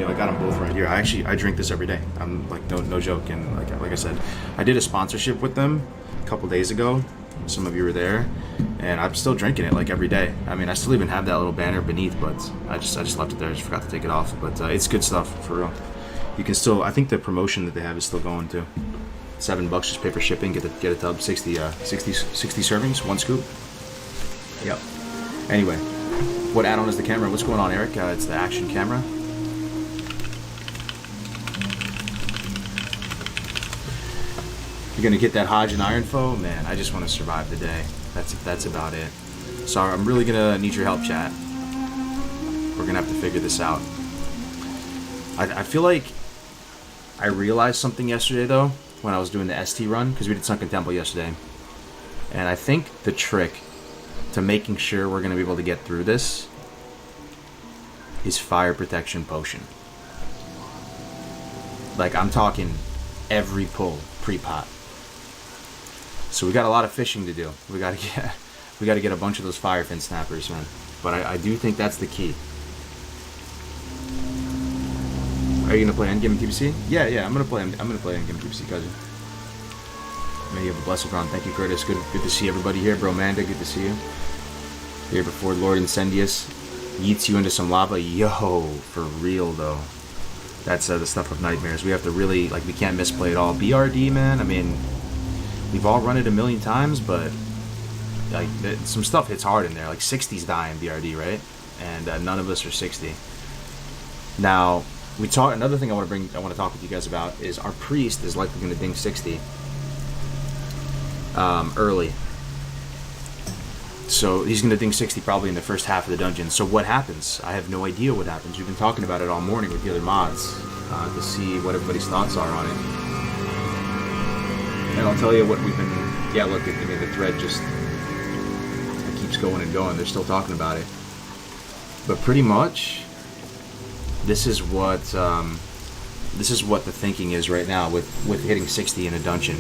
Yo, I got them both right here. I drink this every day. I'm like no joke. And like I said, I did a sponsorship with them a couple days ago. Some of you were there, and I'm still drinking it like every day. I mean, I still even have that little banner beneath, but I just left it there. I just forgot to take it off. But it's good stuff for real. You can still. I think the promotion that they have is still going too. $7 just pay for shipping. Get a tub. 60 servings, 1 scoop. Yep. Anyway, what add-on is the camera? What's going on, Eric? It's the action camera. You're gonna get that Hodge and Iron Foe? Man, I just want to survive the day. That's about it. So I'm really gonna need your help, chat. We're gonna have to figure this out. I feel like I realized something yesterday though when I was doing the ST run, because we did Sunken Temple yesterday, and I think the trick to making sure we're gonna be able to get through this is fire protection potion. Like, I'm talking every pull pre-pot. So we got a lot of fishing to do. We gotta get a bunch of those fire fin snappers, man. But I do think that's the key. Are you gonna play Endgame PPC? Yeah, I'm gonna play Endgame PPC, cousin. May you have a blessed run. Thank you, Curtis. Good to see everybody here, bro. Manda, good to see you. Here before Lord Incendius yeets you into some lava. Yo, for real though. That's the stuff of nightmares. We have to really, like, we can't misplay it all. BRD, man. I mean, we've all run it a million times, but like some stuff hits hard in there. Like 60's dying BRD, right? And none of us are 60. Now, another thing I want to talk with you guys about is our priest is likely going to ding 60 early. So he's going to ding 60 probably in the first half of the dungeon. So what happens? I have no idea what happens. We've been talking about it all morning with the other mods to see what everybody's thoughts are on it. And I'll tell you what we've been... Yeah, look, I mean, the thread just keeps going and going. They're still talking about it. But pretty much, this is what the thinking is right now with hitting 60 in a dungeon.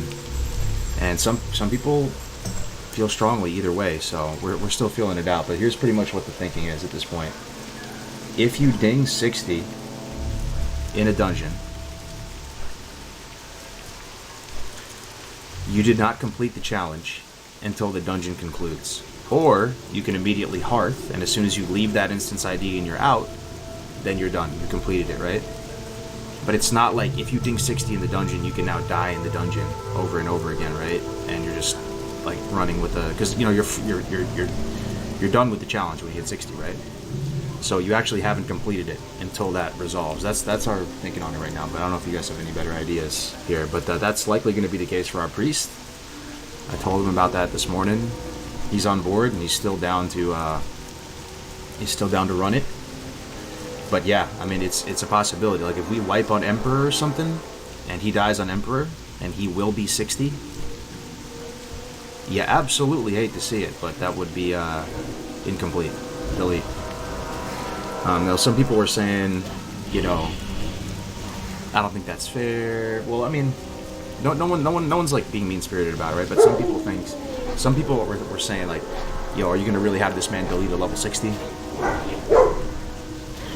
And some people feel strongly either way, so we're still feeling it out. But here's pretty much what the thinking is at this point. If you ding 60 in a dungeon, you did not complete the challenge until the dungeon concludes. Or you can immediately hearth, and as soon as you leave that instance ID and you're out, then you're done. You completed it, right? But it's not like if you ding 60 in the dungeon, you can now die in the dungeon over and over again, right? And you're just like running with the, because you know you're done with the challenge when you hit 60, right? So you actually haven't completed it until that resolves. That's our thinking on it right now. But I don't know if you guys have any better ideas here. But that's likely going to be the case for our priest. I told him about that this morning. He's on board and he's still down to run it. But yeah, I mean it's a possibility. Like if we wipe on Emperor or something, and he dies on Emperor, and he will be 60. Yeah, absolutely hate to see it, but that would be incomplete. Delete. Now some people were saying, you know, I don't think that's fair. Well, I mean, no one's like being mean-spirited about it, right? But some people were saying like, yo, are you gonna really have this man delete a level 60?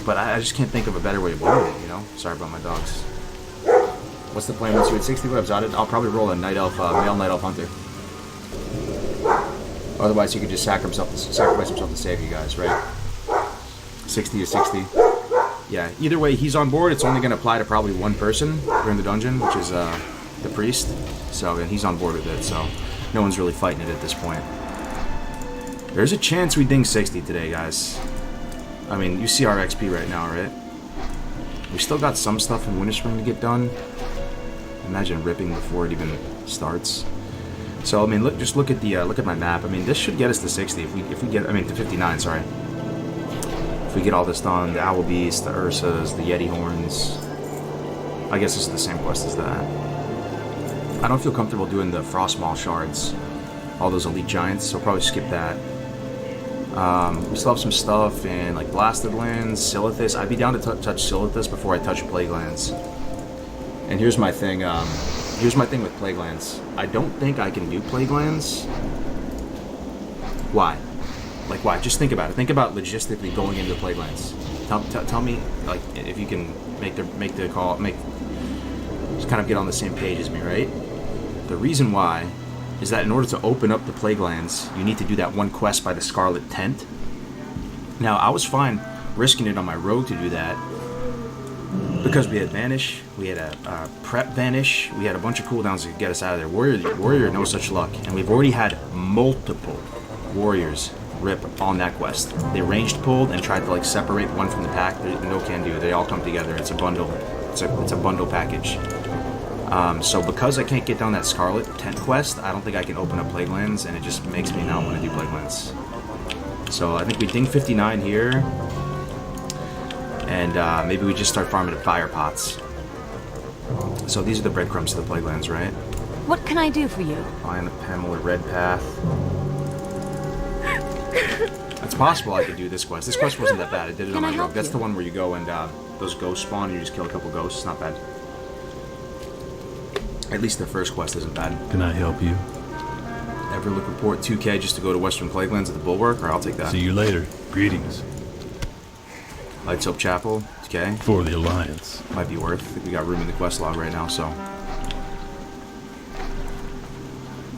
But I just can't think of a better way of doing it, you know? Sorry about my dogs. What's the plan once you hit 60? What I'll probably roll a night elf, male night elf hunter. Otherwise, he could just sacrifice himself to save you guys, right? 60 to 60. Yeah, either way, he's on board. It's only going to apply to probably one person during the dungeon, which is the priest. So, and he's on board with it, so no one's really fighting it at this point. There's a chance we ding 60 today, guys. I mean, you see our XP right now, right? We still got some stuff in Winterspring to get done. Imagine ripping before it even starts. So I mean, just look at my map. I mean, this should get us to 60 if we get. I mean, to 59. Sorry. If we get all this done, the Owl Beast, the Ursas, the Yeti Horns. I guess this is the same quest as that. I don't feel comfortable doing the Frostmaw shards, all those elite giants. So I'll probably skip that. We still have some stuff in like Blasted Lands, Silithus. I'd be down to touch Silithus before I touch Plague Lands. And here's my thing. Here's my thing with Plague Lands. I don't think I can do Plague Lands. Why? Like why? Just think about it. Think about logistically going into Plague Lands. Tell me, like, if you can make the call, just kind of get on the same page as me, right? The reason why is that in order to open up the plague lands, you need to do that one quest by the Scarlet Tent. Now, I was fine risking it on my road to do that because we had Vanish, we had a Prep Vanish, we had a bunch of cooldowns to get us out of there. Warrior, no such luck, and we've already had multiple Warriors rip on that quest. They ranged pulled and tried to like separate one from the pack. There's no can do. They all come together. It's a bundle. It's a bundle package. So because I can't get down that Scarlet Tent quest, I don't think I can open up Plague Lands, and it just makes me not want to do Plague Lands. So I think we ding 59 here, and maybe we just start farming at fire pots. So these are the breadcrumbs to the Plague Lands, right? What can I do for you? Find the Pamela Red Path. It's possible I could do this quest. This quest wasn't that bad. I did it on my rogue. That's the one where you go and those ghosts spawn and you just kill a couple ghosts. It's not bad. At least the first quest isn't bad. Can I help you? Everlook report 2K just to go to Western Plaguelands at the Bulwark, or I'll take that. See you later. Greetings. Light Soap Chapel, 2K. For the Alliance. Might be worth. I think we got room in the quest log right now, so.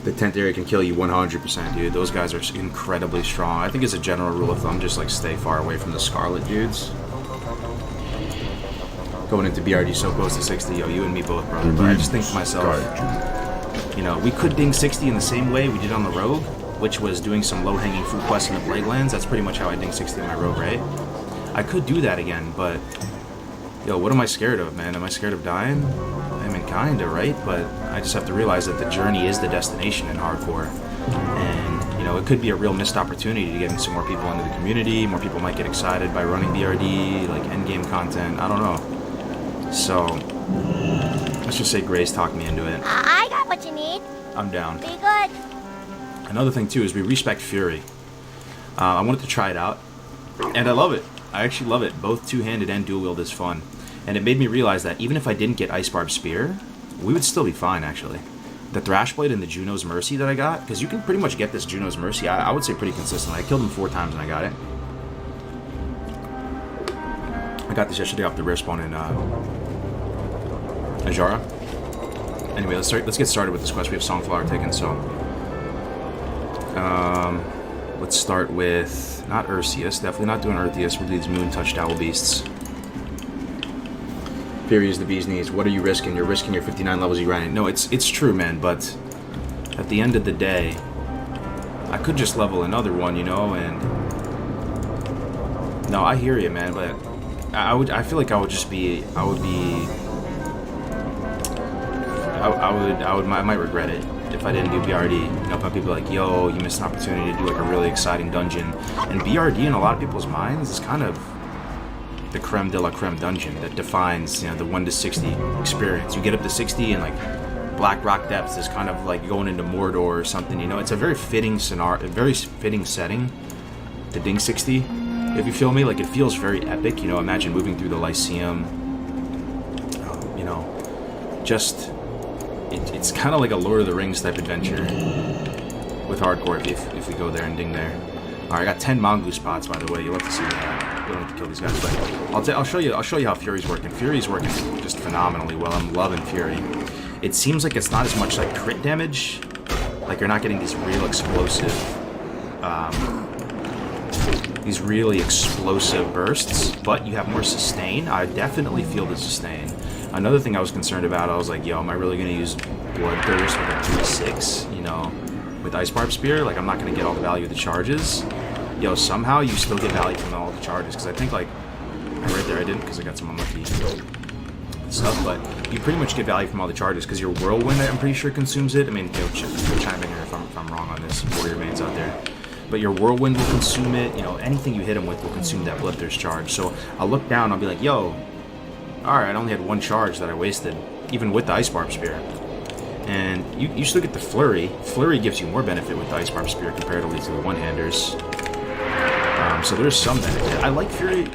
The tent area can kill you 100%, dude. Those guys are incredibly strong. I think as a general rule of thumb, just like stay far away from the Scarlet dudes. Going into BRD so close to 60, yo, you and me both, brother. But I just think to myself, you know, we could ding 60 in the same way we did on the Rogue, which was doing some low-hanging fruit quests in the Plague Lands. That's pretty much how I ding 60 in my Rogue, right? I could do that again, but, yo, what am I scared of, man? Am I scared of dying? I mean, kinda, right? But I just have to realize that the journey is the destination in hardcore. And, you know, it could be a real missed opportunity to getting some more people into the community. More people might get excited by running BRD, like endgame content. I don't know. So, let's just say Grace talked me into it. I got what you need. I'm down. Be good. Another thing, too, is we respect Fury. I wanted to try it out, and I love it. I actually love it. Both two-handed and dual-wield is fun. And it made me realize that even if I didn't get Ice Barb Spear, we would still be fine, actually. The Thrash Blade and the Juno's Mercy that I got, because you can pretty much get this Juno's Mercy, I would say pretty consistently. I killed him 4 times and I got it. I got this yesterday off the rare spawn in Najara. Anyway, let's get started with this quest. We have Songflower taken, so let's start with not Ursius. Definitely not doing Urthius with these Moon Touched Owl Beasts. Fury is the bee's knees. What are you risking? You're risking your 59 levels you grinding. No, it's true, man. But at the end of the day, I could just level another one, you know. And no, I hear you, man. But I feel like I would I might regret it if I didn't do BRD. You know, but people are like, yo, you missed an opportunity to do like a really exciting dungeon. And BRD in a lot of people's minds is kind of the creme de la creme dungeon that defines, you know, the 1 to 60 experience. You get up to 60 and like Black Rock Depths is kind of like going into Mordor or something, you know. It's a very fitting scenario, a very fitting setting to ding 60, if you feel me. Like, it feels very epic, you know. Imagine moving through the Lyceum, you know, just it's kind of like a Lord of the Rings type adventure with hardcore if we go there and ding there. Alright, I got 10 Mongoose spots, by the way. You'll have to see that. We don't have to kill these guys, but I'll show you how Fury's working. Fury's working just phenomenally well. I'm loving Fury. It seems like it's not as much like crit damage. Like, you're not getting these real explosive, these really explosive bursts, but you have more sustain. I definitely feel the sustain. Another thing I was concerned about, I was like, yo, am I really going to use Bloodthirst with a 3-6, you know, with Ice Barb Spear? Like, I'm not going to get all the value of the charges. Yo, somehow you still get value from all the charges, because I think, like, right there I didn't, because I got some unlucky stuff, but you pretty much get value from all the charges, because your Whirlwind, I'm pretty sure, consumes it. I mean, yo, chime in here if I'm wrong on this, warrior mains out there. But your Whirlwind will consume it, you know, anything you hit him with will consume that Bloodthirst charge. So I'll look down, I'll be like, yo, alright, I only had 1 charge that I wasted, even with the Ice Barb Spear. And you still get the Flurry. Flurry gives you more benefit with the Ice Barb Spear comparatively to the one-handers. So there's some benefit. I like Fury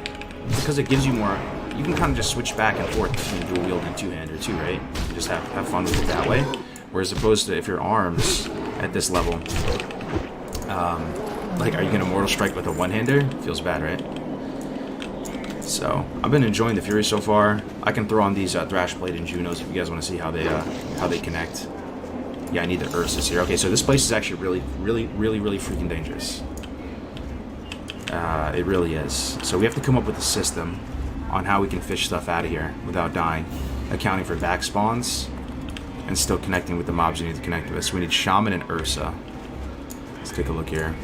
because it gives you more. You can kind of just switch back and forth between dual wield and two-hander too, right? You just have fun with it that way. Whereas opposed to if your arms at this level, like, are you gonna Mortal Strike with a one-hander? Feels bad, right? So I've been enjoying the Fury so far. I can throw on these Thrash Blade and Junos if you guys want to see how they connect. Yeah, I need the Ursus here. Okay, so this place is actually really freaking dangerous. It really is. So we have to come up with a system on how we can fish stuff out of here without dying, accounting for back spawns and still connecting with the mobs you need to connect with. So we need Shaman and Ursa. Let's take a look here.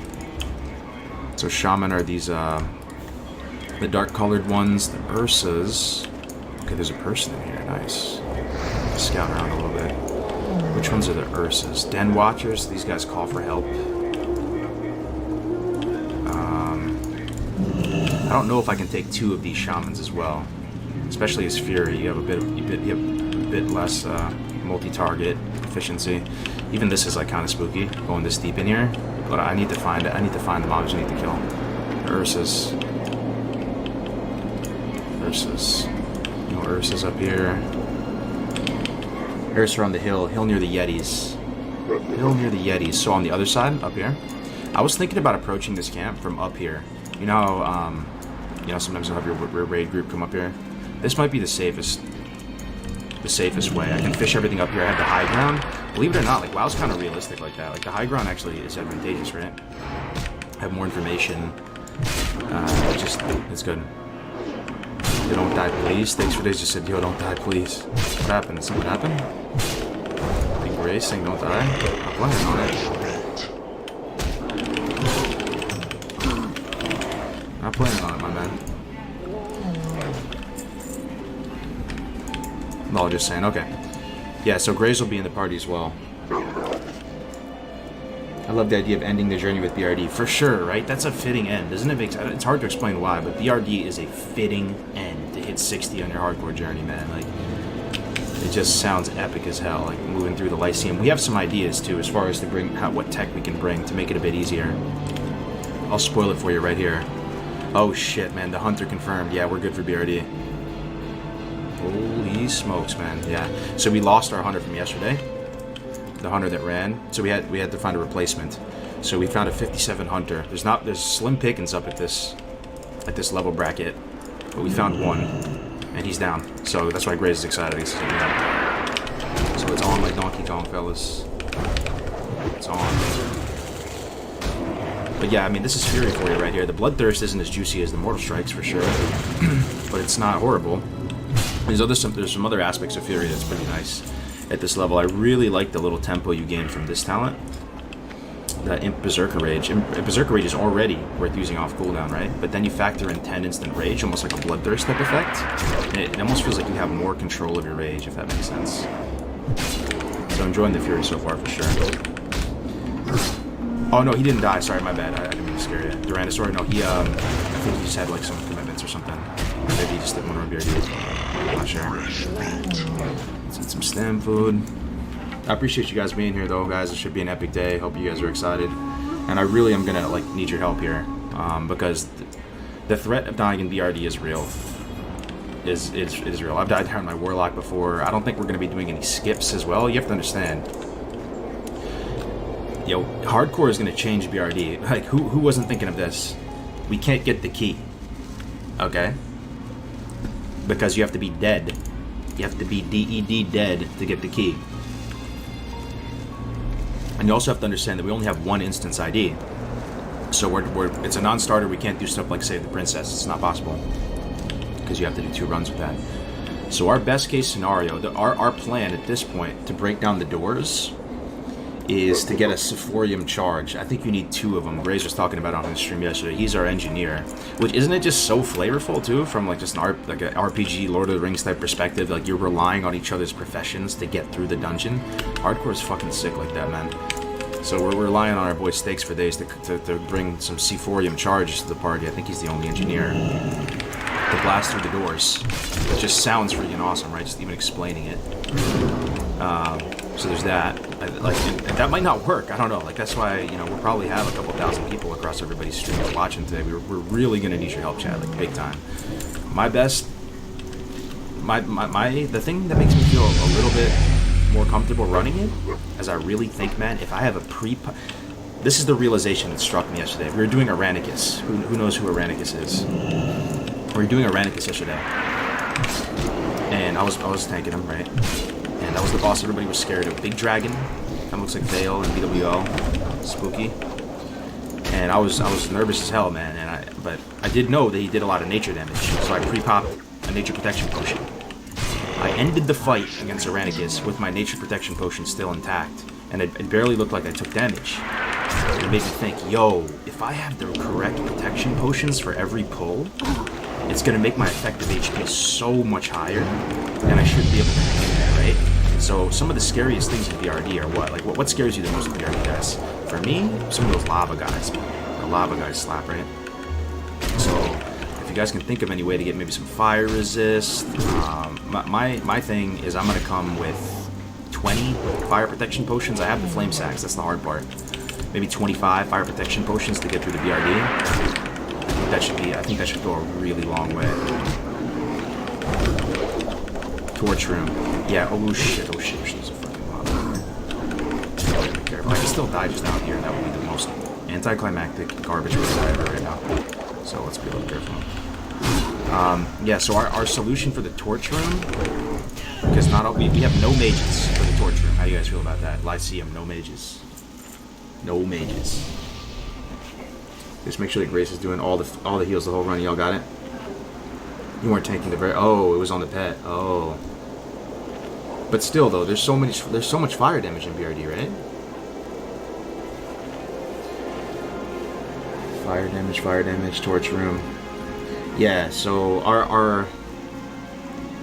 So Shaman are these the dark colored ones. The Ursas. Okay, there's a person in here. Nice. Scout around a little bit. Which ones are the Ursas? Den Watchers. These guys call for help. I don't know if I can take 2 of these Shamans as well. Especially as Fury, you have a bit less multi-target efficiency. Even this is like kind of spooky, going this deep in here. But I need to find the mobs you need to kill. Ursus. You know, Ursus up here. Ursa on the hill near the Yetis. So on the other side, up here. I was thinking about approaching this camp from up here. You know how, sometimes you'll have your raid group come up here. This might be the safest way. I can fish everything up here. I have the high ground. Believe it or not, like WoW's kind of realistic like that. Like the high ground actually is advantageous, right? Have more information. It's good. Yo, don't die, please. Thanks for days. Just said, yo, don't die, please. What happened? Did something happen? Big Grace saying, don't die. I'm playing on it. Not playing on it, my man. No, just saying. Okay. Yeah, so Graves will be in the party as well. I love the idea of ending the journey with BRD. For sure, right? That's a fitting end. Doesn't it make sense? It's hard to explain why, but BRD is a fitting end to hit 60 on your hardcore journey, man. Like, it just sounds epic as hell, like moving through the Lyceum. We have some ideas, too, as far as to bring what tech we can bring to make it a bit easier. I'll spoil it for you right here. Oh, shit, man. The Hunter confirmed. Yeah, we're good for BRD. Holy smokes, man. Yeah. So we lost our Hunter from yesterday. The Hunter that ran. So we had to find a replacement. So we found a 57 Hunter. There's slim pickings up at this level bracket. But we found one. And he's down. So that's why Grace is excited. He's sitting down. So it's on like Donkey Kong, fellas. It's on. But yeah, I mean, this is Fury for you right here. The Bloodthirst isn't as juicy as the Mortal Strikes for sure. But it's not horrible. There's some other aspects of Fury that's pretty nice at this level. I really like the little tempo you gain from this talent. The Imp Berserker Rage. Berserker Rage is already worth using off cooldown, right? But then you factor in 10 instant rage, almost like a Bloodthirst type effect. And it almost feels like you have more control of your rage, if that makes sense. So enjoying the Fury so far for sure. Oh no, he didn't die. Sorry, my bad. I didn't mean to scare you. Duranosaur, no, he I think he just had like some commitments or something. Maybe he just didn't want to run BRD. I'm not sure. Let's eat some stem food. I appreciate you guys being here though, guys. It should be an epic day. Hope you guys are excited. And I really am gonna like need your help here. Because the threat of dying in BRD is real. Is real. I've died on my Warlock before. I don't think we're gonna be doing any skips as well. You have to understand. Yo, hardcore is gonna change BRD. Like who wasn't thinking of this? We can't get the key. Okay? Because you have to be dead. You have to be DED dead to get the key. And you also have to understand that we only have one instance ID. So it's a non-starter. We can't do stuff like Save the Princess. It's not possible. Because you have to do 2 runs with that. So our best case scenario, our plan at this point to break down the doors is to get a Sephorium charge. I think you need 2 of them. Grace was talking about it on his stream yesterday. He's our engineer. Which, isn't it just so flavorful, too? From, like, just an RPG, Lord of the Rings type perspective. Like, you're relying on each other's professions to get through the dungeon. Hardcore is fucking sick like that, man. So we're relying on our boy Stakes for Days to bring some Sephorium charges to the party. I think he's the only engineer. To blast through the doors. It just sounds freaking awesome, right? Just even explaining it. So there's that. And that might not work. I don't know. Like, that's why, we'll probably have a couple thousand people across everybody's stream watching today. We're really going to need your help, chat, like, big time. The thing that makes me feel a little bit more comfortable running it, as I really think, man, if I have a this is the realization that struck me yesterday. We were doing Aranicus. Who knows who Aranicus is? We were doing a Ranicus yesterday, and I was tanking him, right? And that was the boss everybody was scared of. Big dragon, that looks like Veil and BWL, spooky. And I was nervous as hell, man. But I did know that he did a lot of nature damage, so I pre-popped a nature protection potion. I ended the fight against Ranicus with my nature protection potion still intact, and it barely looked like I took damage. It made me think, yo, if I have the correct protection potions for every pull, it's gonna make my effective HP so much higher, and I should be able to hang that, right? So some of the scariest things in BRD are what? Like, what scares you the most in BRD, guys? For me, some of those lava guys. The lava guys slap, right? So if you guys can think of any way to get maybe some fire resist, my thing is I'm gonna come with 20 fire protection potions. I have the flame sacks. That's the hard part. Maybe 25 fire protection potions to get through the BRD. I think that should go a really long way. Torch room. Yeah, oh shit, there's a fucking lava. Be careful. I can still die just out here, and that would be the most anticlimactic garbage room I ever right now. So let's be a little careful. Yeah, so our solution for the torch room, because we have no mages for the torch room. How do you guys feel about that? Lyceum, no mages. No mages. Just make sure that Grace is doing all the heals the whole run. Y'all got it? You weren't tanking the very... Oh, it was on the pet. Oh. But still, though, there's so much fire damage in BRD, right? Fire damage, torch room. Yeah, so our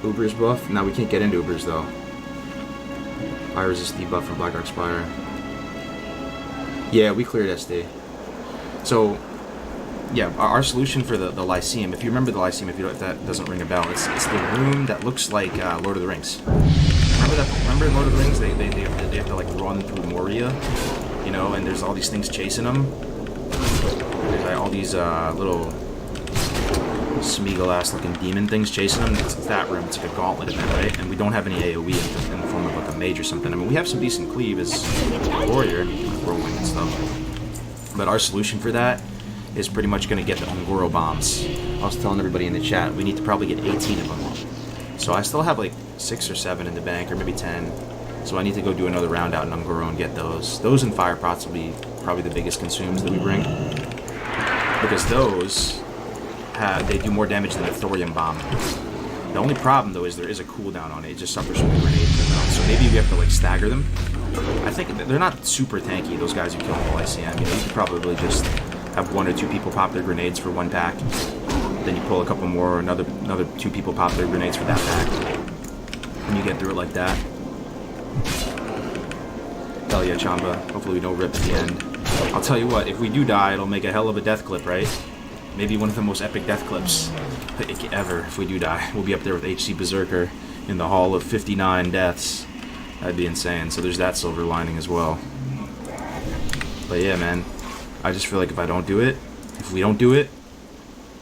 Uber's buff. Now we can't get into Uber's though. Fire resist debuff from Black Dark Spire. Yeah, we cleared SD. So yeah, our solution for the Lyceum, if you remember the Lyceum, if that doesn't ring a bell, it's the room that looks like Lord of the Rings. Remember in Lord of the Rings, they have to like run through Moria, you know, and there's all these things chasing them. There's like all these little Smeagol-ass looking demon things chasing them. It's that room. It's like a gauntlet event, right? And we don't have any AoE in the form of like a mage or something. I mean, we have some decent cleave as a warrior, whirlwind and stuff. But our solution for that is pretty much going to get the Ungoro bombs. I was telling everybody in the chat, we need to probably get 18 of them. So I still have like 6 or 7 in the bank, or maybe 10. So I need to go do another round out in Ungoro and get those. Those and fire pots will be probably the biggest consumes that we bring. Because those, they do more damage than a thorium bomb. The only problem though is there is a cooldown on it. It just suffers from the grenade cooldown. So maybe you have to like stagger them. I think they're not super tanky, those guys who kill in the Lyceum. You know, you could probably just have 1 or 2 people pop their grenades for 1 pack. Then you pull a couple more, or another 2 people pop their grenades for that pack. And you get through it like that. Hell yeah, Chamba. Hopefully we don't rip at the end. I'll tell you what, if we do die, it'll make a hell of a death clip, right? Maybe one of the most epic death clips ever if we do die. We'll be up there with HC Berserker in the Hall of 59 deaths. That'd be insane. So there's that silver lining as well. But yeah, man. I just feel like if we don't do it,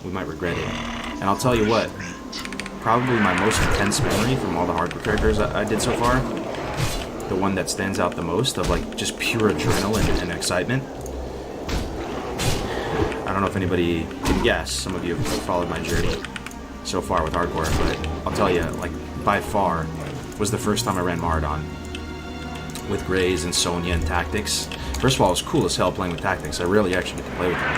we might regret it. And I'll tell you what, probably my most intense memory from all the hardcore characters I did so far, the one that stands out the most of like just pure adrenaline and excitement. I don't know if anybody can guess. Some of you have followed my journey so far with hardcore, but I'll tell you, like, by far was the first time I ran Mardon with Graze and Sonya and Tactics. First of all, it was cool as hell playing with Tactics. I rarely actually get to play with them.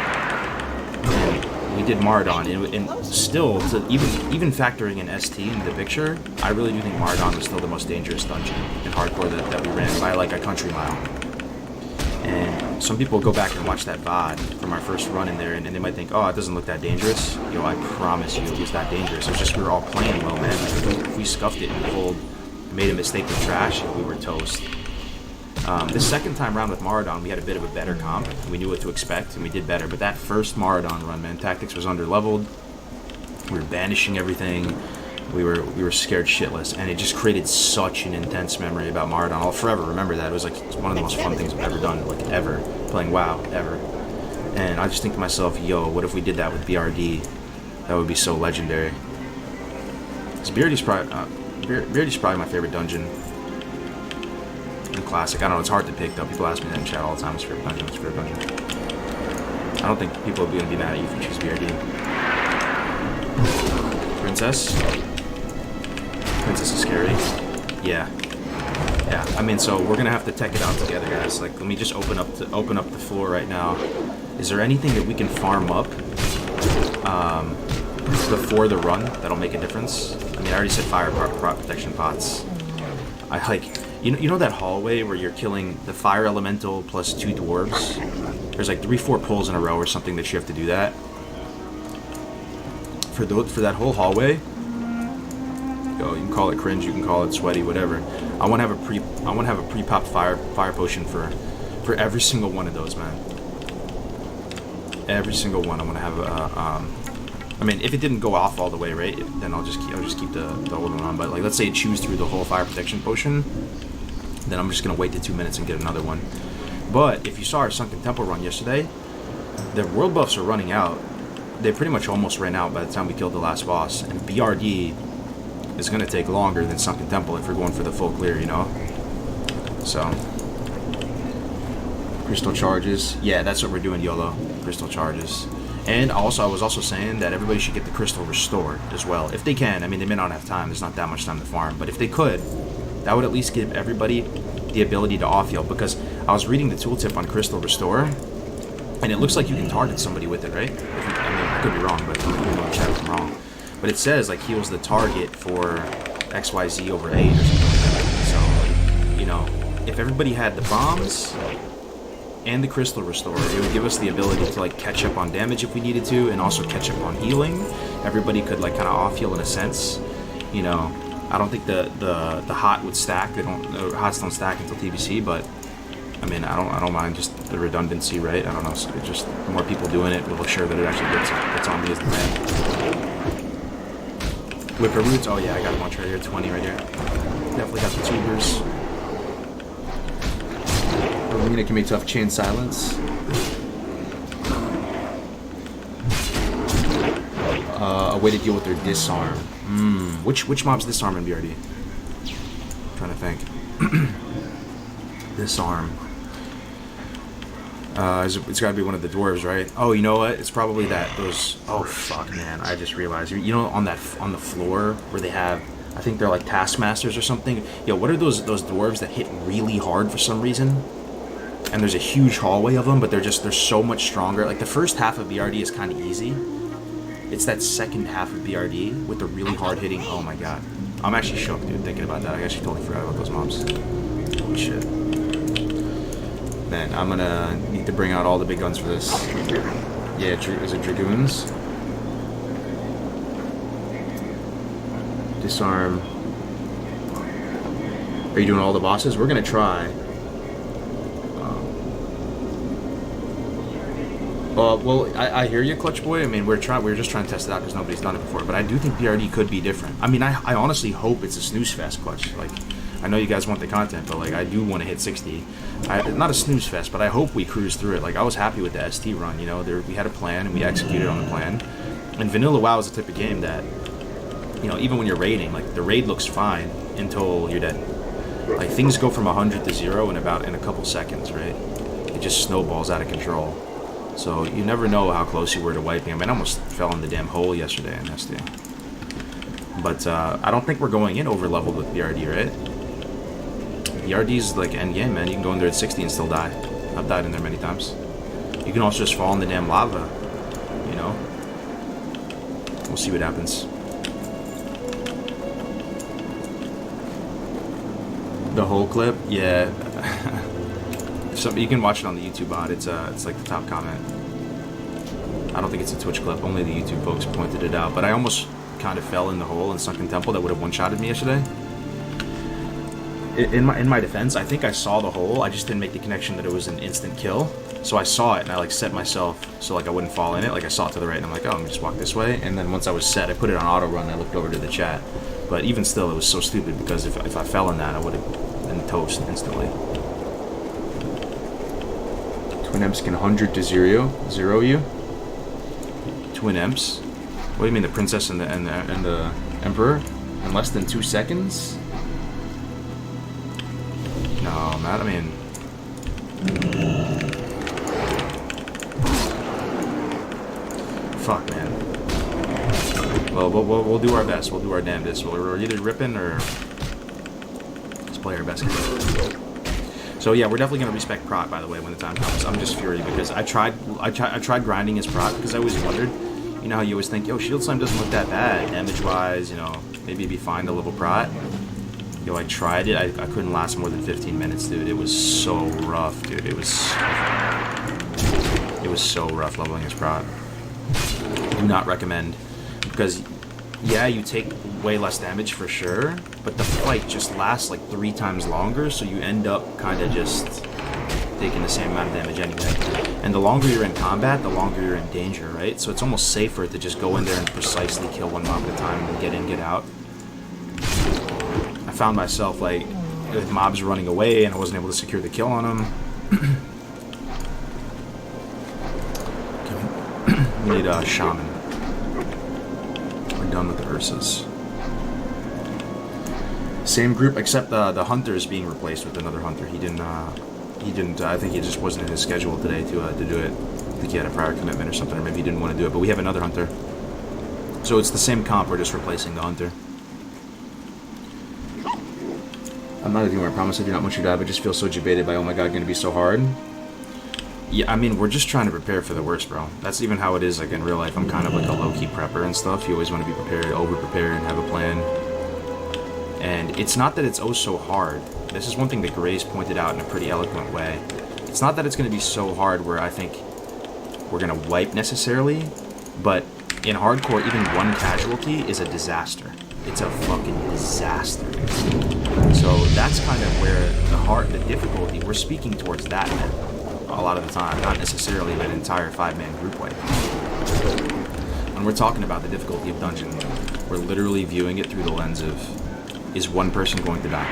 And we did Mardon, and still, even factoring in ST into the picture, I really do think Mardon was still the most dangerous dungeon in hardcore that we ran by like a country mile. And some people go back and watch that VOD from our first run in there, and they might think, oh, it doesn't look that dangerous. Yo, I promise you it was that dangerous. It was just we were all playing well, man. If we scuffed it and made a mistake with trash, we were toast. The second time around with Mardon, we had a bit of a better comp. We knew what to expect, and we did better. But that first Mardon run, man, Tactics was under-leveled. We were banishing everything. We were scared shitless, and it just created such an intense memory about Mardon. I'll forever remember that. It was like one of the most fun things I've ever done, like ever, playing WoW, ever. And I just think to myself, yo, what if we did that with BRD? That would be so legendary. Because BRD's probably my favorite dungeon in Classic. I don't know, it's hard to pick though. People ask me that in chat all the time, what's your favorite dungeon, what's your favorite dungeon? I don't think people are going to be mad at you if you choose BRD. princess. Princess is scary. Yeah. Yeah, I mean, so we're gonna have to tech it out together, guys. Like, let me just open up the floor right now. Is there anything that we can farm up before the run that'll make a difference? I mean, I already said fire protection pots. I like, you know that hallway where you're killing the fire elemental plus 2 dwarves? There's like 3-4 pulls in a row or something that you have to do that. For that whole hallway, you can call it cringe, you can call it sweaty, whatever. I want to have a pre-popped fire potion for every single one of those, man. Every single one. I want to have a. I mean, if it didn't go off all the way, right, then I'll just keep the old one on. But like, let's say it chews through the whole fire protection potion, then I'm just gonna wait the 2 minutes and get another one. But if you saw our Sunken Temple run yesterday, the world buffs are running out. They pretty much almost ran out by the time we killed the last boss, and BRD is going to take longer than Sunken Temple if we're going for the full clear, you know? So, crystal charges. Yeah, that's what we're doing, YOLO. Crystal charges. And also, I was also saying that everybody should get the crystal restored as well. If they can. I mean, they may not have time. There's not that much time to farm. But if they could, that would at least give everybody the ability to off-heal. Because I was reading the tooltip on crystal restore, and it looks like you can target somebody with it, right? I mean, I could be wrong, but you know, chat if I'm wrong. But it says, like, heals the target for XYZ over 8 or something like that. So, you know, if everybody had the bombs and the crystal restore, it would give us the ability to, like, catch up on damage if we needed to, and also catch up on healing. Everybody could, like, kind of off-heal in a sense. You know, I don't think the hot would stack. Hots don't stack until TBC, but I mean, I don't mind just the redundancy, right? I don't know. So just the more people doing it, we'll make sure that it actually gets on me as the man. Whipper roots. Oh yeah, I got a bunch right here. 20 right here. Definitely got the tubers. Arena can be tough. Chain silence. A way to deal with their disarm. Which mob's disarm in BRD? I'm trying to think. Disarm. It's got to be one of the dwarves, right? Oh, you know what? It's probably those. Oh fuck, man! I just realized. You know, on the floor where they have, I think they're like taskmasters or something. Yo, what are those dwarves that hit really hard for some reason? And there's a huge hallway of them, but they're so much stronger. Like the first half of BRD is kind of easy. It's that second half of BRD with the really hard hitting. Oh my god, I'm actually shook, dude, thinking about that. I actually totally forgot about those mobs. Holy shit. Man, I'm gonna need to bring out all the big guns for this. Yeah, is it Dragoons? Disarm. Are you doing all the bosses? We're gonna try. Well, I hear you, Clutch Boy. I mean, we're just trying to test it out because nobody's done it before. But I do think BRD could be different. I mean, I honestly hope it's a snooze fest, Clutch. Like, I know you guys want the content, but like, I do want to hit 60. Not a snooze fest, but I hope we cruise through it. Like, I was happy with the ST run. You know, we had a plan and we executed on the plan. And Vanilla WoW is the type of game that, you know, even when you're raiding, like the raid looks fine until you're dead. Like things go from 100 to 0 in a couple seconds, right? It just snowballs out of control. So you never know how close you were to wiping. I mean, I almost fell in the damn hole yesterday in ST. But I don't think we're going in over leveled with BRD, right? BRD's like end game, man. You can go in there at 60 and still die. I've died in there many times. You can also just fall in the damn lava, you know? We'll see what happens. The whole clip? Yeah. You can watch it on the YouTube bot. It's like the top comment. I don't think it's a Twitch clip. Only the YouTube folks pointed it out. But I almost kind of fell in the hole in Sunken Temple that would have one-shotted me yesterday. In my defense, I think I saw the hole. I just didn't make the connection that it was an instant kill. So I saw it and I like set myself so like I wouldn't fall in it. Like I saw it to the right and I'm like, oh, I'm just walk this way. And then once I was set, I put it on auto run and I looked over to the chat. But even still, it was so stupid because if I fell in that, I would have been toast instantly. Twin Imps can 100 to 0 you. Twin Imps? What do you mean, the princess and the emperor in less than 2 seconds? No, man. I mean, fuck, man. Well, we'll do our best. We'll do our damnedest. We're either ripping or let's play our best game. So yeah, we're definitely gonna respec Prot, by the way, when the time comes. I'm just fury because I tried grinding his Prot because I always wondered, you know how you always think, yo, Shield Slam doesn't look that bad damage-wise, you know, maybe it'd be fine to level Prot. Yo, I tried it. I couldn't last more than 15 minutes, dude. It was so rough, dude. It was so rough leveling his Prot. Do not recommend, because yeah, you take way less damage for sure, but the fight just lasts like 3 times longer, so you end up kind of just taking the same amount of damage anyway. And the longer you're in combat, the longer you're in danger, right? So it's almost safer to just go in there and precisely kill one mob at a time and get in, get out. I found myself like with mobs running away and I wasn't able to secure the kill on them. We need a shaman. We're done with the Ursas. Same group, except the hunter is being replaced with another hunter. He didn't. I think he just wasn't in his schedule today to do it. I think he had a prior commitment or something, or maybe he didn't want to do it. But we have another hunter, so it's the same comp. We're just replacing the hunter. I'm not a viewer. I promise I do not want you to die, but just feel so debated by, oh my god, going to be so hard. Yeah, I mean, we're just trying to prepare for the worst, bro. That's even how it is, like, in real life. I'm kind of like a low-key prepper and stuff. You always want to be prepared, over-prepared, and have a plan. And it's not that it's oh so hard. This is one thing that Gray's pointed out in a pretty eloquent way. It's not that it's going to be so hard where I think we're going to wipe necessarily, but in hardcore, even one casualty is a disaster. It's a fucking disaster. So that's kind of where the difficulty, we're speaking towards that, man. A lot of the time, not necessarily an entire 5-man group wipe. When we're talking about the difficulty of dungeon, we're literally viewing it through the lens of, is one person going to die?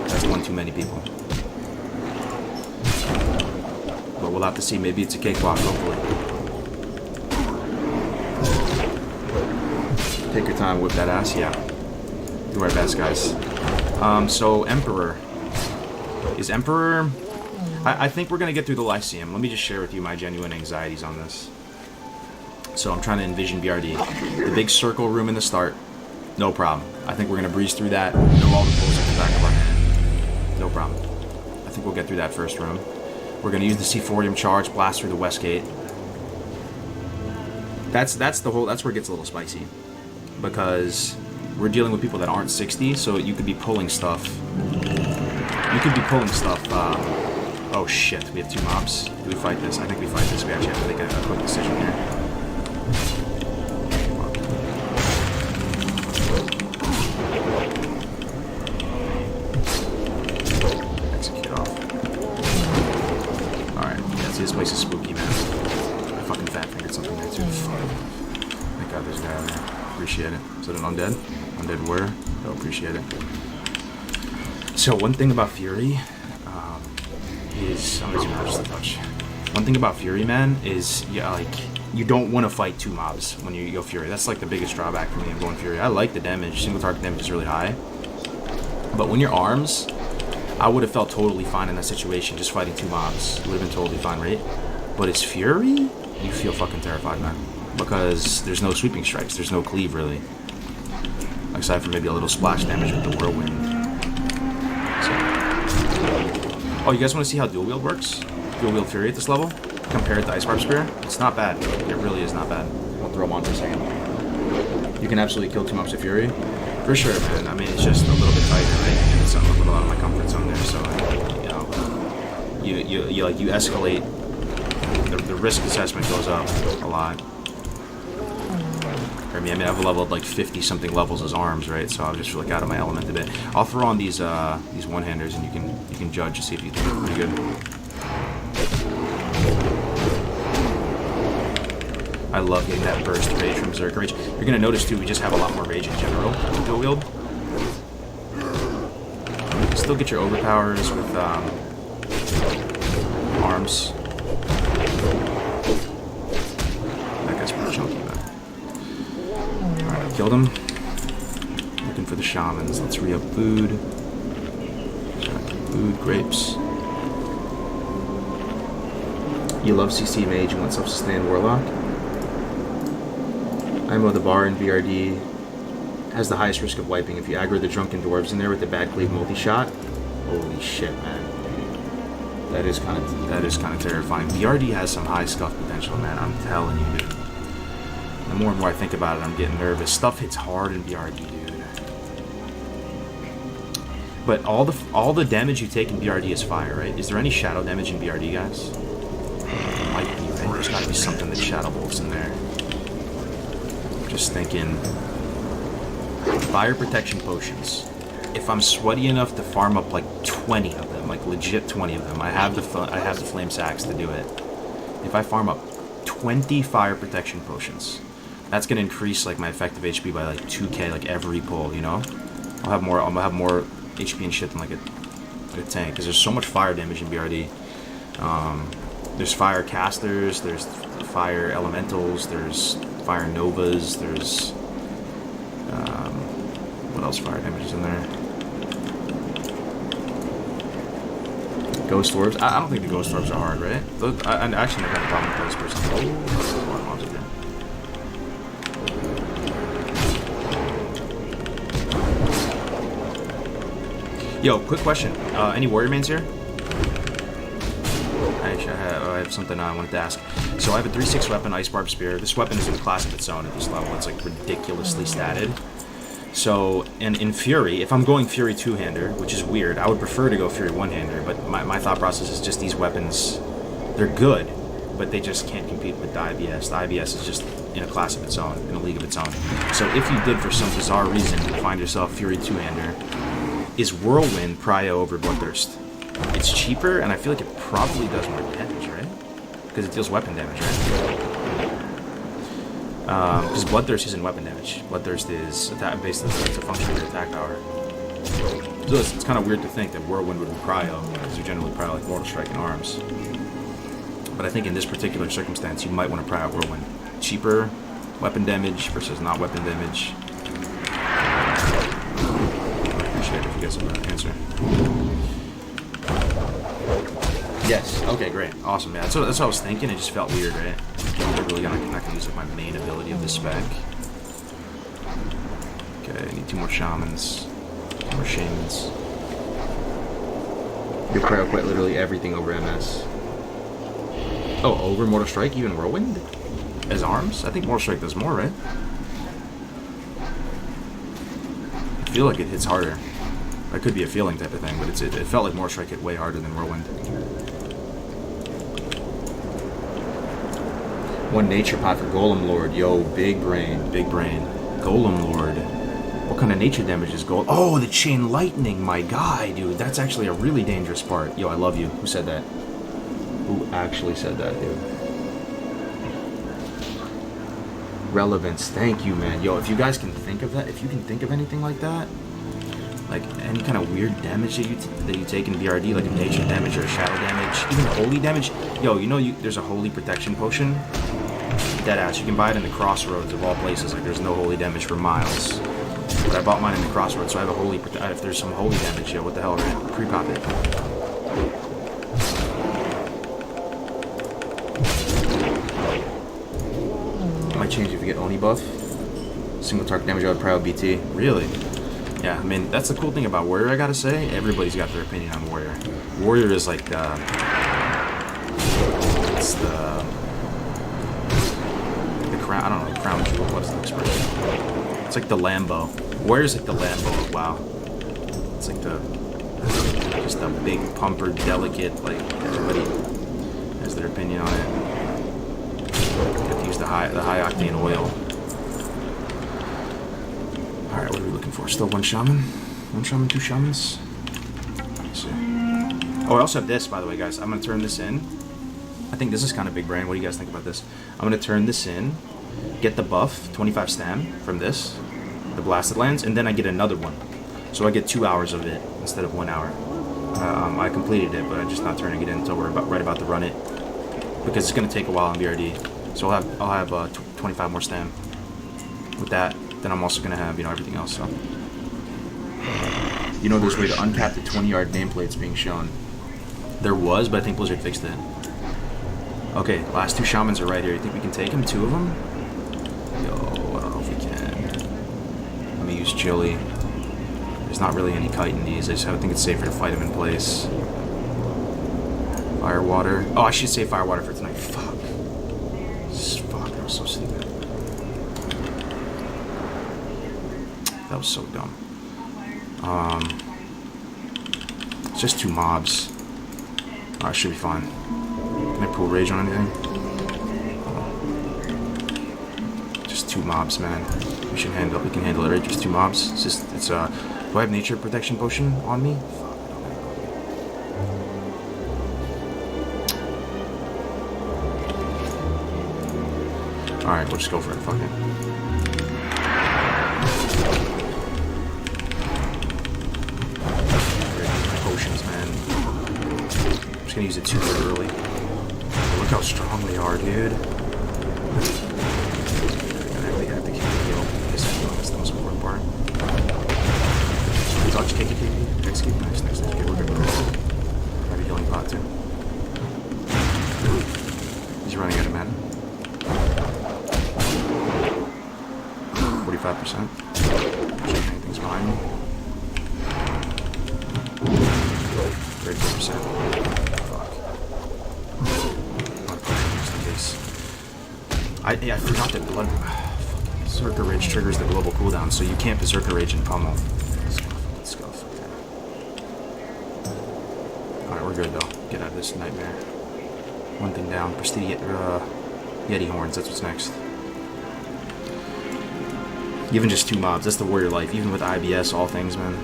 That's one too many people. But we'll have to see. Maybe it's a cakewalk, hopefully. Take your time, whip that ass, yeah. Do our best, guys. So Emperor. Is Emperor... I think we're going to get through the Lyceum. Let me just share with you my genuine anxieties on this. So I'm trying to envision BRD. The big circle room in the start, no problem. I think we're going to breeze through that. Know all the pulls at the back of our hand. No problem. I think we'll get through that first room. We're going to use the C4ium charge, blast through the west gate. That's where it gets a little spicy. Because we're dealing with people that aren't 60, so you could be pulling stuff. Oh shit, we have 2 mobs. Do we fight this? I think we fight this. We actually have to make a quick decision here. Execute off. Alright, yeah, see, this place is spooky, man. I fucking fat fingered something there too. Thank god there's a guy out there. Appreciate it. Is it an undead? Undead warrior? Oh, appreciate it. So one thing about Fury... I'm gonna zoom out just a touch. One thing about Fury, man, is you don't want to fight 2 mobs when you go Fury. That's like the biggest drawback for me of going Fury. I like the damage, single target damage is really high. But when you're arms, I would have felt totally fine in that situation, just fighting 2 mobs. It would have been totally fine, right? But it's Fury, you feel fucking terrified, man. Because there's no sweeping strikes, there's no cleave really. Aside from maybe a little splash damage with the whirlwind. Oh, you guys want to see how dual wield works? Dual wield Fury at this level? Compared to Ice Barb Spear? It's not bad. It really is not bad. I'll throw them on for a second. You can absolutely kill 2 mobs of Fury. For sure, man. I mean, it's just a little bit tighter, right? And it's a little out of my comfort zone there, so, you know, you escalate. The risk assessment goes up a lot. I mean, I've leveled like 50-something levels as arms, right? So I just feel like out of my element a bit. I'll throw on these one-handers, and you can judge to see if you think they're pretty good. I love getting that burst rage from Berserker Rage. You're gonna notice too, we just have a lot more rage in general with dual wield. You can still get your overpowers with arms. That guy's pretty chunky, man. Alright, I killed him. Looking for the shamans. Let's re-up food. Food, grapes. You love CC Mage, you want self-sustained Warlock? IMO the bar in BRD has the highest risk of wiping. If you aggro the drunken dwarves in there with the bad cleave multi-shot, holy shit, man. That is kind of terrifying. BRD has some high scuff potential, man. I'm telling you, dude. The more and more I think about it, I'm getting nervous. Stuff hits hard in BRD, dude. But all the damage you take in BRD is fire, right? Is there any shadow damage in BRD, guys? Might be, right? There's got to be something that shadow wolves in there. Just thinking. Fire protection potions. If I'm sweaty enough to farm up like 20 of them, like legit 20 of them, I have the flame sacks to do it. If I farm up 20 fire protection potions, that's gonna increase like my effective HP by like 2k like every pull. You know, I'll have more HP and shit than like a tank because there's so much fire damage in BRD. There's fire casters, there's fire elementals, there's fire novas, there's what else fire damage is in there? Ghost orbs. I don't think the ghost orbs are hard, right? I actually never had a problem with those personally. Oh, this is a lot of mobs again. Yo, quick question. Any warrior mains here? Actually, I have something I wanted to ask. So I have a 3/6 weapon, Ice Barb Spear. This weapon is in a class of its own at this level. It's like ridiculously statted. So, and in Fury, if I'm going Fury 2-hander, which is weird, I would prefer to go Fury 1-hander, but my thought process is just these weapons, they're good, but they just can't compete with the IBS. The IBS is just in a class of its own, in a league of its own. So if you did, for some bizarre reason, find yourself Fury 2-hander, is Whirlwind prio over Bloodthirst? It's cheaper, and I feel like it probably does more damage, right? Because it deals weapon damage, right? Because Bloodthirst isn't weapon damage. Bloodthirst is basically it's a function of your attack power. So it's kind of weird to think that Whirlwind would be prio, because you generally prio like Mortal Strike and Arms. But I think in this particular circumstance, you might want to prio Whirlwind. Cheaper weapon damage versus not weapon damage. I appreciate it if you guys have an answer. Yes. Okay, great. Awesome, yeah. That's what I was thinking. It just felt weird, right? I'm really not gonna use like my main ability of this spec. Okay, I need 2 more shamans. 2 more shamans. You prio quite literally everything over MS. Oh, over Mortal Strike, even Whirlwind? As arms? I think Mortal Strike does more, right? I feel like it hits harder. That could be a feeling type of thing, but it felt like Mortal Strike hit way harder than Whirlwind. One nature pot for Golem Lord. Yo, big brain, big brain. Golem Lord. What kind of nature damage is Golem? Oh, the Chain Lightning, my guy, dude. That's actually a really dangerous part. Yo, I love you. Who said that? Who actually said that, dude? Relevance. Thank you, man. Yo, if you guys can think of that, if you can think of anything like that, like any kind of weird damage that you take in BRD, like a nature damage or a shadow damage, even holy damage. Yo, you know there's a holy protection potion? Deadass. You can buy it in the Crossroads of all places. Like there's no holy damage for miles. But I bought mine in the Crossroads, so I have a holy. If there's some holy damage, yo, what the hell, right? Pre-pop it. Might change if you get Oni buff. Single target damage out of prio BT. Really? Yeah, I mean, that's the cool thing about Warrior, I gotta say. Everybody's got their opinion on Warrior. Warrior is like it's the crown, I don't know, crown jewel, what's the expression? It's like the Lambo. Warrior's like the Lambo of WoW. It's like just a big, pumper, delicate, like, everybody has their opinion on it. You have to use the high octane oil. Alright, what are we looking for? Still 1 shaman? 1 shaman, 2 shamans? Let's see. Oh, I also have this, by the way, guys. I'm going to turn this in. I think this is kind of big brain. What do you guys think about this? I'm going to turn this in, get the buff, 25 stam from this, the Blasted Lands, and then I get another one. So I get 2 hours of it instead of 1 hour. I completed it, but I'm just not turning it in until we're right about to run it. Because it's going to take a while on BRD. So I'll have 25 more stam. With that, then I'm also going to have, everything else, so. There's a way to uncap the 20-yard nameplates being shown. There was, but I think Blizzard fixed it. Okay, last 2 shamans are right here. You think we can take them? 2 of them? Yo, what He's chilly. There's not really any kite in these. I think it's safer to fight him in place. Fire water. Oh, I should save fire water for tonight. Fuck. Fuck, that was so stupid. That was so dumb. It's just 2 mobs. Oh, I should be fine. Can I pull rage on anything? Just 2 mobs, man. We can handle it, right? Just 2 mobs. Do I have nature protection potion on me? Alright, we'll just go for it. Fuck it. Potions, man. I'm just gonna use it super early. Look how strong they are, dude. I really have to keep the heal. That's the most important part. Dodge, take it, execute. Nice. Okay, we're good. I have a healing pot too. He's running out of mana. 45%. Check anything's behind me. 34%. Fuck. Not pushing just in case. I forgot that blood. Berserker Rage triggers the global cooldown, so you can't Berserker Rage and pummel. Scuff. Okay. Alright, we're good though. Get out of this nightmare. One thing down. Prestige Yeti horns. That's what's next. Even just 2 mobs, that's the warrior life. Even with IBS, all things, man.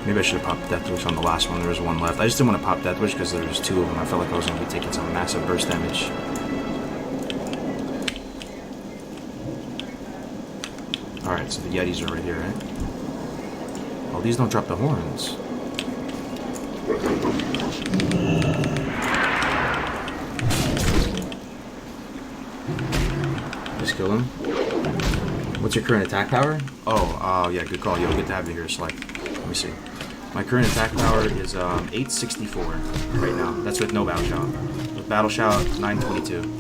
Maybe I should have popped Death Wish on the last one. There was 1 left. I just didn't want to pop Death Wish because there was 2 of them. I felt like I was going to be taking some massive burst damage. Alright, so the Yetis are right here, right? Oh, these don't drop the horns. Just kill him. What's your current attack power? Oh, yeah, good call. Yo, good to have you here, Select. Let me see. My current attack power is 864 right now. That's with no battle shout. With battle shout, 922.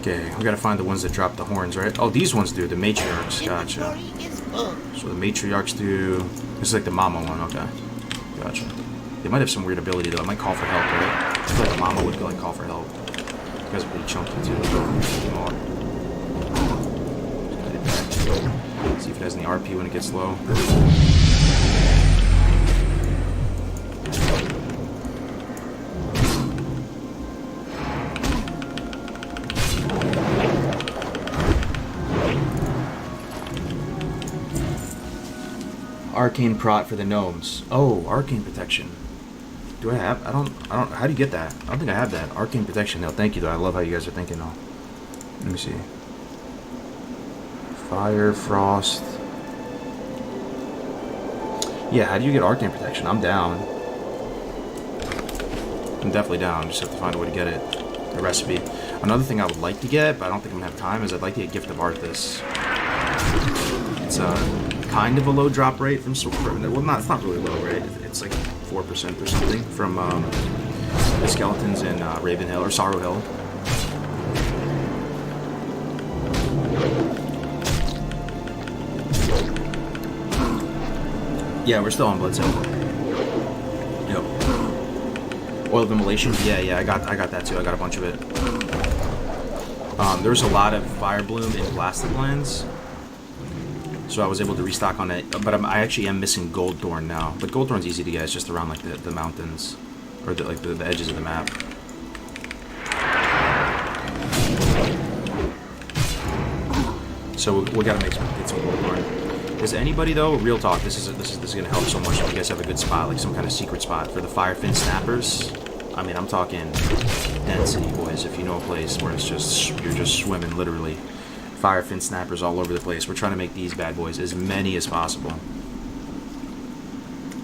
Okay, we gotta find the ones that drop the horns, right? Oh, these ones do, the matriarchs, gotcha. So the matriarchs do... This is like the mama one, okay. Gotcha. They might have some weird ability though, it might call for help, right? I feel like the mama would like call for help. You guys are pretty chunky too. See if it has any RP when it gets low. Arcane prot for the gnomes. Oh, arcane protection. Do I have? I don't. How do you get that? I don't think I have that. Arcane protection. No, thank you though. I love how you guys are thinking though. Let me see. Fire, frost. Yeah, how do you get arcane protection? I'm down. I'm definitely down. Just have to find a way to get it. The recipe. Another thing I would like to get, but I don't think I'm gonna have time, is I'd like to get Gift of Arthas. It's kind of a low drop rate from well, it's not really low, right? It's like 4% or something from the skeletons in Raven Hill or Sorrow Hill. Yeah, we're still on Blood Cell. Yep. Oil of Immolation. Yeah, I got that too. I got a bunch of it. There was a lot of Fire Bloom in Blasted Lands. So I was able to restock on it, but I actually am missing Gold Thorn now. But Gold Thorn's easy to get; it's just around like the mountains, or the edges of the map. So we gotta get some Gold Thorn. Does anybody though? Real talk. This is gonna help so much if you guys have a good spot, like some kind of secret spot for the Firefin Snappers. I mean, I'm talking density, boys. If you know a place where it's just you're just swimming literally. Firefin Snappers all over the place. We're trying to make these bad boys as many as possible.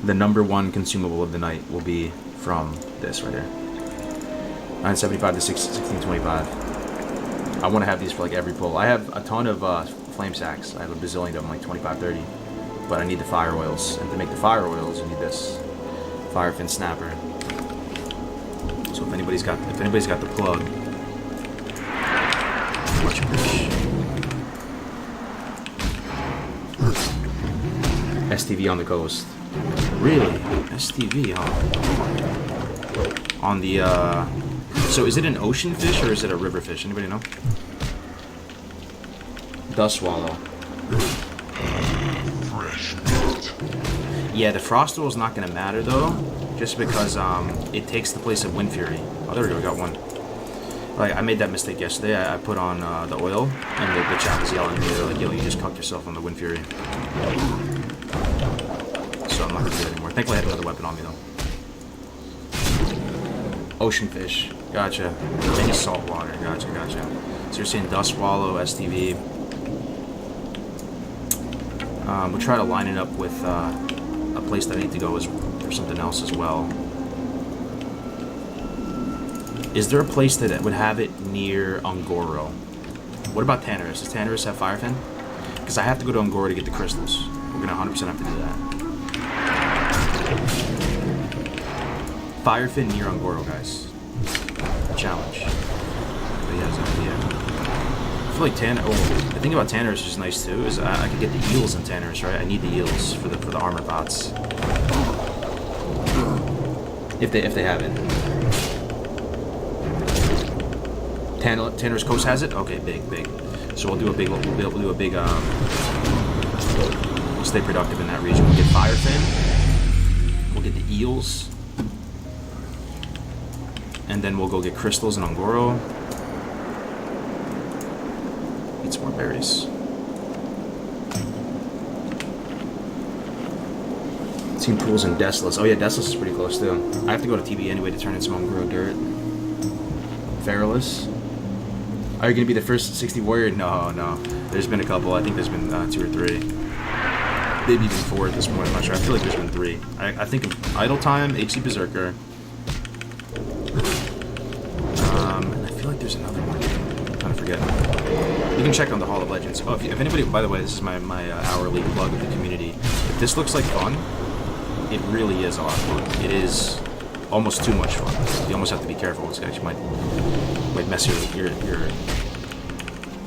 The #1 consumable of the night will be from this right here. 975 to 1625. I want to have these for like every pull. I have a ton of flame sacks. I have a bazillion of them, like 25, 30. But I need the fire oils, and to make the fire oils, you need this firefin snapper. So if anybody's got the plug, much appreciated. STV on the coast. Really? STV, huh? On the, so is it an ocean fish or is it a river fish? Anybody know? Dust swallow. Yeah, the frost oil is not going to matter though, just because it takes the place of wind fury. Oh, there we go, we got one. Like, I made that mistake yesterday. I put on the oil, and the chat was yelling at me. They're like, yo, you just cucked yourself on the wind fury. So I'm not going to do it anymore. Thankfully I had another weapon on me though. Ocean fish. Gotcha. Any salt water. Gotcha, gotcha. So you're saying dust swallow, STV. We'll try to line it up with a place that I need to go for something else as well. Is there a place that would have it near Ungoro? What about Tannerus? Does Tannerus have Firefin? Because I have to go to Ungoro to get the crystals. We're going to 100% have to do that. Firefin near Ungoro, guys. Challenge. But yeah, I feel like the thing about Tannerus is just nice too, is I could get the eels in Tannerus, right? I need the eels for the armor bots. If they have it. Tannerus Coast has it? Okay, big. So we'll do a big we'll stay productive in that region. We'll get Firefin. We'll get the eels. And then we'll go get crystals in Ungoro. Need some more berries. Seen pools in Desolus. Oh yeah, Desolus is pretty close too. I have to go to TB anyway to turn in some Ungoro dirt. Feralus. Are you going to be the first 60 warrior? No. There's been a couple. I think there's been 2 or 3. Maybe even 4 at this point. I'm not sure. I feel like there's been 3. I think of Idle Time, HC Berserker. And I feel like there's another one. I'm trying to forget. You can check on the Hall of Legends. Oh, if anybody, by the way, this is my hourly plug of the community. If this looks like fun, it really is a lot of fun. It is almost too much fun. You almost have to be careful. This actually might mess your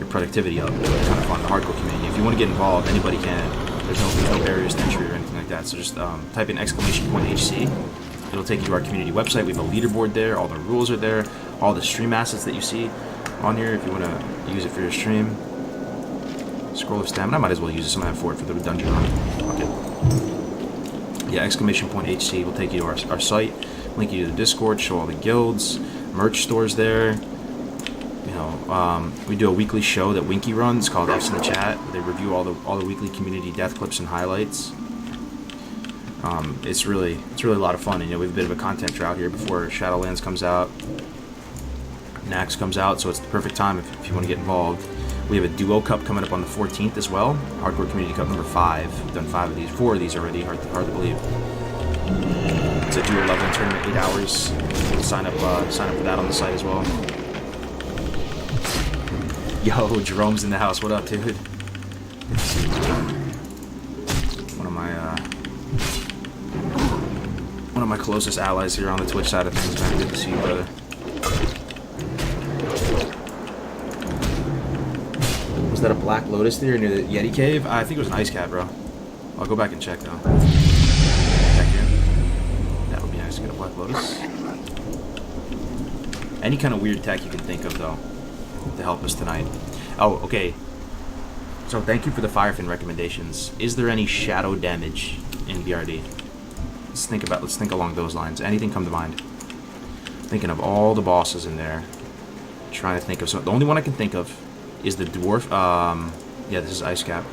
productivity up. It's kind of fun. The hardcore community. If you want to get involved, anybody can. There's no barriers to entry or anything like that. So just type in !HC. It'll take you to our community website. We have a leaderboard there. All the rules are there. All the stream assets that you see on here. If you want to use it for your stream. Scroll of Stamina. I might as well use this. I'm gonna have for the dungeon run. Okay. Yeah, !HC will take you to our site. Link you to the Discord. Show all the guilds. Merch stores there. You know, we do a weekly show that Winky runs called F's in the Chat. They review all the weekly community death clips and highlights. It's really a lot of fun. And, you know, we have a bit of a content drought here before Shadowlands comes out, Nax comes out, so it's the perfect time if you want to get involved. We have a Duo Cup coming up on the 14th as well. Hardcore Community Cup number 5. We've done 5 of these, 4 of these already. Hard to believe. It's a duo level tournament, 8 hours. Sign up for that on the site as well. Yo, Jerome's in the house. What up, dude? Good to see you. One of my closest allies here on the Twitch side of things, man. Good to see you, brother. Was that a Black Lotus there near the Yeti Cave? I think it was an ice cap, bro. I'll go back and check though. Back here. That would be nice to get a Black Lotus. Any kind of weird tech you can think of, though, to help us tonight. Oh, okay. So thank you for the Firefin recommendations. Is there any shadow damage in BRD? Let's think along those lines. Anything come to mind? Thinking of all the bosses in there. Trying to think of some. The only one I can think of is the dwarf. Yeah, this is Ice Cap.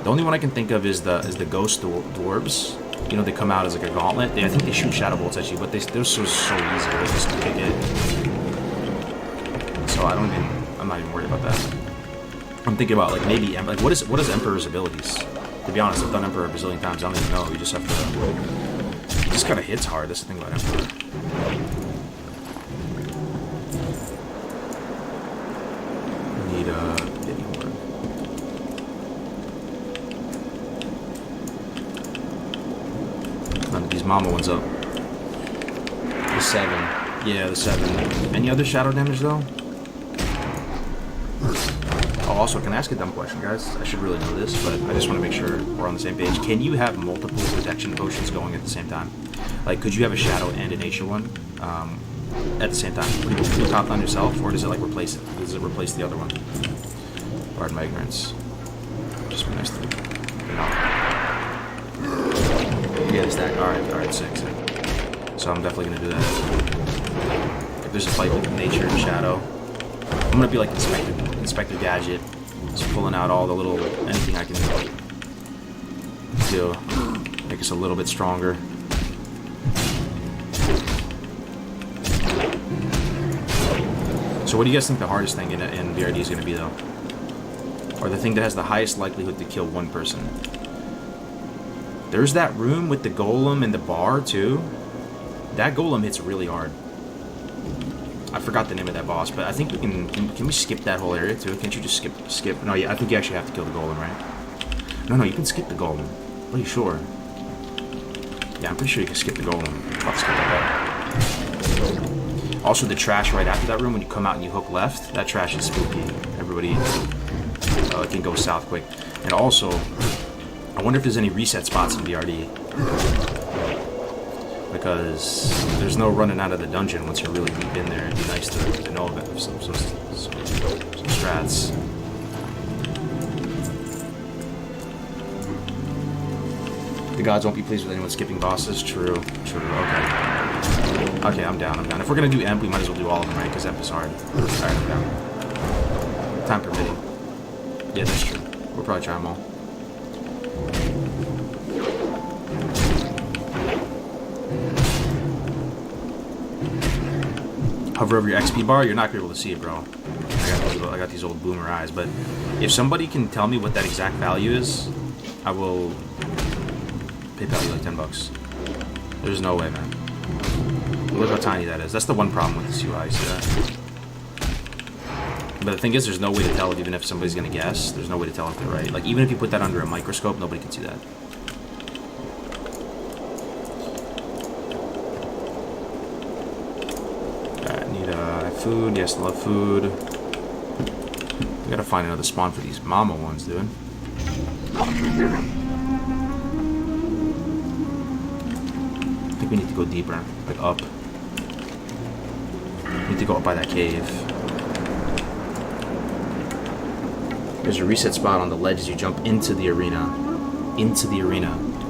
The only one I can think of is the ghost dwarves. You know, they come out as like a gauntlet. I think they shoot shadow bolts at you, but they're so easy to just kick it. So I'm not even worried about that. I'm thinking about like maybe like what is Emperor's abilities? To be honest, I've done Emperor a bazillion times. I don't even know. You just have to. It just kind of hits hard. That's the thing about Emperor. Need these mama ones up. The 7. Yeah, the 7. Any other shadow damage though? Oh, also, can I ask a dumb question, guys? I should really know this, but I just want to make sure we're on the same page. Can you have multiple protection potions going at the same time? Like, could you have a shadow and an Asia one at the same time? Would you pop on yourself, or does it like replace it? Does it replace the other one? Pardon my ignorance. Just be nice to me. No. Yeah, stack. Alright, 6. So I'm definitely gonna do that. If there's a fight with nature and shadow, I'm gonna be like Inspector Gadget, just pulling out all the little anything I can do, make us a little bit stronger. So what do you guys think the hardest thing in BRD is gonna be though? Or the thing that has the highest likelihood to kill one person? There's that room with the golem and the bar too. That golem hits really hard. I forgot the name of that boss, but I think we can we skip that whole area too? Can't you just skip? No, yeah, I think you actually have to kill the golem, right? No, you can skip the golem. Pretty sure. Yeah, I'm pretty sure you can skip the golem. I'll skip that. Also, the trash right after that room, when you come out and you hook left, that trash is spooky. Everybody, it can go south quick. And also, I wonder if there's any reset spots in BRD. Because there's no running out of the dungeon once you're really deep in there. It'd be nice to know about some strats. The gods won't be pleased with anyone skipping bosses. True. Okay, I'm down. If we're gonna do Emp, we might as well do all of them, right? Because Emp is hard. Alright, I'm down. Time permitting. Yeah, that's true. We'll probably try them all. Hover over your XP bar, you're not gonna be able to see it, bro. I got these old boomer eyes, but if somebody can tell me what that exact value is, I will PayPal you like $10. There's no way, man. Look how tiny that is. That's the one problem with this UI. See that? But the thing is, there's no way to tell it, even if somebody's gonna guess. There's no way to tell if they're right. Like, even if you put that under a microscope, nobody can see that. Food, yes, love food. We gotta find another spawn for these mama ones, dude. I think we need to go deeper, like up. We need to go up by that cave. There's a reset spot on the ledge as you jump into the arena.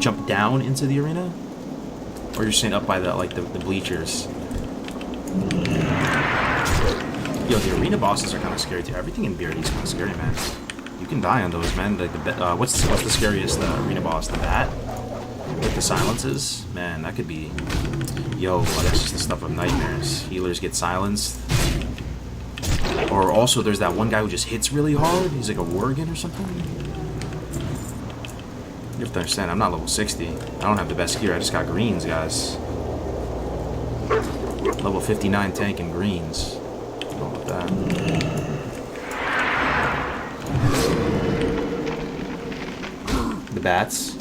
Jump down into the arena? Or you're saying up by the, like, the bleachers? Yo, the arena bosses are kind of scary too. Everything in BRD is kind of scary, man. You can die on those, man. Like what's the scariest arena boss? The bat with the silences, man. That could be. Yo, that's just the stuff of nightmares. Healers get silenced. Or also, there's that one guy who just hits really hard. He's like a Worgen or something. You have to understand, I'm not level 60. I don't have the best gear. I just got greens, guys. Level 59 tank and greens. With that. The bats.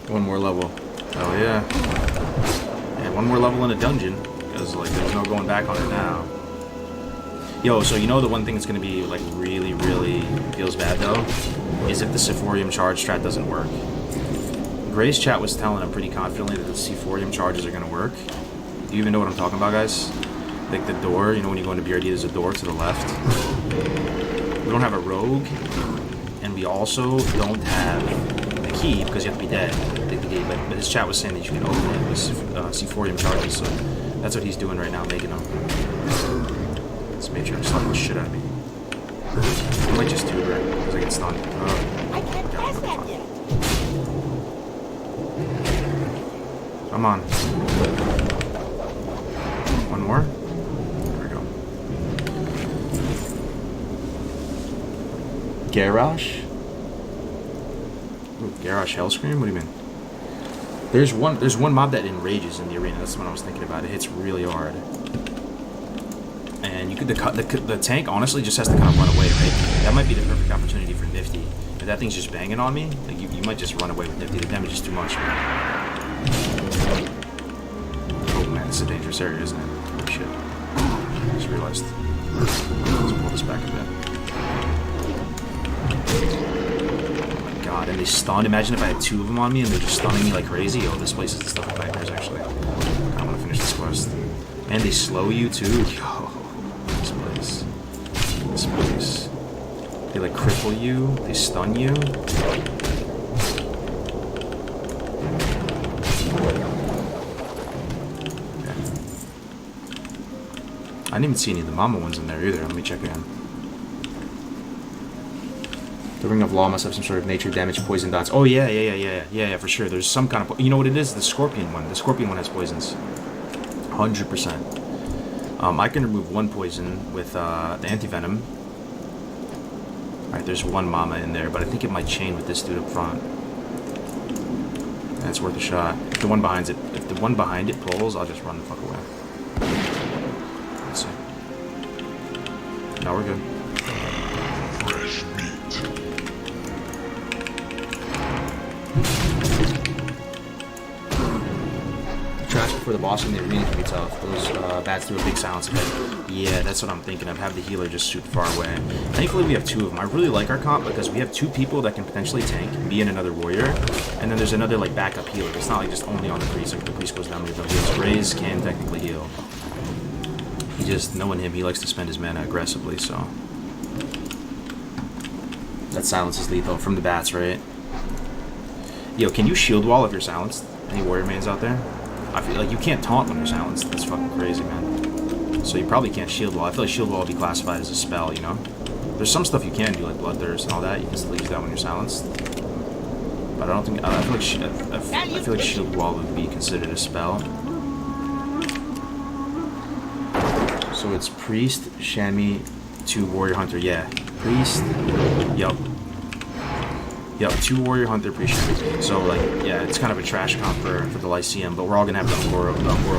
One more level. Oh yeah. And one more level in a dungeon. Because like there's no going back on it now. Yo, so you know the one thing that's gonna be like really feels bad though? Is if the Sephorium charge strat doesn't work. Gray's chat was telling him pretty confidently that the Sephorium charges are going to work. Do you even know what I'm talking about, guys? Like the door, you know when you go into BRD, there's a door to the left. We don't have a rogue, and we also don't have the key because you have to be dead. But his chat was saying that you can open it with Sephorium charges, so that's what he's doing right now, making them. Let's make sure I'm slap the shit out of me. I might just tutor it because I get stunned. I can't pass that yet. Come on. One more? There we go. Garrosh? Ooh, Garrosh Hellscream? What do you mean? There's one mob that enrages in the arena. That's what I was thinking about. It hits really hard. And And you could the tank honestly just has to kind of run away, right? That might be the perfect opportunity for Nifty. If that thing's just banging on me, like you might just run away with Nifty. The damage is too much. Oh man, this is a dangerous area, isn't it? Holy shit. I just realized. Let's pull this back a bit. Oh my god, and they stunned. Imagine if I had 2 of them on me and they're just stunning me like crazy. Oh, this place is the stuff of nightmares, actually. I want to finish this quest. And they slow you too. Yo, this place. This place. They like cripple you. They stun you. Okay. I didn't even see any of the mama ones in there either. Let me check again. The Ring of Law must have some sort of nature damage poison dots. Oh yeah, for sure. There's some kind of you know what it is? The Scorpion one. The Scorpion one has poisons. 100%. I can remove 1 poison with the anti-venom. Alright, there's 1 mama in there, but I think it might chain with this dude up front. That's worth a shot. If the one behind it pulls, I'll just run the fuck away. Let's see. No, we're good. Fresh meat. Trash before the boss in the arena can be tough. Those bats do a big silence effect. Yeah, that's what I'm thinking of. Have the healer just shoot far away. Thankfully, we have 2 of them. I really like our comp because we have 2 people that can potentially tank, me and another warrior, and then there's another like backup healer. It's not like just only on the priest. Like the priest goes down, leave no heals. Raze can technically heal. He just knowing him, he likes to spend his mana aggressively. So that silence is lethal from the bats, right? Yo, can you shield wall if you're silenced? Any warrior mains out there? I feel like you can't taunt when you're silenced. That's fucking crazy, man. So you probably can't shield wall. I feel like shield wall would be classified as a spell, you know? There's some stuff you can do, like bloodthirst and all that. You can still use that when you're silenced. But I don't think... I feel like shield wall would be considered a spell. So it's priest, Shami, 2 warrior hunter. Yeah, priest. Yep, 2 warrior hunter, priest, Shami. So like, yeah, it's kind of a trash comp for the Lyceum, but we're all gonna have the Oro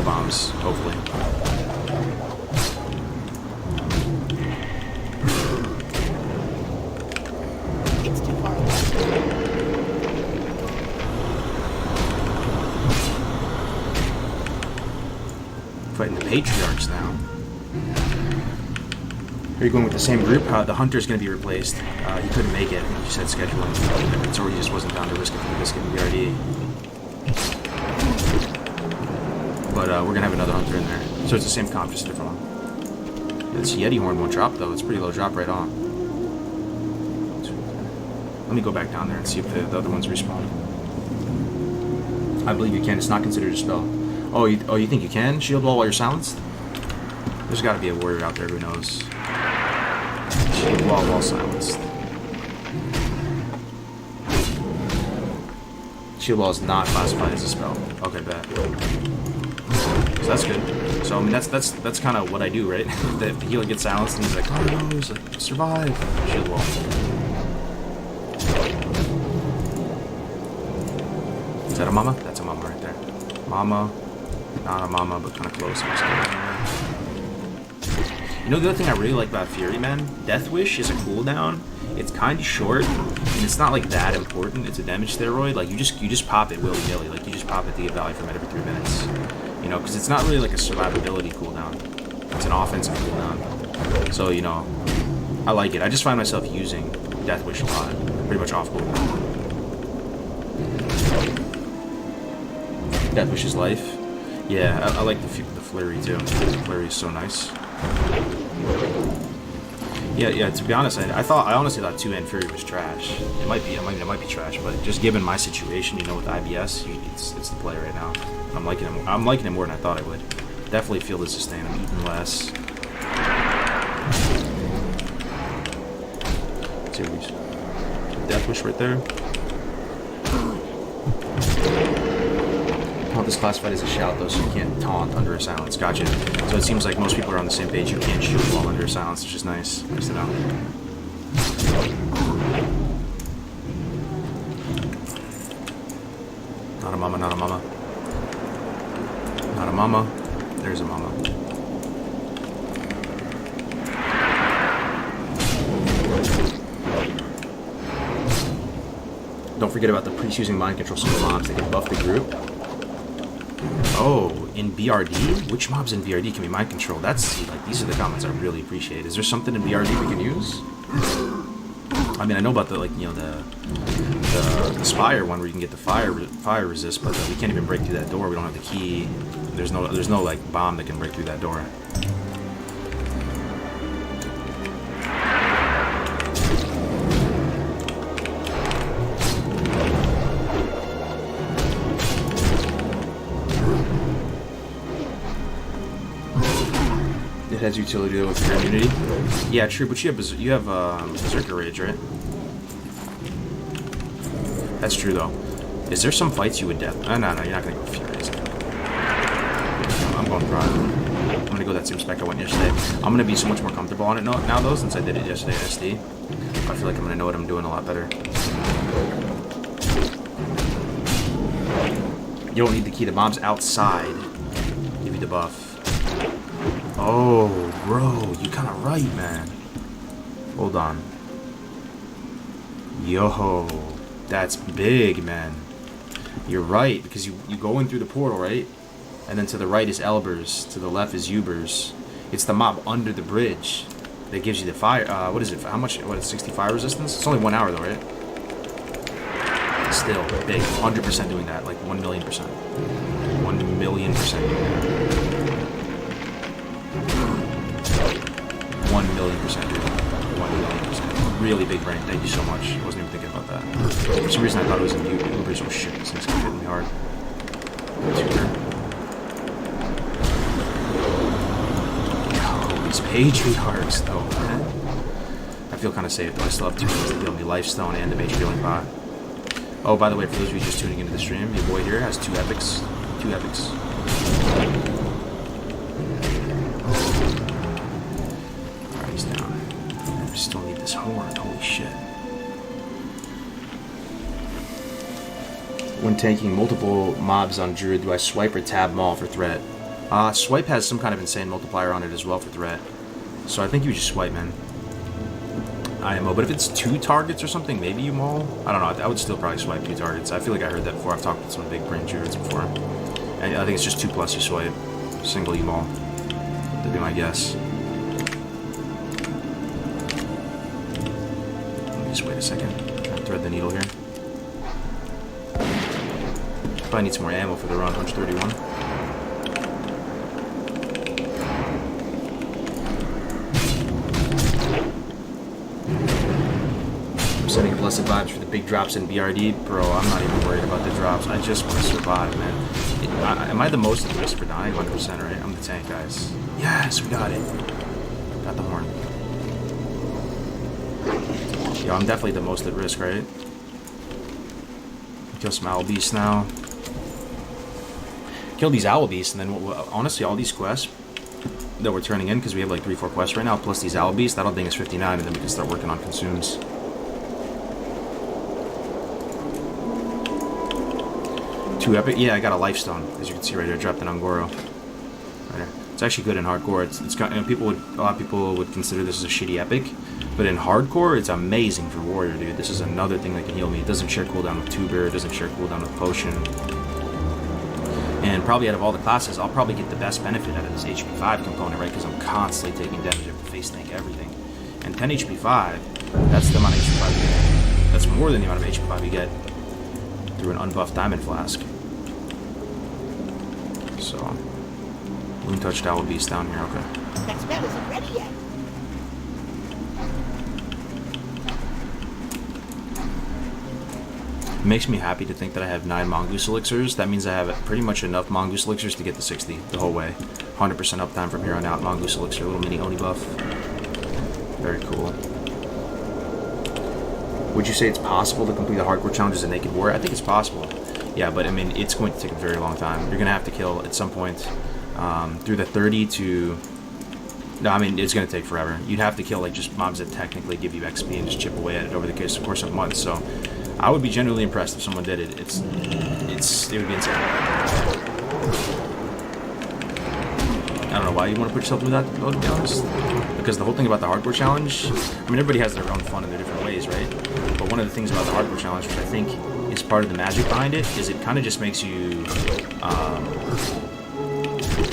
bombs, hopefully. It's too far away. Fighting the Patriarchs now. Are you going with the same group? The Hunter's going to be replaced. He couldn't make it. He said scheduling. So he just wasn't down to risk it for the biscuit and BRD. But we're going to have another Hunter in there. So it's the same comp, just a different one. This Yeti Horn won't drop, though. It's pretty low drop right on. Let me go back down there and see if the other ones respawn. I believe you can. It's not considered a spell. Oh, you think you can shield wall while you're silenced? There's got to be a warrior out there who knows. Shield wall while silenced. Shield wall is not classified as a spell. Okay, bet. So that's good. So I mean that's kind of what I do, right? The healer gets silenced and he's like, oh no, he's like, survive. Shield wall. Is that a mama? That's a mama right there. Mama. Not a mama, but kind of close. You know the other thing I really like about Fury, man? Death Wish is a cooldown. It's kind of short, and it's not like that important. It's a damage steroid. Like you just pop it willy-nilly. Like you just pop it to get value from it every 3 minutes. You know, because it's not really like a survivability cooldown. It's an offensive cooldown. So you know, I like it. I just find myself using Death Wish a lot, pretty much off cooldown. Death Wish is life. Yeah, I like the flurry too. The flurry is so nice. Yeah. To be honest, I honestly thought 2-hand Fury was trash. It might be trash, but just given my situation, you know, with IBS, it's the play right now. I'm liking him. I'm liking him more than I thought I would. Definitely feel the sustain. I'm eating less. Series. Death Wish right there. Taunt is classified as a shout though, so you can't taunt under a silence. Gotcha. So it seems like most people are on the same page. You can't shoot while under a silence, which is nice. Nice to know. Not a mama, not a mama. Not a mama. There's a mama. Don't forget about the priest using mind control some mobs. They can buff the group. Oh, in BRD? Which mobs in BRD can be mind controlled? That's, like, these are the comments I really appreciate. Is there something in BRD we can use? I mean, I know about the, like, you know, the Spire one where you can get the fire resist, but we can't even break through that door. We don't have the key. There's no like bomb that can break through that door. It has utility though with your immunity. Yeah, true, but you have Berserker Rage, right? That's true though. Is there some fights you would death? No, you're not gonna go Furious. I'm going Prime. I'm gonna go that same spec I went yesterday. I'm gonna be so much more comfortable on it now though, since I did it yesterday in SD. I feel like I'm gonna know what I'm doing a lot better. You don't need the key. The mob's outside. Give you the buff. Oh, bro, you kind of right, man. Hold on. Yo, that's big, man. You're right, because you go in through the portal, right? And then to the right is Elbers, to the left is Ubers. It's the mob under the bridge that gives you the fire. What is it? How much? What is 65 resistance? It's only 1 hour though, right? Still big. 100% doing that, like 1,000,000%. 1,000,000% doing that. 1,000,000% doing that. 1,000,000%. Really big brain. Thank you so much. I wasn't even thinking about that. For some reason I thought it was in Ubers. Oh shit, this thing's gonna hit me hard. Oh, these page arcs though, man. I feel kind of safe though. I still have 2 things to heal me: Lifestone and the Mage Healing Pot. Oh, by the way, for those of you just tuning into the stream, your boy here has 2 epics. 2 epics. Alright, he's down. I still need this horn. Holy shit. When tanking multiple mobs on Druid, do I swipe or tab them all for threat? Swipe has some kind of insane multiplier on it as well for threat. So I think you just swipe, man. IMO, but if it's 2 targets or something, maybe you maul. I don't know. I would still probably swipe 2 targets. I feel like I heard that before. I've talked with some big brain druids before, and I think it's just 2+ you swipe, single you maul. That'd be my guess. Let me just wait a second. I'll thread the needle here. Probably need some more ammo for the run. 131. Setting blessed vibes for the big drops in BRD. Bro, I'm not even worried about the drops. I just want to survive, man. Am I the most at risk for dying? 100%, right? I'm the tank, guys. Yes, we got it. Got the horn. Yo, I'm definitely the most at risk, right? Kill some owl beasts now. Kill these owl beasts, and then honestly, all these quests that we're turning in, because we have like 3-4 quests right now, plus these owl beasts, that'll ding us 59, and then we can start working on consumes. Epic. Yeah, I got a Lifestone, as you can see right here. Dropped an Angoro. Right there. It's actually good in hardcore. It's got, you know, a lot of people would consider this as a shitty epic, but in hardcore, it's amazing for warrior, dude. This is another thing that can heal me. It doesn't share cooldown with tuber. It doesn't share cooldown with potion. And probably out of all the classes, I'll probably get the best benefit out of this HP 5 component, right? Because I'm constantly taking damage of the face tank, everything. And 10 HP 5, that's the amount of HP 5 you get. That's more than the amount of HP 5 you get through an unbuffed diamond flask. So, Moon touched Owl Beast down here, okay. That spell isn't ready yet. It makes me happy to think that I have 9 Mongoose Elixirs. That means I have pretty much enough Mongoose Elixirs to get the 60 the whole way. 100% uptime from here on out. Mongoose Elixir, little mini Oni buff. Very cool. Would you say it's possible to complete the hardcore challenges in Naked Warrior? I think it's possible. Yeah, but I mean, it's going to take a very long time. You're going to have to kill at some point through the 30 to... No, I mean, it's going to take forever. You'd have to kill like just mobs that technically give you XP and just chip away at it over the course of months. So I would be genuinely impressed if someone did it. It would be insane. I don't know why you want to put yourself through that, though, to be honest. Because the whole thing about the hardcore challenge, I mean, everybody has their own fun in their different ways, right? But one of the things about the hardcore challenge, which I think is part of the magic behind it, is it kind of just makes you,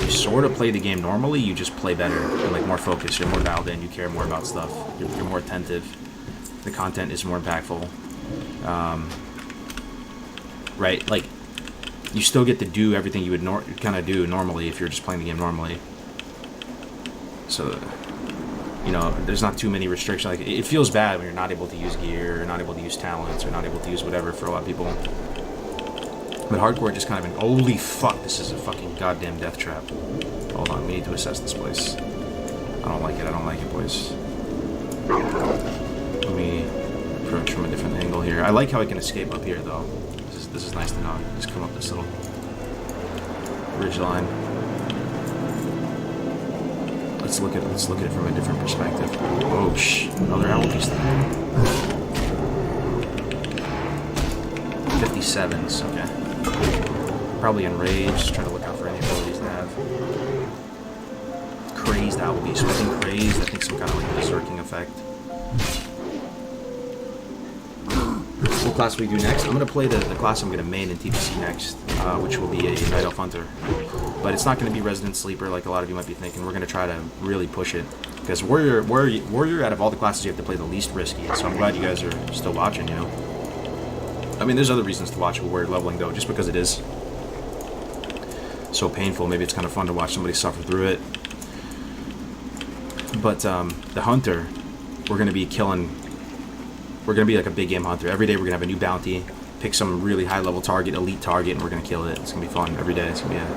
you sort of play the game normally, you just play better, and like more focused, you're more dialed in, you care more about stuff, you're more attentive, the content is more impactful, right, like, you still get to do everything you would kind of do normally if you're just playing the game normally, so, you know, there's not too many restrictions. Like, it feels bad when you're not able to use gear, or not able to use talents, or not able to use whatever for a lot of people. But hardcore just kind of holy fuck, this is a fucking goddamn death trap. Hold on, we need to assess this place. I don't like it, boys. Let me approach from a different angle here. I like how I can escape up here, though. This is nice to know. Just come up this little ridge line. Let's look at it from a different perspective. Oh another owl piece there. 57s, okay. Probably enraged, trying to look out for any abilities they have. Crazed owl beast. So I think crazed, I think some kind of like berserking effect. What class we do next? I'm gonna play the class I'm gonna main in TBC next, which will be a Night Elf Hunter. But it's not going to be Resident Sleeper like a lot of you might be thinking. We're going to try to really push it. Because Warrior, out of all the classes, you have to play the least risky. So I'm glad you guys are still watching, you know. I mean, there's other reasons to watch Warrior leveling, though, just because it is so painful. Maybe it's kind of fun to watch somebody suffer through it. But the Hunter, we're going to be killing... We're going to be like a big game hunter. Every day we're going to have a new bounty. Pick some really high-level target, elite target, and we're going to kill it. It's going to be fun every day. It's going to be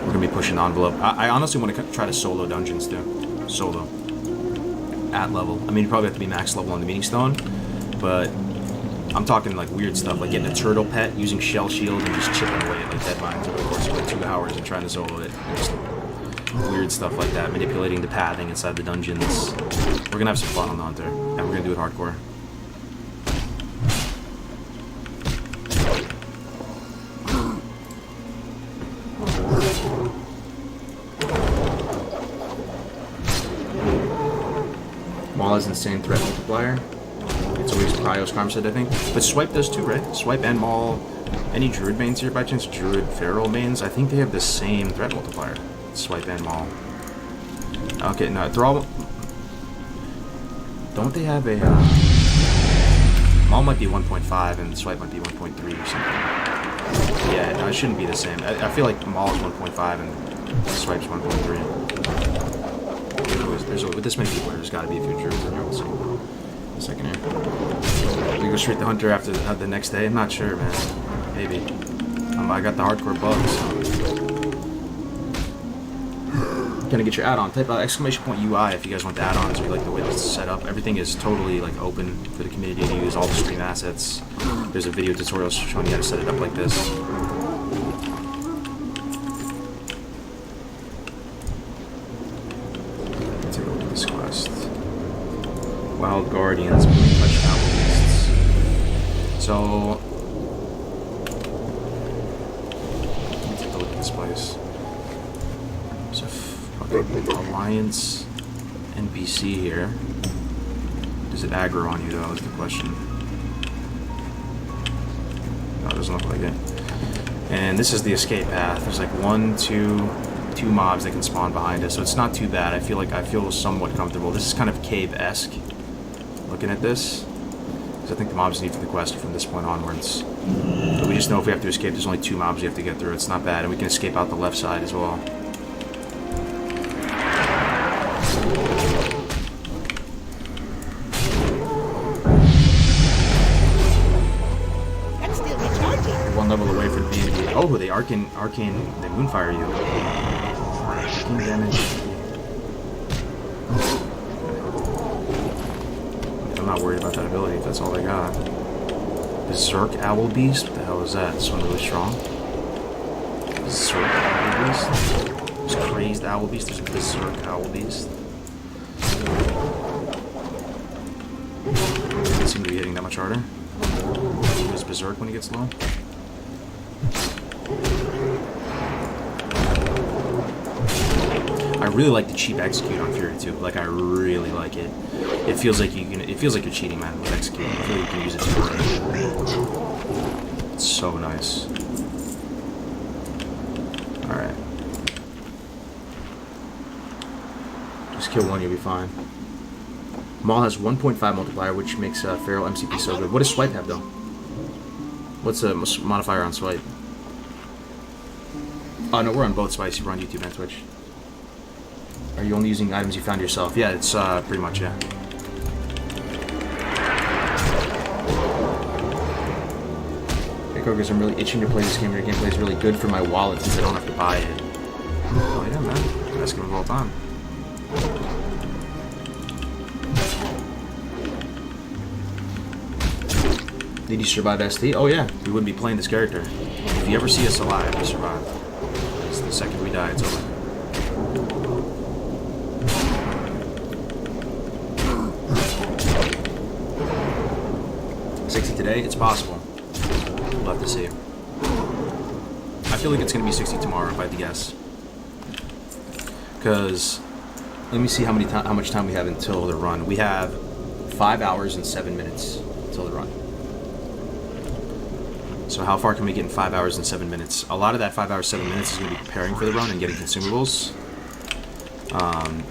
we're going to be pushing the envelope. I honestly want to try to solo dungeons, too. Solo. At level. I mean, you probably have to be max level on the Meaning Stone, but I'm talking, like, weird stuff, like getting a turtle pet, using Shell Shield, and just chipping away at, like, dead mines over the course of, like, 2 hours and trying to solo it. Just weird stuff like that. Manipulating the pathing inside the dungeons. We're going to have some fun on the Hunter, and we're going to do it hardcore. Maul has insane threat multiplier. It's always Cryos Carmset, I think. But Swipe does too, right? Swipe and Maul. Any Druid mains here by chance? Druid Feral mains? I think they have the same threat multiplier. Swipe and Maul. Okay, no, they're all... Don't they have a... Maul might be 1.5 and Swipe might be 1.3 or something. Yeah, no, it shouldn't be the same. I feel like Maul is 1.5 and Swipe's 1.3. With this many people, there's got to be a few Druids in here. We'll see. A second here. We go straight to Hunter after the next day? I'm not sure, man. Maybe. I got the hardcore bugs. So. Gonna get your add-on. Type out !UI if you guys want the add-ons or you like the way this is set up. Everything is totally like open for the community to use. All the stream assets. There's a video tutorial showing you how to set it up like this. Wild Guardians, touchdown beasts. So, let's take a look at this place. There's a fucking Alliance NPC here. Does it aggro on you though, is the question. No, it doesn't look like it. And this is the escape path. There's like two mobs that can spawn behind us, so it's not too bad. I feel somewhat comfortable. This is kind of cave-esque. Looking at this, because I think the mobs need for the quest from this point onwards. But we just know if we have to escape, there's only 2 mobs we have to get through. It's not bad, and we can escape out the left side as well. That's still recharging. You're 1 level away from being the... Oh, they arcane, they moonfire you. Arcane damage. I'm not worried about that ability if that's all they got. Berserk Owl Beast? What the hell is that? This one really strong? Berserk Owl Beast? There's Crazed Owl Beast, there's a Berserk Owl Beast. Doesn't seem to be hitting that much harder. He goes Berserk when he gets low. I really like the cheap execute on Fury too. Like I really like it. It feels like you're cheating, man, with execute. I feel like you can use it too. It's so nice. Alright. Just kill one, you'll be fine. Maul has 1.5 multiplier, which makes Feral MCP so good. What does Swipe have, though? What's the modifier on Swipe? Oh, no, we're on both Spicy. We're on YouTube and Twitch. Are you only using items you found yourself? Yeah, it's pretty much, yeah. Hey, Krogers, I'm really itching to play this game. Your gameplay is really good for my wallet since I don't have to buy it. Oh, yeah, man. Best game of all time. Did you survive ST? Oh yeah, we wouldn't be playing this character. If you ever see us alive, we survive. Because the second we die, it's over. Today, it's possible. We'll have to see. I feel like it's gonna be 60 tomorrow, if I had to guess. Because let me see how much time we have until the run. We have 5 hours and 7 minutes until the run. So how far can we get in 5 hours and 7 minutes? A lot of that 5 hours, 7 minutes is going to be preparing for the run and getting consumables.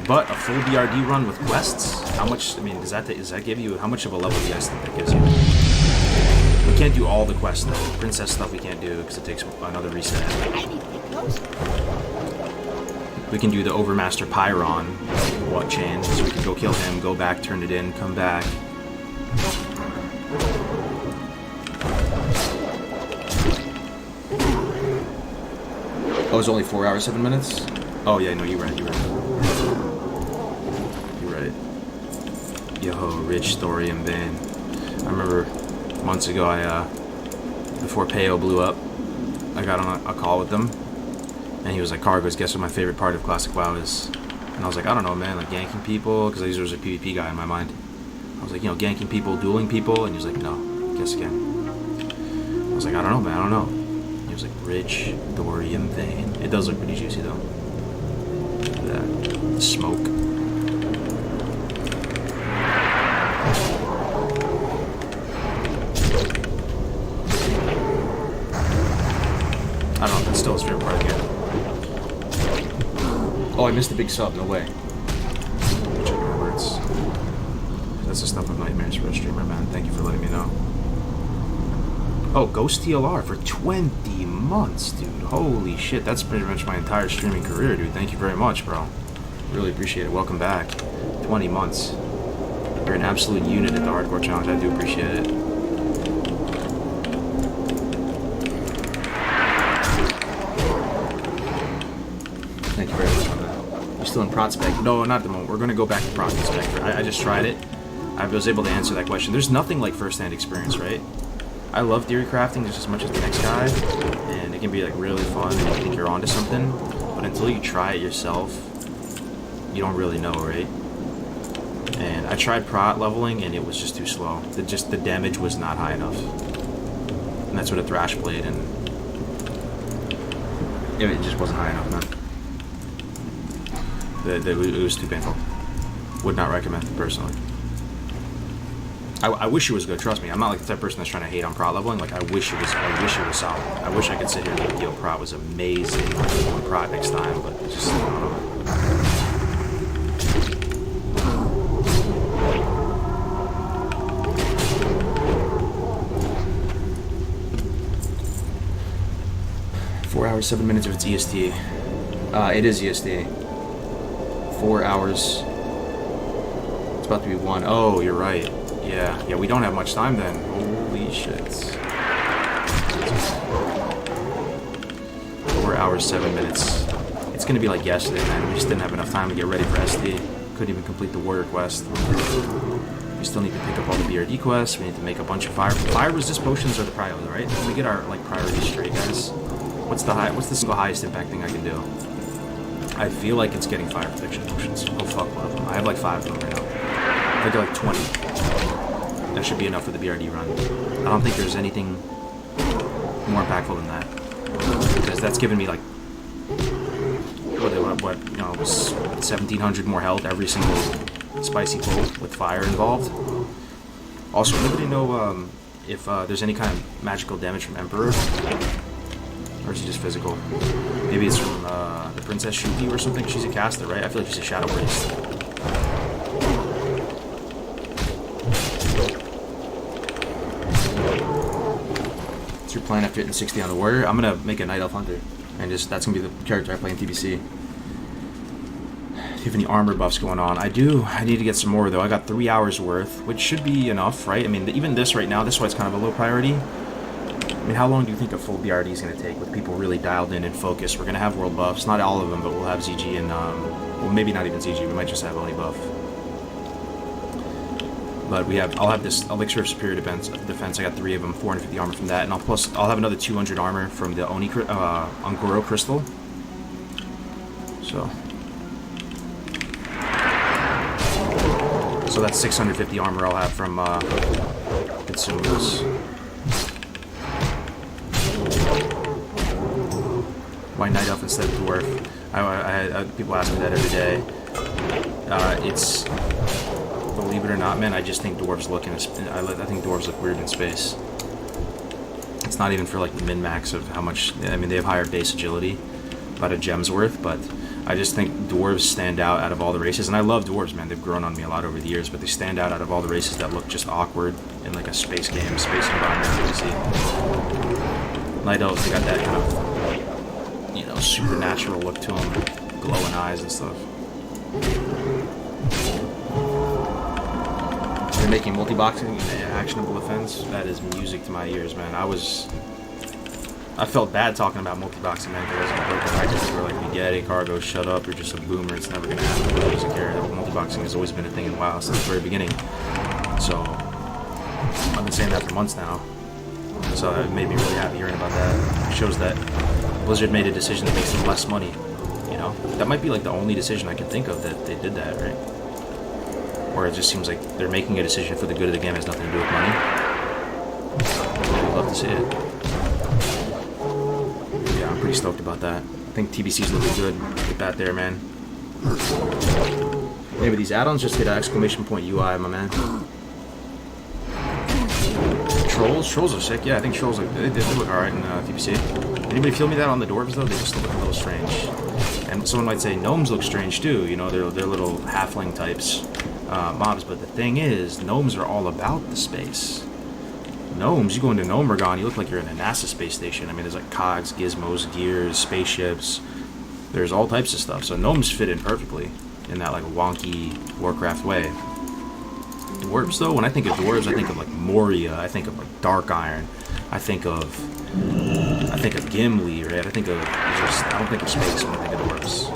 But a full BRD run with quests, how much, I mean, does that give you, how much of a level do you guys think that gives you? We can't do all the quests though. Princess stuff we can't do because it takes another reset. We can do the Overmaster Pyron, what chain, so we can go kill him, go back, turn it in, come back. Oh, it's only 4 hours, 7 minutes? Oh yeah, no, you're right. You're right. Yo, Rich, Thorium, Bane. I remember months ago, before Peo blew up, I got on a call with them, and he was like, Cargos, guess what my favorite part of Classic WoW is? And I was like, I don't know, man, like ganking people, because he was a PvP guy in my mind. I was like, you know, ganking people, dueling people, and he was like, no, guess again. I was like, I don't know, man, I don't know. He was like, Rich, Thorium, Vein. It does look pretty juicy, though. That smoke. I don't know if that's still his favorite part of the game. Oh, I missed the big sub. No way. Check my words. That's the stuff of nightmares for a streamer, man. Thank you for letting me know. Oh, Ghost TLR for 20 months, dude. Holy shit, that's pretty much my entire streaming career, dude. Thank you very much, bro. Really appreciate it. Welcome back. 20 months. You're an absolute unit at the Hardcore Challenge. I do appreciate it. Thank you very much for that. You're still in Prospect? No, not at the moment. We're going to go back to Prospect. I just tried it. I was able to answer that question. There's nothing like first-hand experience, right? I love theory crafting just as much as the next guy, and it can be like really fun and you think you're onto something, but until you try it yourself, you don't really know, right? And I tried prot leveling and it was just too slow. The damage was not high enough. And that's what a Thrash played, and it just wasn't high enough, man. It was too painful. Would not recommend, personally. I wish it was good. Trust me, I'm not like the type of person that's trying to hate on prot leveling. Like I wish it was solid. I wish I could sit here and be like, yo, prot was amazing. I'm going prot next time, but it's just I don't know. 4 hours, 7 minutes if it's EST. It is EST. 4 hours. It's about to be 1. Oh, you're right. Yeah, we don't have much time then. Holy shit. 4 hours, 7 minutes. It's gonna be like yesterday, man. We just didn't have enough time to get ready for SD. Couldn't even complete the warrior quest. We still need to pick up all the BRD quests. We need to make a bunch of fire resist potions are the priority, right? Can we get our like priorities straight, guys? What's the single highest impact thing I can do? I feel like it's getting fire protection potions. Oh fuck, one of them. I have like 5 of them right now. I think like 20. That should be enough for the BRD run. I don't think there's anything more impactful than that. Because that's given me like, what, you know, 1,700 more health every single spicy pull with fire involved. Also, anybody know if there's any kind of magical damage from Emperor, or is he just physical? Maybe it's from the Princess Shuki or something. She's a caster, right? I feel like she's a Shadow Priest. What's your plan after hitting 60 on the Warrior? I'm gonna make a Night Elf Hunter, and that's gonna be the character I play in TBC. Do you have any armor buffs going on? I do. I need to get some more though. I got 3 hours worth, which should be enough, right? I mean, even this right now, this is why it's kind of a low priority. I mean, how long do you think a full BRD is going to take with people really dialed in and focused? We're going to have world buffs, not all of them, but we'll have ZG and, well, maybe not even ZG. We might just have Oni buff. But I'll have this Elixir of Superior Defense. I got 3 of them, 450 armor from that, and I'll have another 200 armor from the Oni Angoro Crystal. So that's 650 armor I'll have from Consumables. Why Night Elf instead of Dwarf? I people ask me that every day. It's, believe it or not, man, I just think Dwarves look I think Dwarves look weird in space. It's not even for like the min-max of how much, I mean, they have higher base agility, about a gem's worth, but I just think Dwarves stand out of all the races, and I love Dwarves, man. They've grown on me a lot over the years, but they stand out of all the races that look just awkward in like a space game, space environment. You see, Night Elves, they got that kind of, you know, supernatural look to them, glowing eyes and stuff. They're making multi-boxing an actionable offense. That is music to my ears, man. I felt bad talking about multi-boxing, man, because I was going to broken practice where, like, we get it, Cargo, shut up, you're just a boomer, it's never going to happen, nobody doesn't care. Multi-boxing has always been a thing in WoW since the very beginning. So, I've been saying that for months now. So it made me really happy hearing about that. It shows that Blizzard made a decision that makes them less money, you know? That might be, like, the only decision I can think of that they did that, right? Or it just seems like they're making a decision for the good of the game, it has nothing to do with money. I'd love to see it. I'm pretty stoked about that. I think TBC's looking good with that there, man. Maybe these add-ons just hit an exclamation point UI, my man. Trolls are sick. Yeah, I think trolls they look alright in TBC. Anybody feel me that on the dwarves though? They just look a little strange. And someone might say gnomes look strange too. You know, they're little halfling types mobs. But the thing is, gnomes are all about the space. Gnomes, you go into Gnomergon, you look like you're in a NASA space station. I mean, there's like cogs, gizmos, gears, spaceships. There's all types of stuff. So gnomes fit in perfectly in that like wonky Warcraft way. Dwarves, though, when I think of dwarves, I think of like Moria. I think of like Dark Iron. I think of Gimli, right? I don't think of space when I think of dwarves.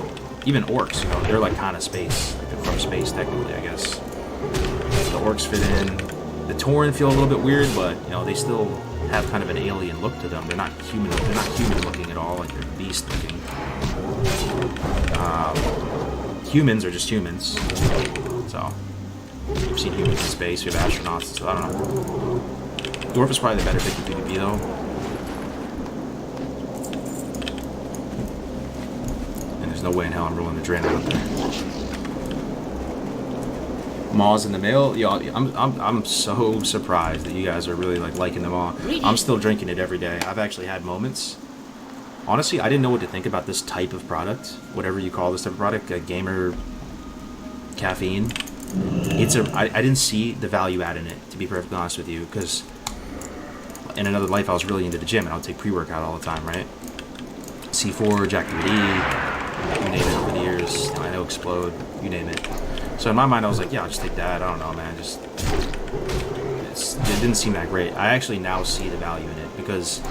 Even orcs, you know, they're like kind of space, like they're from space technically, I guess. The orcs fit in. The Tauren feel a little bit weird, but you know they still have kind of an alien look to them. They're not human. They're not human looking at all. Like they're beast looking. Humans are just humans. So we've seen humans in space. We have astronauts. So I don't know. Dwarf is probably the better pick in PvP though. And there's no way in hell I'm rolling the Draenei out there. Maws in the mail, yo, I'm so surprised that you guys are really like liking them all. I'm still drinking it every day. I've actually had moments. Honestly, I didn't know what to think about this type of product, whatever you call this type of product, a gamer caffeine. I didn't see the value add in it, to be perfectly honest with you, because in another life I was really into the gym and I would take pre-workout all the time, right? C4, Jack 3D, you name it over the years. I know Explode, you name it. So in my mind, I was like, yeah, I'll just take that. I don't know, man. It didn't seem that great. I actually now see the value in it because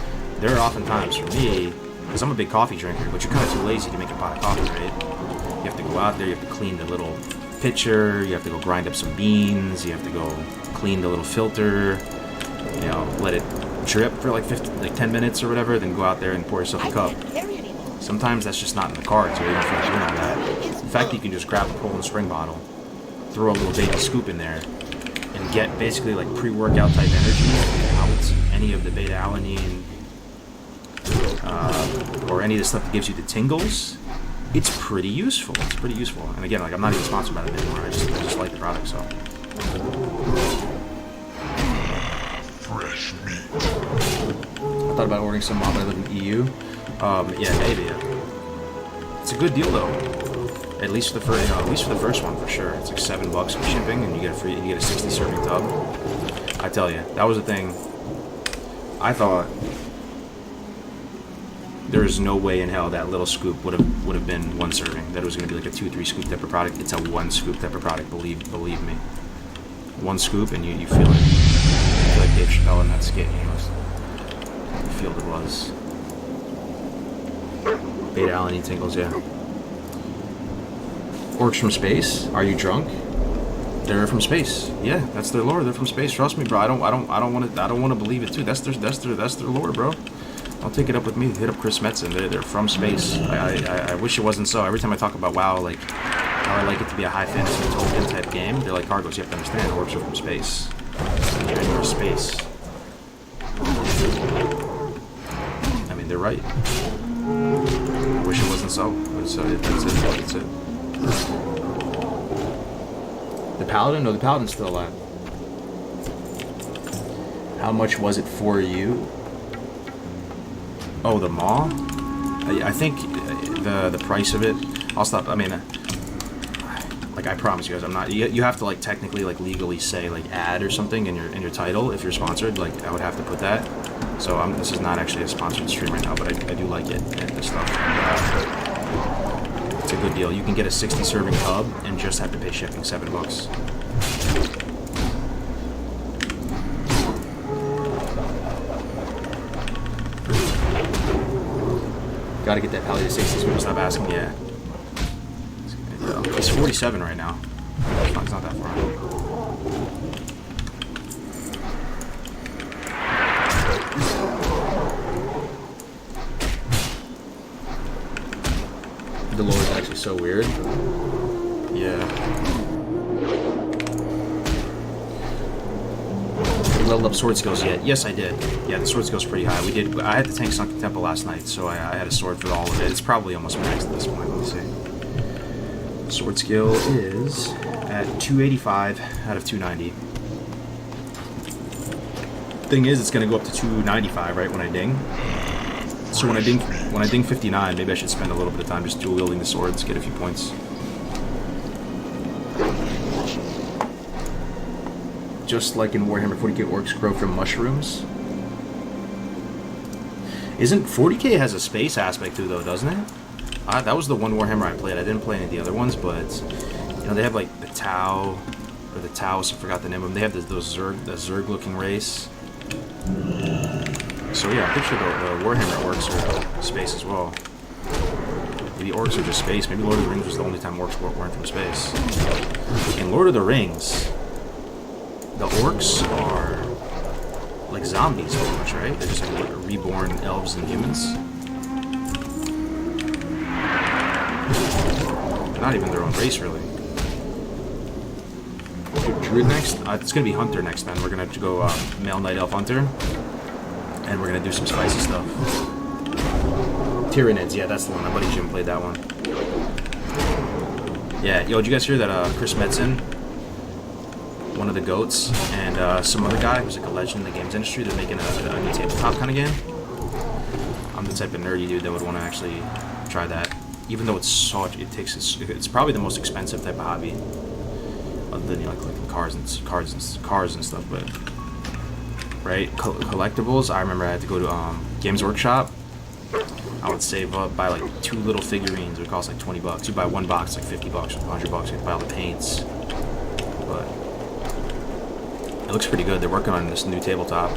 there are often times for me, because I'm a big coffee drinker, but you're kind of too lazy to make a pot of coffee, right? You have to go out there, you have to clean the little pitcher, you have to go grind up some beans, you have to go clean the little filter, you know, let it drip for like 10 minutes or whatever, then go out there and pour yourself a cup. Sometimes that's just not in the cards, or even if you're doing all that. The fact that you can just grab a Poland Spring bottle, throw a little baby scoop in there, and get basically like pre-workout type energy without any of the beta-alanine or any of the stuff that gives you the tingles, it's pretty useful. It's pretty useful. And again, like I'm not even sponsored by them anymore. I just like the product, so. Fresh thought about ordering some mod, but I live in EU. Yeah, maybe. It's a good deal though. At least for the first, at least for the first one for sure. It's like $7 for shipping, and you get a 60 serving tub. I tell you, that was the thing. I thought there is no way in hell that little scoop would have been one serving. That it was going to be like a 2-3 scoop type of product. It's a 1 scoop type of product. Believe me. 1 scoop, and you feel it. You feel like Dave Chappelle in that skit. You feel the buzz. Beta Alanine tingles, yeah. Orcs from space? Are you drunk? They're from space. Yeah, that's their lore. They're from space. Trust me, bro. I don't want to believe it too. That's their lore, bro. I'll take it up with me. Hit up Chris Metzen. They're from space. I wish it wasn't so. Every time I talk about WoW, like how I like it to be a high fantasy Tolkien type game, they're like, Cargos, you have to understand, orcs are from space. You're in your space. I mean, they're right. I wish it wasn't so. That's it. The Paladin? No, the Paladin's still alive. How much was it for you? Oh, the Maw? I think the price of it. I'll stop. I mean, like I promise you guys, I'm not. You have to like technically like legally say like ad or something in your title if you're sponsored. Like I would have to put that. So this is not actually a sponsored stream right now, but I do like it and this stuff. It's a good deal. You can get a 60 serving tub and just have to pay shipping, $7. Gotta get that Pally to 60 so we don't stop asking. Yeah. It's 47 right now. It's not that far. The lore is actually so weird. Yeah. Leveled up sword skills yet? Yes, I did. Yeah, the sword skill's pretty high. I had to tank Sunken Temple last night, so I had a sword for all of it. It's probably almost maxed at this point. Let me see. Sword skill is at 285 out of 290. Thing is, it's gonna go up to 295, right, when I ding. So when I ding 59, maybe I should spend a little bit of time just dual wielding the swords, get a few points. Just like in Warhammer 40k, orcs grow from mushrooms. Isn't 40k has a space aspect too, though, doesn't it? That was the one Warhammer I played. I didn't play any of the other ones, but you know they have like the Tau, or the Taos. I forgot the name of them. They have the Zerg-looking race. So yeah, I'm pretty sure the Warhammer orcs are space as well. Maybe orcs are just space. Maybe Lord of the Rings was the only time orcs weren't from space. In Lord of the Rings, the orcs are like zombies, pretty much, right? They're just like reborn elves and humans. They're not even their own race, really. Druid next? It's gonna be Hunter next, man. We're gonna go male Night Elf Hunter. And we're gonna do some spicy stuff. Tyranids, yeah, that's the one. My buddy Jim played that one. Yeah, yo, did you guys hear that Chris Metzen, one of the GOATs, and some other guy who's like a legend in the games industry, they're making a new tabletop kind of game? I'm the type of nerdy dude that would want to actually try that. Even though it's probably the most expensive type of hobby, other than like collecting cars and stuff. But right, collectibles. I remember I had to go to Games Workshop. I would save up, buy like 2 little figurines. It would cost like $20. You buy 1 box, like $50 or $100. You buy all the paints. But it looks pretty good. They're working on this new tabletop.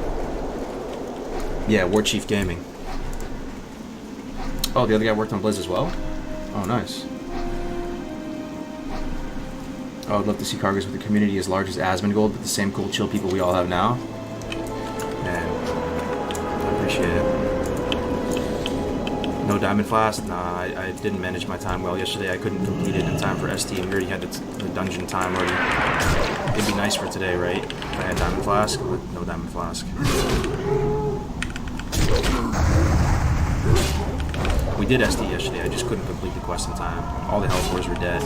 Yeah, War Chief Gaming. Oh, the other guy worked on Blizz as well? Oh, nice. Oh, I'd love to see Cargos with a community as large as Asmongold, but the same cool, chill people we all have now. Man, I appreciate it. No Diamond Flask? Nah, I didn't manage my time well yesterday. I couldn't complete it in time for ST, and we already had the dungeon time already. It'd be nice for today, right? If I had Diamond Flask, but no Diamond Flask. We did SD yesterday, I just couldn't complete the quest in time. All the Hellboars were dead.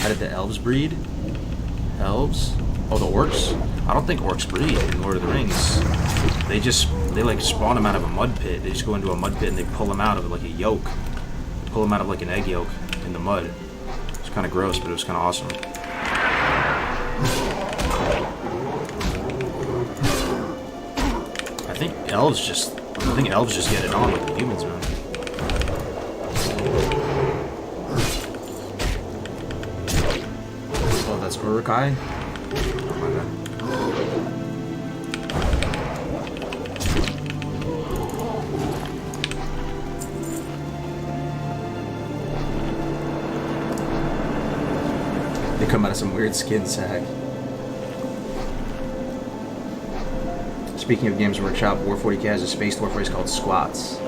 How did the elves breed? Elves? Oh, the orcs? I don't think orcs breed in Lord of the Rings. They like spawn them out of a mud pit. They just go into a mud pit and they pull them out of like a yolk. Pull them out of like an egg yolk in the mud. It's kind of gross, but it was kind of awesome. I think elves just get it on with the humans, man. Oh, that's Urukai? Oh my god. They come out of some weird skin sack. Speaking of Games Workshop, War 40k has a space dwarf race called Squats.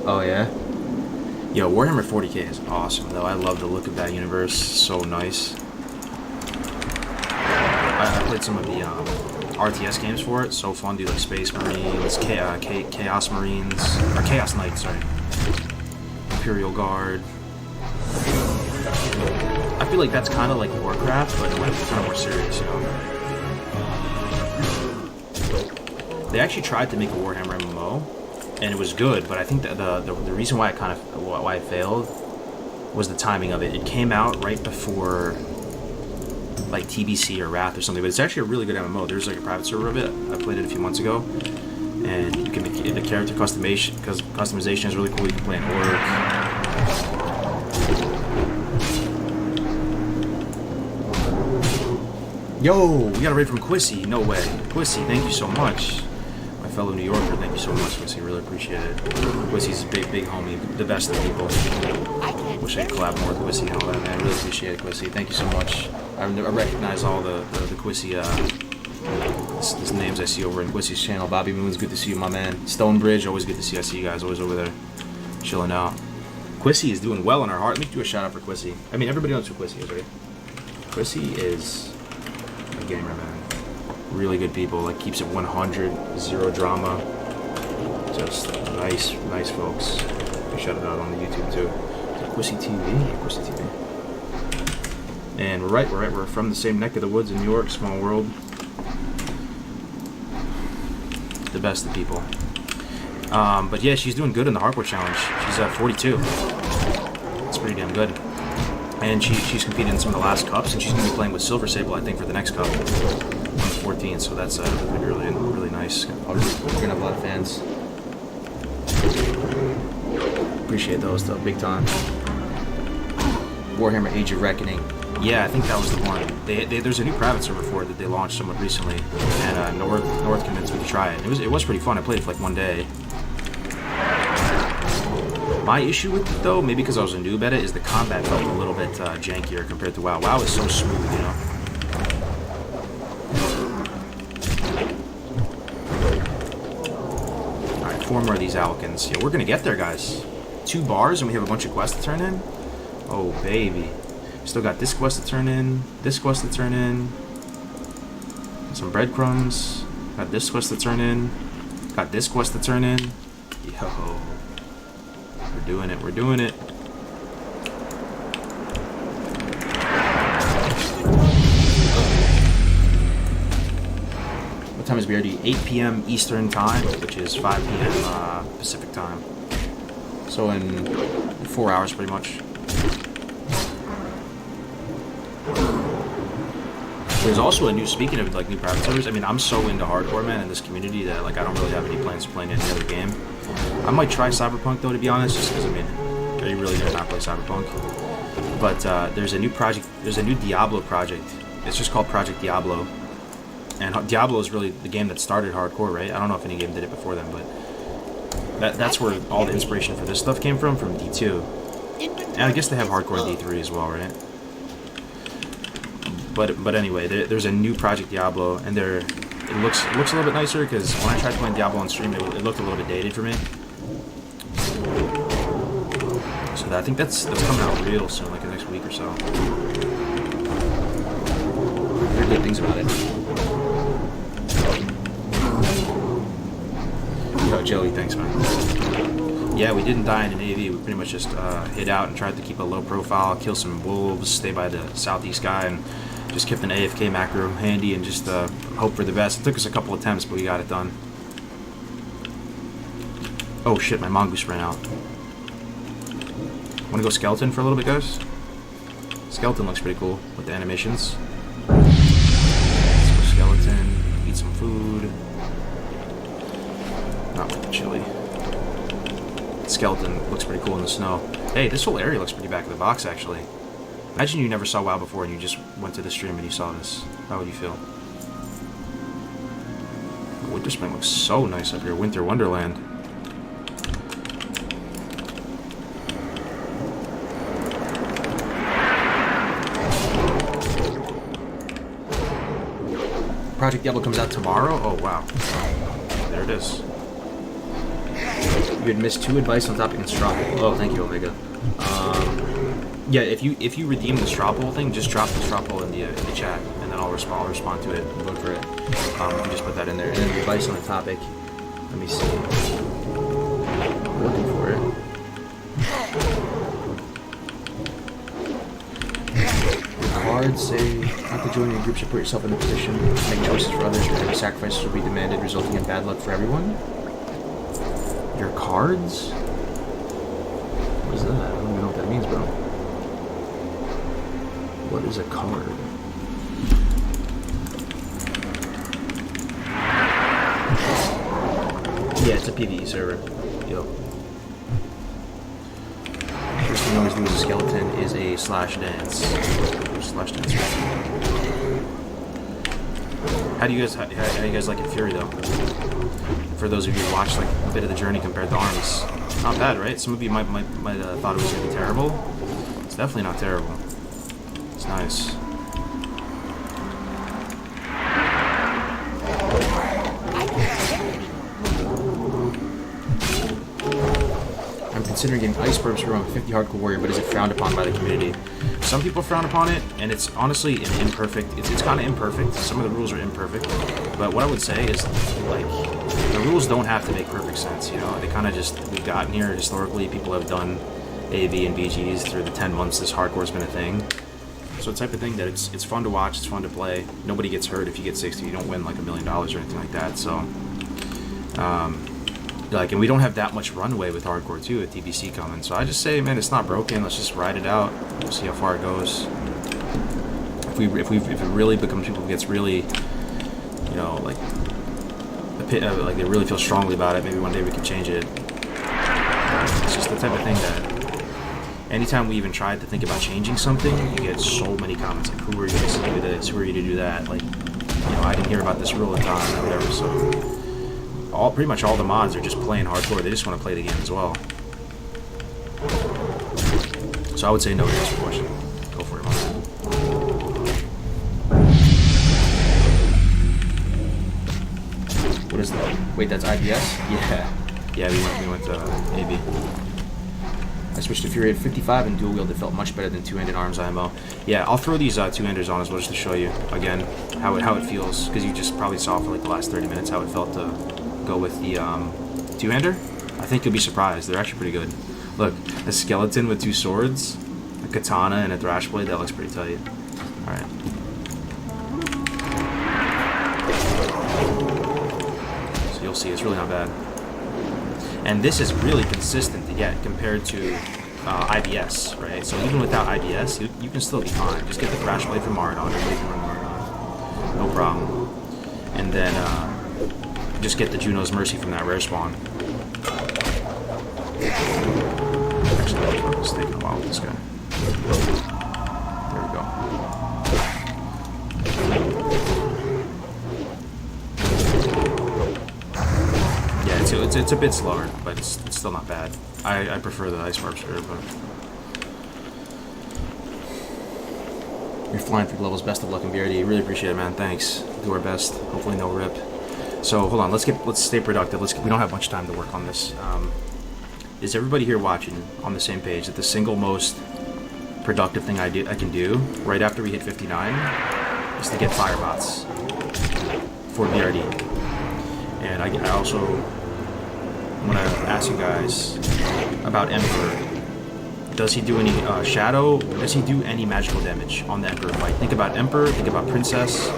Oh yeah? Yo, Warhammer 40k is awesome though. I love the look of that universe. So nice. I played some of the RTS games for it. So fun, dude. Like Space Marines, Chaos Marines, or Chaos Knights, sorry. Imperial Guard. I feel like that's kind of like Warcraft, but it's kind of more serious, you know. They actually tried to make a Warhammer MMO, and it was good, but I think that the reason why why it failed was the timing of it. It came out right before like TBC or Wrath or something, but it's actually a really good MMO. There's like a private server of it. I played it a few months ago, and you can make the character customization is really cool. You can play an orc. Yo, we got a raid from Quissy. No way. Quissy, thank you so much. My fellow New Yorker, thank you so much, Quissy. Really appreciate it. Quissy's a big homie. The best of people. Wish I could collab more with Quissy and all that, man. I really appreciate it, Quissy. Thank you so much. I recognize all the Quissy these names I see over in Quissy's channel. Bobby Moon's good to see you, my man. Stonebridge, always good to see. I see you guys always over there chilling out. Quissy is doing well in our heart. Let me do a shout out for Quissy. I mean, everybody knows who Quissy is, right? Quissy is a gamer, man. Really good people. Like, keeps it 100, zero drama. Just nice folks. I shout it out on the YouTube too. Quissy TV. Quissy TV. And we're right. We're from the same neck of the woods in New York. Small world. The best of people. But yeah, she's doing good in the hardcore challenge. She's at 42. That's pretty damn good. And she's competed in some of the last cups, and she's going to be playing with Silver Sable, I think, for the next cup on the 14th. So that's going to be really nice. We're going to have a lot of fans. Appreciate those, though, big time. Warhammer Age of Reckoning. Yeah, I think that was the one. There's a new private server for it that they launched somewhat recently, and North convinced me to try it. It was pretty fun. I played it for like one day. My issue with it, though, maybe because I was a noob at it, is the combat felt a little bit jankier compared to WoW. WoW is so smooth, you know? Alright, 4 more of these Alkins. Yeah, we're gonna get there, guys. 2 bars, and we have a bunch of quests to turn in? Oh, baby. Still got this quest to turn in, this quest to turn in, some breadcrumbs, got this quest to turn in, got this quest to turn in. Yo. We're doing it. What time is BRD? 8 p.m. Eastern time, which is 5 p.m. Pacific time. So in 4 hours, pretty much. There's also a new, speaking of like new private servers, I mean, I'm so into hardcore, man, in this community that like I don't really have any plans to play any other game. I might try Cyberpunk though, to be honest, just because I mean, are you really gonna not play Cyberpunk? But there's a new project, there's a new Diablo project. It's just called Project Diablo, and Diablo is really the game that started hardcore, right? I don't know if any game did it before then, but that's where all the inspiration for this stuff came from D2, and I guess they have hardcore in D3 as well, right? But anyway, there's a new Project Diablo, and it looks a little bit nicer because when I tried playing Diablo on stream, it looked a little bit dated for me. So I think that's coming out real soon, like the next week or so. I heard good things about it. Yo, Joey, thanks, man. Yeah, we didn't die in an AV. We pretty much just hid out and tried to keep a low profile, kill some wolves, stay by the southeast guy, and Just kept an AFK macro handy and just hope for the best. It took us a couple attempts, but we got it done. Oh shit, my mongoose ran out. Wanna go skeleton for a little bit, guys? Skeleton looks pretty cool with the animations. Let's go skeleton, eat some food. Not with the chili. Skeleton looks pretty cool in the snow. Hey, this whole area looks pretty back of the box, actually. Imagine you never saw WoW before and you just went to the stream and you saw this. How would you feel? Winter Spring looks so nice up here. Winter Wonderland. Project Diablo comes out tomorrow? Oh, wow. There it is. You had missed 2 advice on topic and straw poll. Oh, thank you, Omega. Yeah, if you redeem the straw poll thing, just drop the straw poll in the chat, and then I'll respond to it and vote for it. You just put that in there. And then the advice on the topic. Let me see. I'm looking for it. Cards say not to join your group should put yourself in a position to make choices for others where heavy sacrifices will be demanded, resulting in bad luck for everyone. Your cards? What is that? I don't even know what that means, bro. What is a card? Yeah, it's a PvE server. Yo. First thing I always do as a skeleton is a slash dance. Slash dance. How do you guys like Fury though? For those of you who watched like a bit of the journey compared to Arms, not bad, right? Some of you might thought it was gonna be terrible. It's definitely not terrible. It's nice. I'm considering getting ice burbs for a 50 hardcore warrior, but is it frowned upon by the community? Some people frown upon it, and it's honestly an imperfect. It's kind of imperfect. Some of the rules are imperfect, but what I would say is like the rules don't have to make perfect sense. You know, they kind of just we've gotten here historically. People have done AV and BGs through the 10 months this hardcore's been a thing. So the type of thing that it's fun to watch, it's fun to play. Nobody gets hurt if you get 60. You don't win like $1 million or anything like that. So, like, and we don't have that much runway with hardcore too at TBC coming. So I just say, man, it's not broken. Let's just ride it out. We'll see how far it goes. If it really becomes people gets really, you know, like they really feel strongly about it, maybe one day we can change it. It's just the type of thing that anytime we even tried to think about changing something, you get so many comments like, who are you guys to do this? Who are you to do that? Like, you know, I didn't hear about this rule at time or whatever. So pretty much all the mods are just playing hardcore. They just want to play the game as well. So I would say no to answer your question. Go for it, man. What is that? Wait, that's IBS? Yeah, we went to AB. I switched to Fury at 55 and dual wield. It felt much better than two-handed arms IMO. Yeah, I'll throw these two-handers on as well just to show you again how it feels, because you just probably saw for like the last 30 minutes how it felt to go with the two-hander. I think you'll be surprised. They're actually pretty good. Look, a skeleton with 2 swords, a katana, and a thrash blade. That looks pretty tight. All right. So you'll see, it's really not bad. And this is really consistent to get compared to IBS, right? So even without IBS, you can still be fine. Just get the thrash blade from Maradon. Everybody can run Maradon. No problem. And then just get the Juno's Mercy from that rare spawn. Actually, it's taking a while with this guy. There we go. Yeah, it's a bit slower, but it's still not bad. I prefer the Ice Barb Spirit, but you're flying through levels. Best of luck in BRD. Really appreciate it, man. Thanks. Do our best. Hopefully no rip. So hold on. Let's stay productive. We don't have much time to work on this. Is everybody here watching on the same page that the single most productive thing I can do right after we hit 59 is to get firebots for BRD? And I also want to ask you guys about Emperor. Does he do any shadow? Does he do any magical damage on the Emperor fight? Think about Emperor, think about Princess.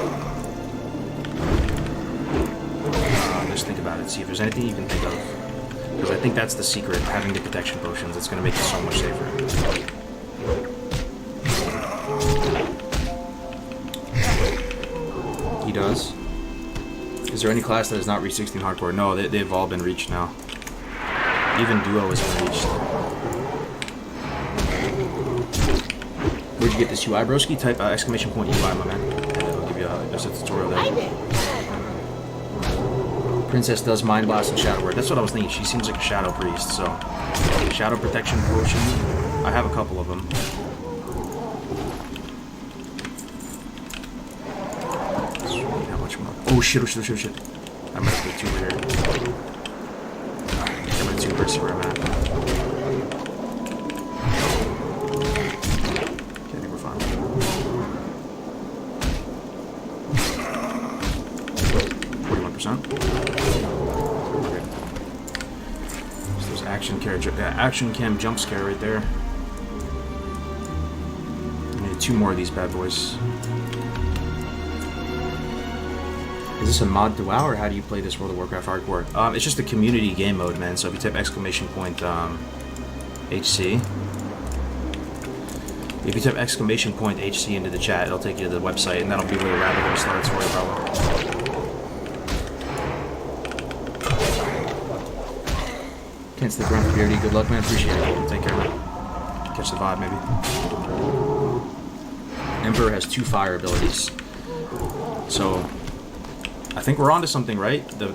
Just think about it, see if there's anything you can think of. Because I think that's the secret, having the protection potions. It's going to make you so much safer. He does. Is there any class that has not reached 16 hardcore? No, they've all been reached now. Even Duo has been reached. Where'd you get this UI, broski? Type exclamation point UI, my man. I'll give you there's a tutorial there. Princess does Mind Blast and Shadow Word. That's what I was thinking. She seems like a Shadow Priest, so... Shadow Protection Potion. I have a couple of them. How much more? Oh shit, oh shit, oh shit, oh shit. I might have to do 2 here. I'm gonna 2 versus where I'm at. Okay, I think we're fine. 41%. So there's action cam jump scare right there. I need 2 more of these bad boys. Is this a mod to WoW, or how do you play this World of Warcraft hardcore? It's just a community game mode, man. So if you type exclamation point HC, if you type exclamation point HC into the chat, it'll take you to the website, and that'll be where the rabbit hole starts for you, probably. Kent's the grunt beardy. Good luck, man. Appreciate it. Take care, man. Catch the vibe, maybe. Emperor has 2 fire abilities, so I think we're onto something, right? You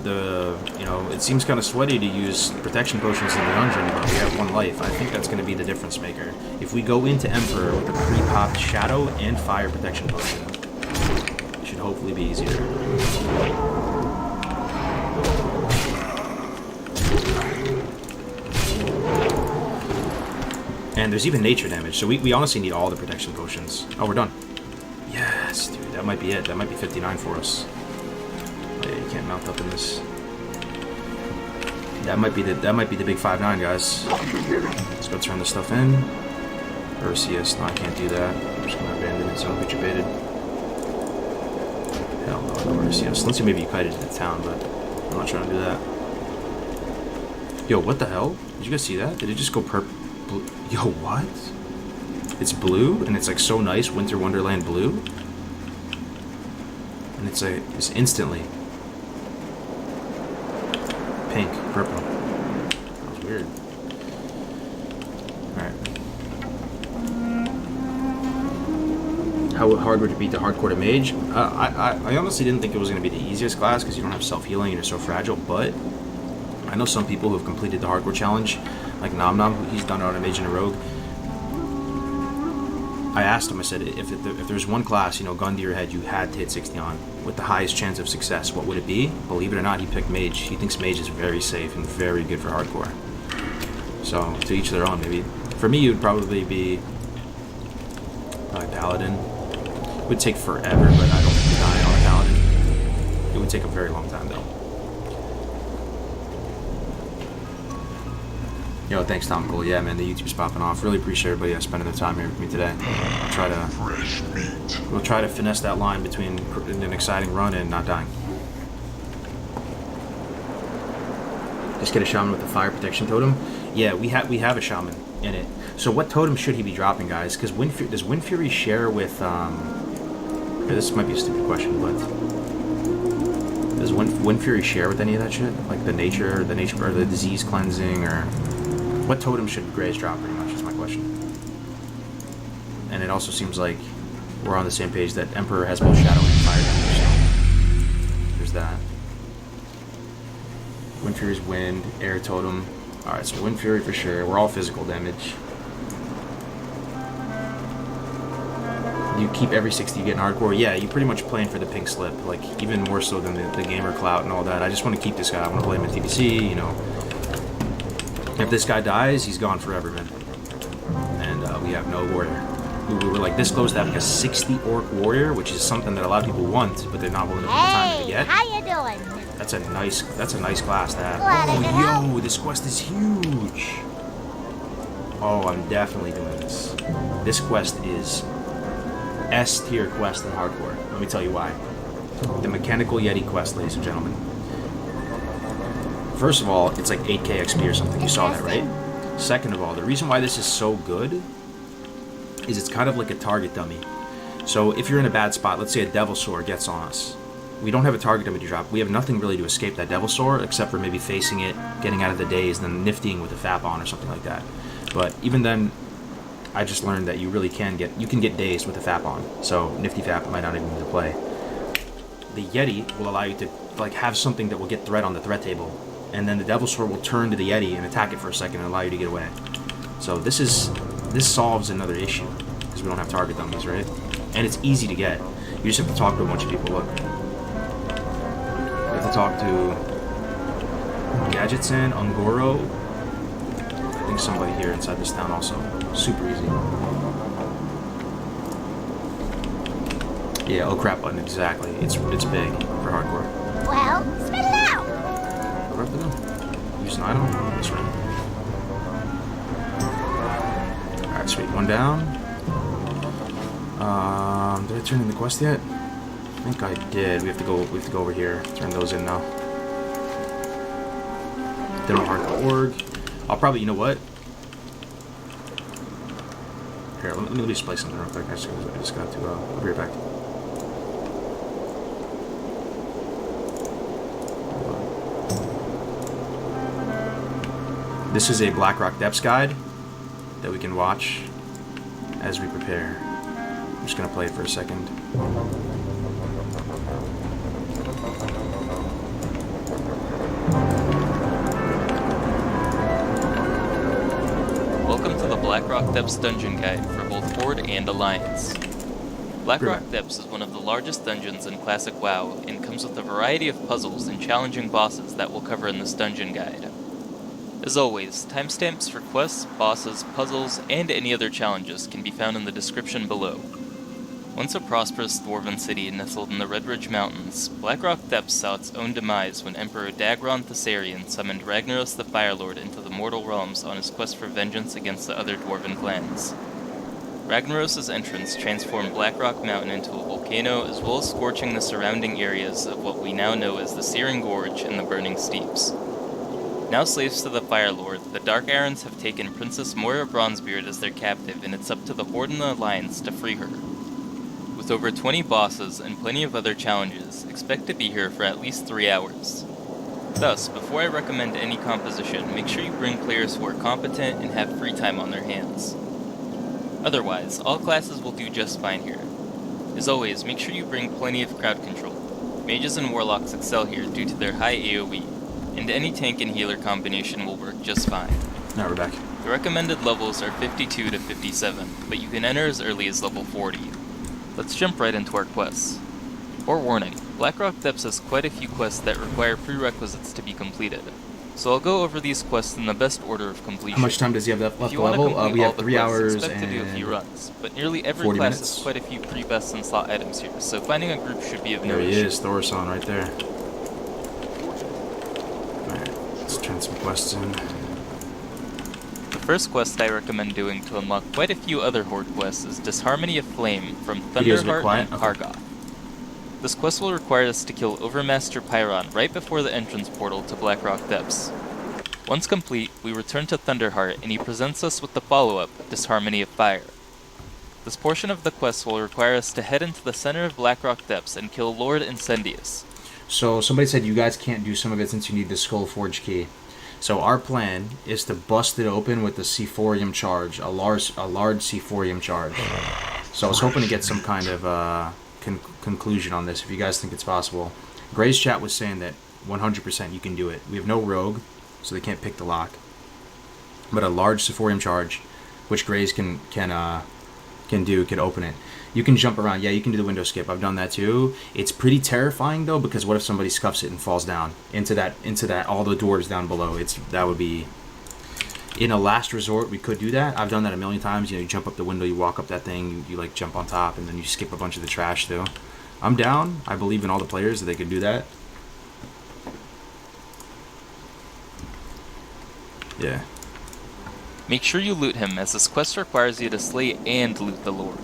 know, it seems kind of sweaty to use protection potions in the dungeon, but we have 1 life. I think that's going to be the difference maker. If we go into Emperor with a pre-popped Shadow and Fire protection potion, it should hopefully be easier. And there's even nature damage, so we honestly need all the protection potions. Oh, we're done. Yes, dude, that might be it. That might be 59 for us. Yeah, you can't mount up in this. That might be the big 5-9, guys. Let's go turn this stuff in. Ursius, no, I can't do that. I'm just gonna abandon it, so don't get you baited. Hell no, no Ursius. Let's see, maybe you kited to the town, but I'm not trying to do that. Yo, what the hell? Did you guys see that? Did it just go purple? Yo, what? It's blue, and it's like so nice, Winter Wonderland blue. And it's instantly pink, purple. That was weird. Alright. How hard would it be to hardcore to mage? I honestly didn't think it was going to be the easiest class because you don't have self-healing and you're so fragile, but I know some people who have completed the hardcore challenge, like Nom Nom, he's done it on a mage and a rogue. I asked him, I said, if there's one class, you know, gun to your head, you had to hit 60 on, with the highest chance of success, what would it be? Believe it or not, he picked mage. He thinks mage is very safe and very good for hardcore. So, to each their own, maybe. For me, it would probably be paladin. It would take forever, but I don't die on a paladin. It would take a very long time, though. Yo, thanks, Tom Cole. Yeah, man, the YouTube's popping off. Really appreciate everybody spending their time here with me today. We'll try to finesse that line between an exciting run and not dying. Just get a shaman with a fire protection totem. Yeah, we have a shaman in it. So what totem should he be dropping, guys? Because does Wind Fury share with this might be a stupid question, but does Wind Fury share with any of that shit? Like the nature or the disease cleansing, or what totem should Grays drop, pretty much, is my question. And it also seems like we're on the same page that Emperor has both Shadow and Fire damage, so there's that. Wind Fury's Wind, Air Totem. Alright, so Wind Fury for sure. We're all physical damage. You keep every 60 you get in hardcore. Yeah, you're pretty much playing for the pink slip, like even more so than the gamer clout and all that. I just want to keep this guy. I want to play him in TBC, you know. If this guy dies, he's gone forever, man. And we have no warrior. We were like this close to having a 60 orc warrior, which is something that a lot of people want, but they're not willing to put the time to get. How you doing? That's a nice class to have. Glad I could Oh, yo, this quest is huge. Oh, I'm definitely doing this. This quest is S tier quest in hardcore. Let me tell you why. The Mechanical Yeti quest, ladies and gentlemen. First of all, it's like 8k XP or something. You saw that, right? Second of all, the reason why this is so good is it's kind of like a target dummy. So if you're in a bad spot, let's say a Devil Sword gets on us. We don't have a target dummy to drop. We have nothing really to escape that Devil Sword except for maybe facing it, getting out of the daze, and then niftying with a FAP on or something like that. But even then, I just learned that you really can get dazed with a FAP on. So nifty FAP might not even need to play. The Yeti will allow you to like have something that will get threat on the threat table, and then the Devil Sword will turn to the Yeti and attack it for a second and allow you to get away. So this solves another issue because we don't have target dummies, right? And it's easy to get. You just have to talk to a bunch of people. Look, you have to talk to Gadgetsan, Ungoro. I think somebody here inside this town also. Super easy. Yeah, oh crap button, exactly. It's big for hardcore. Well, spit it out! What do I have to do? Use an item? This right. Alright, sweet. One down. Did I turn in the quest yet? I think I did. We have to go over here. Turn those in now. Demo hardcore org. I'll probably, you know what? Here, let me just play something real quick. I just got to, I'll be right back. This is a Blackrock Depths guide that we can watch as we prepare. I'm just gonna play it for a second. Welcome to the Blackrock Depths dungeon guide for both Horde and Alliance. Blackrock Depths is one of the largest dungeons in Classic WoW and comes with a variety of puzzles and challenging bosses that we'll cover in this dungeon guide. As always, timestamps for quests, bosses, puzzles, and any other challenges can be found in the description below. Once a prosperous dwarven city nestled in the Red Ridge Mountains, Blackrock Depths saw its own demise when Emperor Dagron Thessarian summoned Ragnaros the Firelord into the mortal realms on his quest for vengeance against the other dwarven clans. Ragnaros' entrance transformed Blackrock Mountain into a volcano, as well as scorching the surrounding areas of what we now know as the Searing Gorge and the Burning Steeps. Now slaves to the Fire Lord, the Dark Arons have taken Princess Moira Bronzebeard as their captive, and it's up to the Horde and the Alliance to free her. With over 20 bosses and plenty of other challenges, expect to be here for at least 3 hours. Thus, before I recommend any composition, make sure you bring players who are competent and have free time on their hands. Otherwise, all classes will do just fine here. As always, make sure you bring plenty of crowd control. Mages and Warlocks excel here due to their high AoE, and any tank and healer combination will work just fine. Now we're back. The recommended levels are 52 to 57, but you can enter as early as level 40. Let's jump right into our quests. Forewarning, Blackrock Depths has quite a few quests that require prerequisites to be completed, so I'll go over these quests in the best order of completion. How much time does he have left If to you want to level? complete We all have the 3 quests, hours expect to do a and few runs, but nearly every 40 class minutes. has quite a few pre-best and slot items here, so finding a group should be of no There he issue. is, Thorson right there. Alright, let's turn some quests in. The first quest I recommend doing to unlock quite a few other Horde quests is Disharmony of Flame from Video's a bit Thunderheart quiet. and Okay. Kargoth. This quest will require us to kill Overmaster Pyron right before the entrance portal to Blackrock Depths. Once complete, we return to Thunderheart and he presents us with the follow-up, Disharmony of Fire. This portion of the quest will require us to head into the center of Blackrock Depths and kill Lord Incendius. So somebody said you guys can't do some of it since you need the Skull Forge key. So our plan is to bust it open with the Sephorium charge, a large Sephorium charge. So I was hoping to get some kind of conclusion on this, if you guys think it's possible. Gray's chat was saying that 100% you can do it. We have no rogue, so they can't pick the lock. But a large Sephorium charge, which Gray's can open it. You can jump around. Yeah, you can do the window skip. I've done that too. It's pretty terrifying though, because what if somebody scuffs it and falls down into that all the dwarves down below? That would be, in a last resort we could do that. I've done that a million times. You know, you jump up the window, you walk up that thing, you like jump on top, and then you skip a bunch of the trash too. I'm down. I believe in all the players that they could do that. Yeah. Make sure you loot him, as this quest requires you to slay and loot the Lord.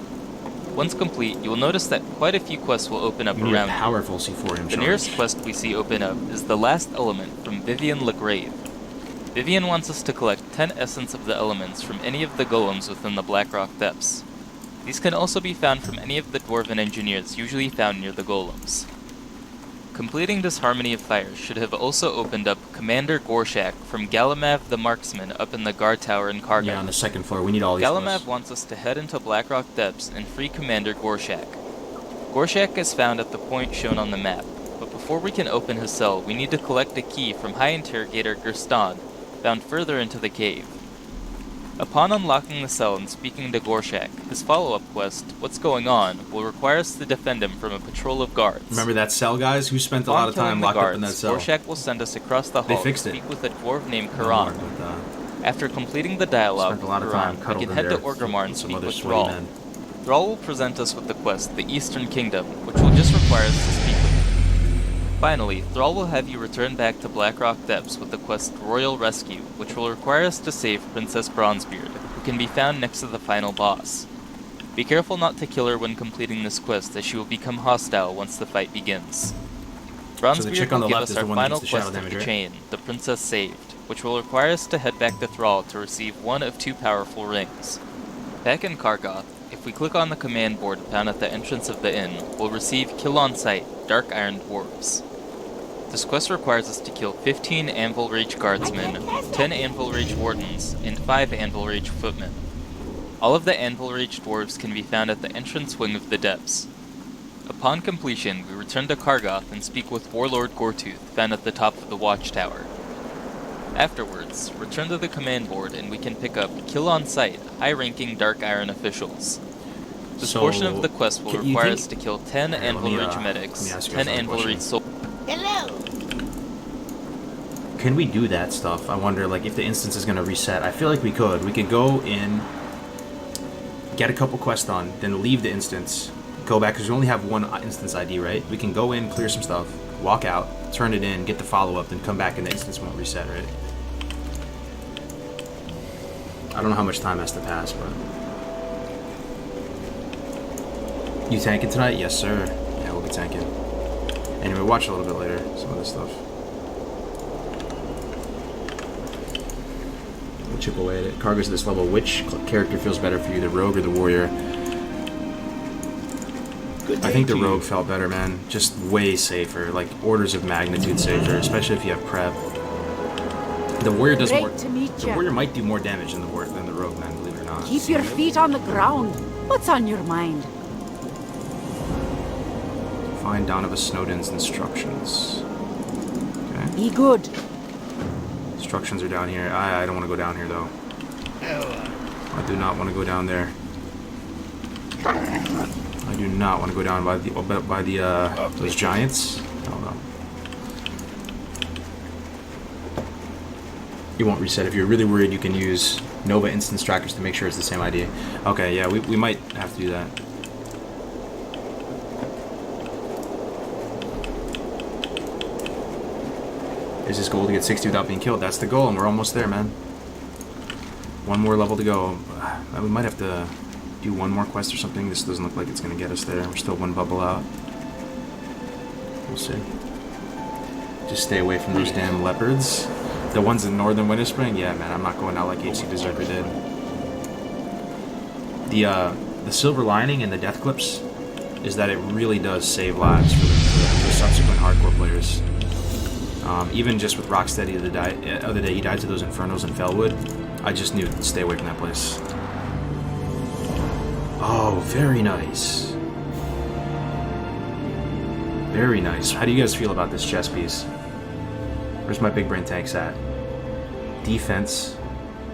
Once complete, you will notice that quite a few quests will open up We need a around you. powerful C4M The nearest quest we see open up is the Last Element from Vivian Legrave. Vivian wants us to collect 10 essence of the elements from any of the golems within the Blackrock Depths. These can also be found from any of the dwarven engineers usually found near the golems. Completing this Harmony of Fire should have also opened up Commander Gorshak from Galamav the Marksman up in the guard tower in Karga. Yeah, on the second floor. We need all these Galamav quests. wants us to head into Blackrock Depths and free Commander Gorshak. Gorshak is found at the point shown on the map, but before we can open his cell, we need to collect a key from High Interrogator Gerstan, found further into the cave. Upon unlocking the cell and speaking to Gorshak, his follow-up quest, What's Going On, will require us to defend him from a patrol of guards. Remember that cell, guys? Who spent a Upon lot of time killing the locked up in that guards, cell? Gorshak will send us across the They hall fixed to it. speak with a dwarf named Don't worry Karan. about that. After completing the dialogue Spent with a lot of time Karan, we cuddled can in head to there Orgrimmar and with some speak other with sweaty Thrall. men. Thrall will present us with the quest, the Eastern Kingdom, which will just require us to speak with him. Finally, Thrall will have you return back to Blackrock Depths with the quest Royal Rescue, which will require us to save Princess Bronzebeard, who can be found next to the final boss. Be careful not to kill her when completing this quest, as she will become hostile once the fight begins. Bronzebeard chick on will the give left us is our the one that final gets the shadow quest of damage, the right? chain, the Princess Saved, which will require us to head back to Thrall to receive one of 2 powerful rings. Back in Kargoth, if we click on the command board found at the entrance of the inn, we'll receive Kill on Sight, Dark Iron Dwarves. This quest requires us to kill 15 Anvil Reach Guardsmen, 10 Anvil Reach Wardens, and 5 Anvil Reach Footmen. All of the Anvil Reach Dwarves can be found at the entrance wing of the Depths. Upon completion, we return to Kargoth and speak with Warlord Gortooth, found at the top of the watchtower. Afterwards, return to the command board and we can pick up Kill on Sight, high-ranking Dark Iron officials. This So, portion of the quest will you require think- us to kill 10 Here, let Anvil me, Reach let me medics, ask you 10 guys another Anvil question. Reach soldiers. Hello. Can we do that stuff? I wonder, like, if the instance is going to reset. I feel like we could. We could go in, get a couple quests done, then leave the instance, go back, because we only have one instance ID, right? We can go in, clear some stuff, walk out, turn it in, get the follow-up, then come back and the instance won't reset, right? I don't know how much time has to pass, but... You tanking tonight? Yes, sir. Yeah, we'll be tanking. Anyway, watch a little bit later, some of this stuff. We'll chip away at it. Cargo's at this level. Which character feels better for you, the rogue or the warrior? I think the rogue felt better, man. Just way safer, like orders of magnitude safer, especially if you have prep. The warrior does more. Great to meet The you. warrior might do more damage than the rogue, man. Believe it or not. Keep your feet on the ground. What's on your mind? Find Donovan Snowden's instructions. Okay. Be good. Instructions are down here. I don't want to go down here though. I do not want to go down there. I do not want to go down by the those giants. Hell no. You won't reset. If you're really worried, you can use Nova instance trackers to make sure it's the same ID. Okay, yeah, we might have to do that. Is this goal to get 60 without being killed? That's the goal, and we're almost there, man. One more level to go. We might have to do one more quest or something. This doesn't look like it's going to get us there. We're still one bubble out. We'll see. Just stay away from those damn leopards. The ones in Northern Winterspring? Yeah, man, I'm not going out like HC Berserker did. The silver lining in the death clips is that it really does save lives for the subsequent hardcore players. Even just with Rocksteady the other day, he died to those Infernos in Fellwood. I just knew to stay away from that place. Oh, very nice. Very nice. How do you guys feel about this chess piece? Where's my big brain tanks at? Defense.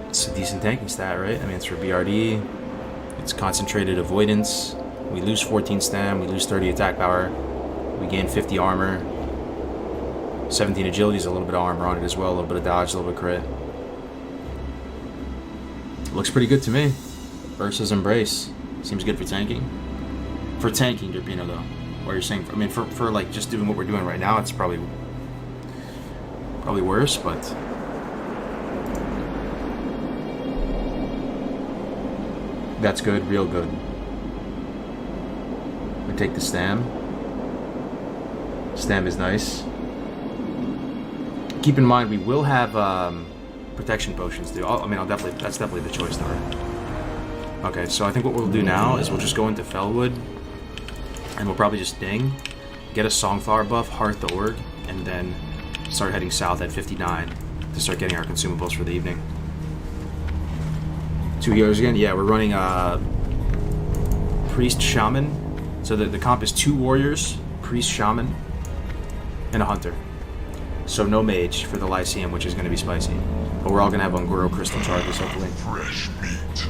It's a decent tanking stat, right? I mean, it's for BRD. It's concentrated avoidance. We lose 14 stam. We lose 30 attack power. We gain 50 armor. 17 agility is a little bit of armor on it as well. A little bit of dodge, a little bit of crit. Looks pretty good to me. Ursa's Embrace. Seems good for tanking. For tanking, Derpino, though. What you're saying, I mean, for like just doing what we're doing right now, it's probably worse, but That's good, real good. We take the stam. Stam is nice. Keep in mind, we will have protection potions too. That's definitely the choice though, right? Okay, so I think what we'll do now is we'll just go into Fellwood, and we'll probably just ding, get a Songflower buff, Hearth the Org, and then start heading south at 59 to start getting our consumables for the evening. 2 healers again? Yeah, we're running Priest Shaman. So the comp is 2 warriors, Priest Shaman, and a Hunter. So no mage for the Lyceum, which is going to be spicy. But we're all going to have Ungoro Crystal charges, hopefully. Fresh meat.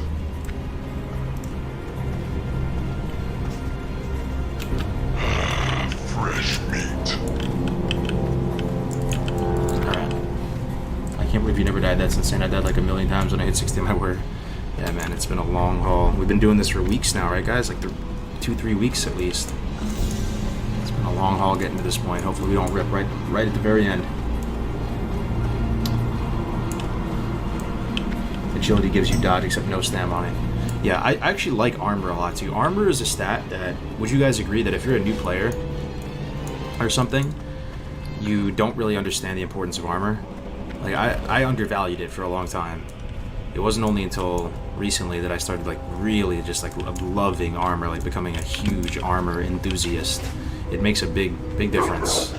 Fresh meat. Alright. I can't believe you never died. That's insane. I died like a million times when I hit 60 my word. Yeah, man, it's been a long haul. We've been doing this for weeks now, right, guys? Like 2-3 weeks at least. It's been a long haul getting to this point. Hopefully we don't rip right at the very end. Agility gives you dodge, except no stam on it. Yeah, I actually like armor a lot too. Armor is a stat that, would you guys agree that if you're a new player or something, you don't really understand the importance of armor? Like, I undervalued it for a long time. It wasn't only until recently that I started like really just like loving armor, like becoming a huge armor enthusiast. It makes a big difference.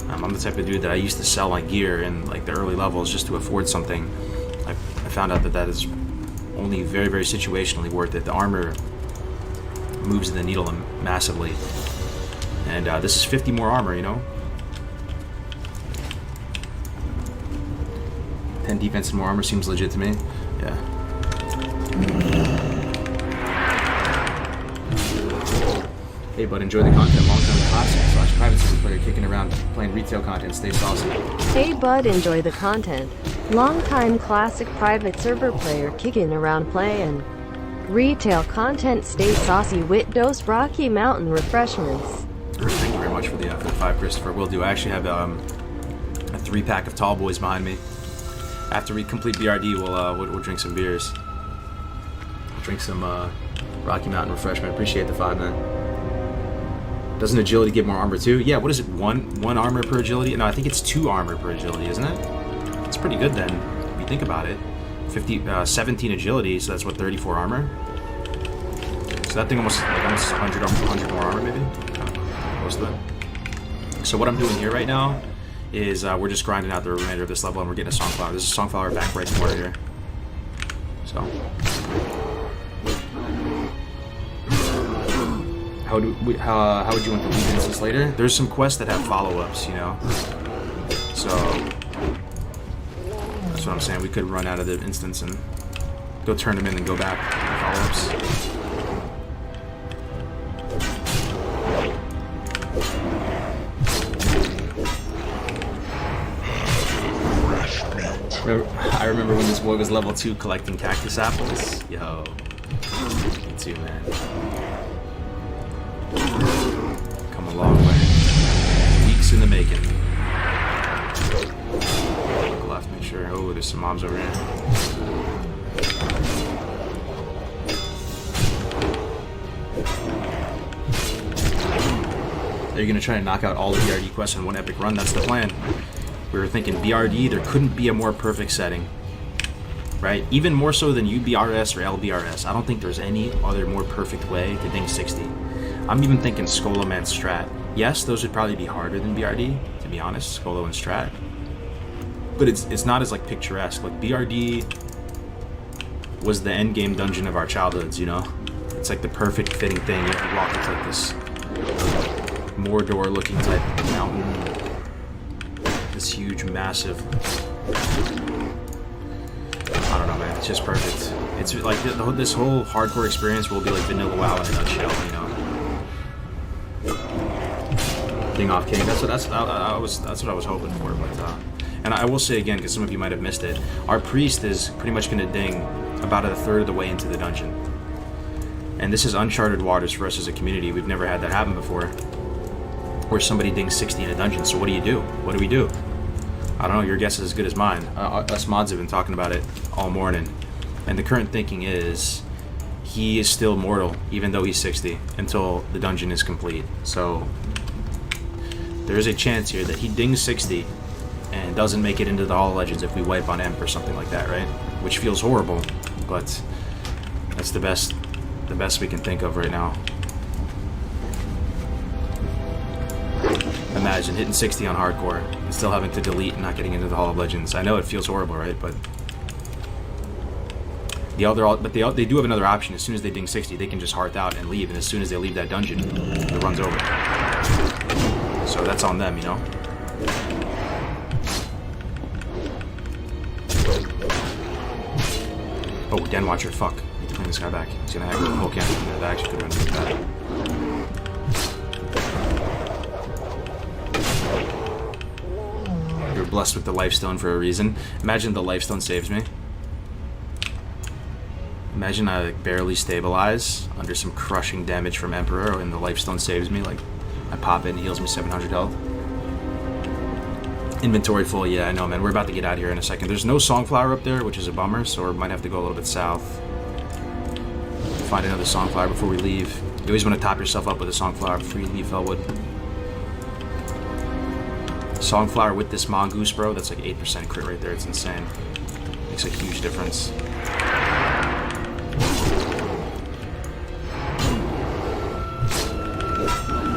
I'm the type of dude that I used to sell my gear in like the early levels just to afford something. I found out that is only very, very situationally worth it. The armor moves the needle massively. And this is 50 more armor, you know? 10 defense and more armor seems legit to me. Yeah. Hey, bud, enjoy the content. Long-time classic / private server player kicking around playing retail content. Stay saucy. Hey, bud, enjoy the content. Long-time classic private server player kicking around playing retail content. Stay saucy with dose Rocky Mountain refreshments. Thank you very much for the 5, Christopher. Will do. I actually have a 3-pack of tall boys behind me. After we complete BRD, we'll drink some beers. Drink some Rocky Mountain refreshment. Appreciate the 5, man. Doesn't agility give more armor too? Yeah, what is it? One armor per agility? No, I think it's 2 armor per agility, isn't it? It's pretty good then, if you think about it. 17 agility, so that's what, 34 armor? So that thing almost 100 more armor maybe? Close to it. So what I'm doing here right now is we're just grinding out the remainder of this level and we're getting a Songflower. This is a Songflower back right corner here. So. How would you want to lead instance later? There's some quests that have follow-ups, you know? So, that's what I'm saying. We could run out of the instance and go turn them in and go back for follow-ups. I remember when this boy was level 2 collecting cactus apples. Yo. Me too, man. Come a long way. Weeks in the making. Look left, make sure. Oh, there's some mobs over here. Are you going to try to knock out all the BRD quests in one epic run? That's the plan. We were thinking BRD, there couldn't be a more perfect setting. Right? Even more so than UBRS or LBRS. I don't think there's any other more perfect way to ding 60. I'm even thinking Skolo Man Strat. Yes, those would probably be harder than BRD, to be honest, Skolo and Strat. But it's not as like picturesque. Like BRD was the end game dungeon of our childhoods, you know? It's like the perfect fitting thing. You have to walk into like this Mordor looking type mountain. This huge, massive. I don't know, man. It's just perfect. It's like this whole hardcore experience will be like vanilla WoW in a nutshell, you know. Ding off king. That's what I was hoping for. But and I will say again, because some of you might have missed it, our priest is pretty much going to ding about 1/3 of the way into the dungeon. And this is uncharted waters for us as a community. We've never had that happen before, where somebody dings 60 in a dungeon. So what do? What do we do? I don't know. Your guess is as good as mine. Us mods have been talking about it all morning, and the current thinking is he is still mortal, even though he's 60, until the dungeon is complete. So there is a chance here that he dings 60 and doesn't make it into the Hall of Legends if we wipe on Emp or something like that, right? Which feels horrible, but that's the best we can think of right now. Imagine hitting 60 on hardcore and still having to delete and not getting into the Hall of Legends. I know it feels horrible, right? But they do have another option. As soon as they ding 60, they can just hearth out and leave, and as soon as they leave that dungeon, the run's over. So that's on them, you know? Oh, Den Watcher, fuck. I need to bring this guy back. He's gonna aggro the whole camp. That actually could have been really bad. You're blessed with the Lifestone for a reason. Imagine the Lifestone saves me. Imagine I like barely stabilize under some crushing damage from Emperor and the Lifestone saves me. Like, I pop it and heals me 700 health. Inventory full, yeah, I know, man. We're about to get out of here in a second. There's no Songflower up there, which is a bummer, so we might have to go a little bit south. Find another Songflower before we leave. You always want to top yourself up with a Songflower before you leave Felwood. Songflower with this Mongoose, bro, that's like 8% crit right there. It's insane. Makes a huge difference.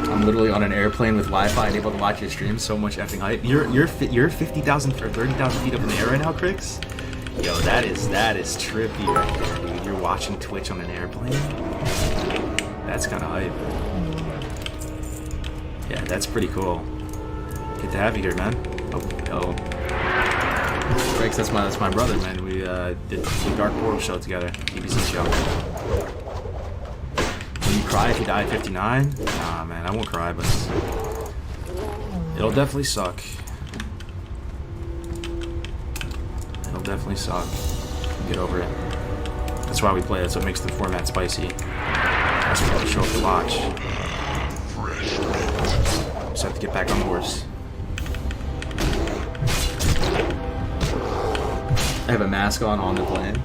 I'm literally on an airplane with Wi-Fi and able to watch your stream. So much effing hype. You're 50,000 or 30,000 feet up in the air right now, Crix? Yo, that is trippy right there, dude. You're watching Twitch on an airplane? That's kind of hype. Yeah, that's pretty cool. Good to have you here, man. Oh. Crix, that's my brother, man. We did the Dark Portal show together. BBC show. Cry if you die at 59? Nah, man, I won't cry, but it'll definitely suck. It'll definitely suck. Get over it. That's why we play. That's what makes the format spicy. That's why we show up to watch. Just have to get back on the horse. I have a mask on the plane.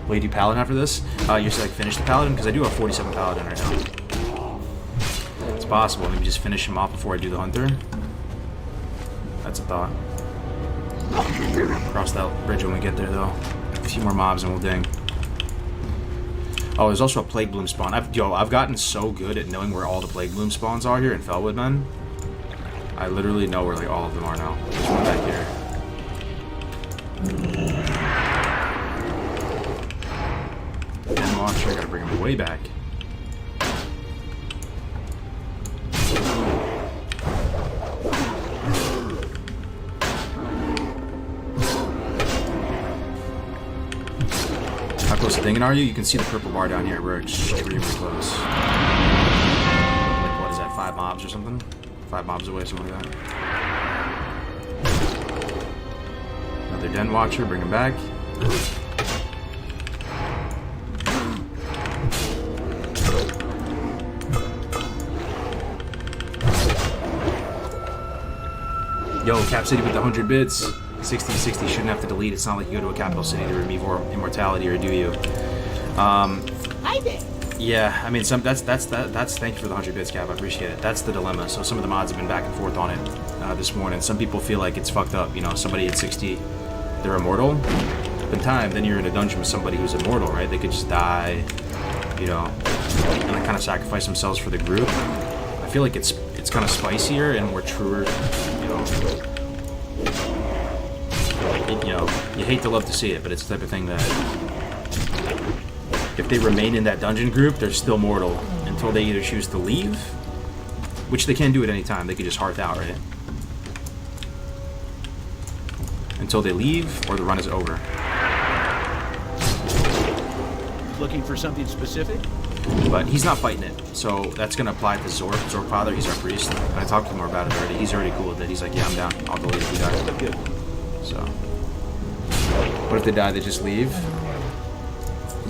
Will you do Paladin after this? You're just like finish the Paladin? Because I do have 47 Paladin right now. It's possible. Maybe just finish him off before I do the Hunter. That's a thought. Cross that bridge when we get there, though. A few more mobs and we'll ding. Oh, there's also a Plague Bloom spawn. I've gotten so good at knowing where all the Plague Bloom spawns are here in Felwood, man. I literally know where like all of them are now. There's one back here. I gotta bring him way back. How close to Dingen are you? You can see the purple bar down here. We're extremely close. Like, what is that, 5 mobs or something? 5 mobs away, something like that. Another Den Watcher, bring him back. Yo, Cap City with the 100 bits. 60-60 shouldn't have to delete. It's not like you go to a capital city to remove immortality, or do you? Hi there. Yeah, I mean, that's thank you for the 100 bits, Cap. I appreciate it. That's the dilemma. So some of the mods have been back and forth on it this morning. Some people feel like it's fucked up. You know, somebody at 60, they're immortal. In time, then you're in a dungeon with somebody who's immortal, right? They could just die, you know, and like kind of sacrifice themselves for the group. I feel like it's kind of spicier and more truer, you know. You know, you hate to love to see it, but it's the type of thing that if they remain in that dungeon group, they're still mortal until they either choose to leave, which they can do at any time. They could just hearth out, right? Until they leave or the run is over. Looking for something specific? But he's not fighting it, so that's going to apply to Zork. Zorkfather, he's our priest. And I talked to him more about it already. He's already cool with it. He's like, yeah, I'm down. I'll delete if we die. Good. So, what if they die? They just leave?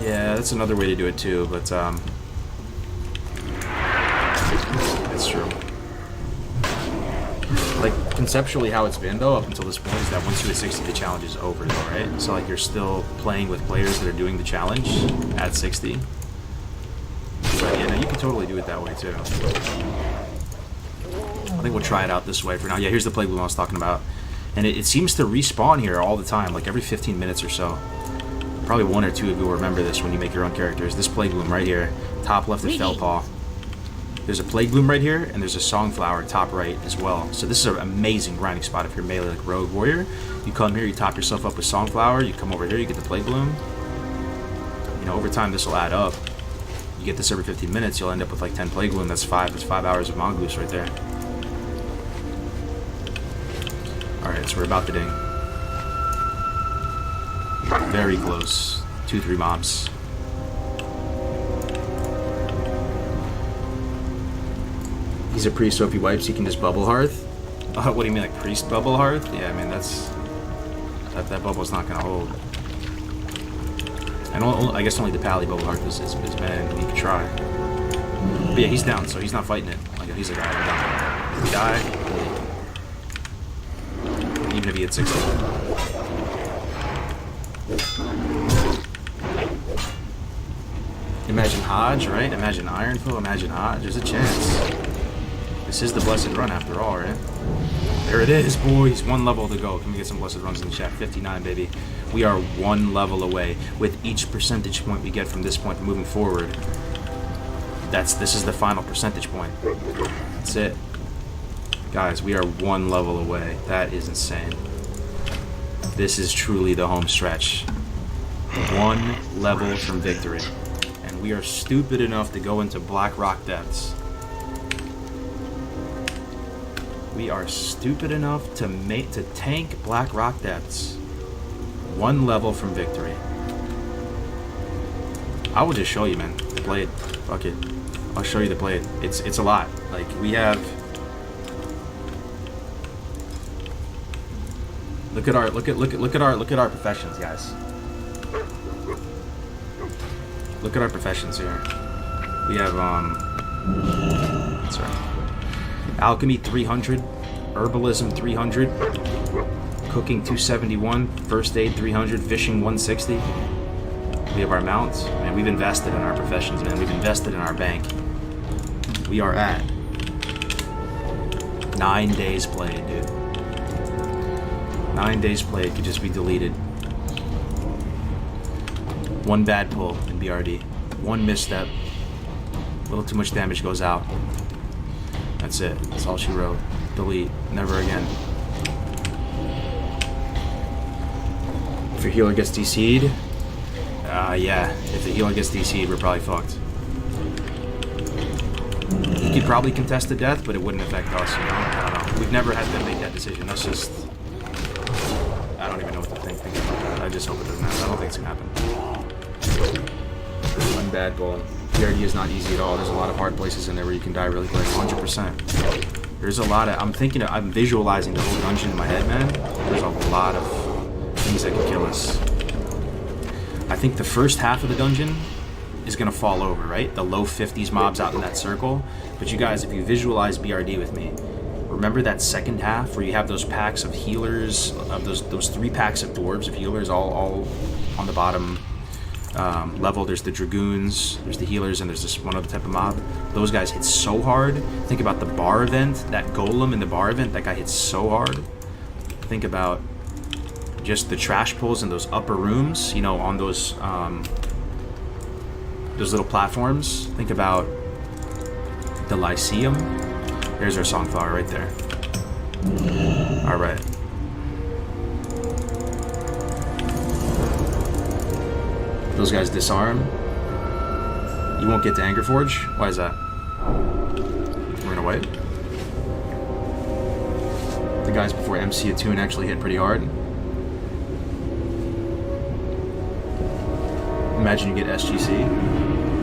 Yeah, that's another way to do it too, but it's true. Like, conceptually how it's been, though, up until this point, is that once you hit 60, the challenge is over, though, right? So, like, you're still playing with players that are doing the challenge at 60. can totally do it that way too. I think we'll try it out this way for now. Yeah, here's the plague bloom I was talking about. And it seems to respawn here all the time, like every 15 minutes or so. Probably one or two of you will remember this when you make your own characters. This plague bloom right here, top left of Fellpaw. There's a plague bloom right here, and there's a songflower top right as well. So this is an amazing grinding spot if you're melee like rogue warrior. You come here, you top yourself up with songflower. You come over here, you get the plague bloom. You know, over time this will add up. You get this every 15 minutes, you'll end up with like 10 plague bloom. That's 5 hours of mongoose right there. All right, so we're about to ding. Very close. 2-3 mobs. He's a priest, so if he wipes, he can just bubble hearth. What do you mean, like priest bubble hearth? Yeah, I mean that bubble's not gonna hold. And I guess only the pally bubble hearth is banned. You can try. But yeah, he's down, so he's not fighting it. Like he's like, alright, I'm done. If we die, even if he hit 60. Imagine Hodge, right? Imagine Ironfoe, imagine Hodge. There's a chance. This is the blessed run after all, right? There it is, boys. 1 level to go. Can we get some blessed runs in the chat? 59, baby. We are 1 level away. With each percentage point we get from this point moving forward, this is the final percentage point. That's it. Guys, we are 1 level away. That is insane. This is truly the home stretch. 1 level from victory. And we are stupid enough to go into Black Rock Depths. We are stupid enough to tank Black Rock Depths. 1 level from victory. I will just show you, man. The blade. Fuck it. I'll show you the blade. It's a lot. Like we have. Look at our professions, guys. Look at our professions here. We have sorry. Alchemy 300, Herbalism 300, Cooking 271, First Aid 300, Fishing 160. We have our mounts. Man, we've invested in our professions, man. We've invested in our bank. We are at 9 days played, dude. 9 days played could just be deleted. 1 bad pull in BRD. 1 misstep. A little too much damage goes out. That's it. That's all she wrote. Delete. Never again. If your healer gets DC'd, yeah. If the healer gets DC'd, we're probably fucked. He could probably contest the death, but it wouldn't affect us, you know? I don't know. We've never had to make that decision. That's just... I don't even know what to think about that. I just hope it doesn't happen. I don't think it's gonna happen. 1 bad bull. PRD is not easy at all. There's a lot of hard places in there where you can die really quick. 100%. There's a lot of... I'm visualizing the whole dungeon in my head, man. There's a lot of things that can kill us. I think the first half of the dungeon is going to fall over, right? The low 50s mobs out in that circle. But you guys, if you visualize BRD with me, remember that second half where you have those packs of healers, of those 3 packs of dwarves of healers all on the bottom level. There's the dragoons, there's the healers, and there's this one other type of mob. Those guys hit so hard. Think about the bar event, that golem in the bar event, that guy hits so hard. Think about just the trash pulls in those upper rooms, you know, on those little platforms. Think about the Lyceum. There's our songflower right there. All right. Those guys disarm. You won't get to Angerforge? Why is that? We're gonna wait. The guys before MC Attune actually hit pretty hard. Imagine you get SGC.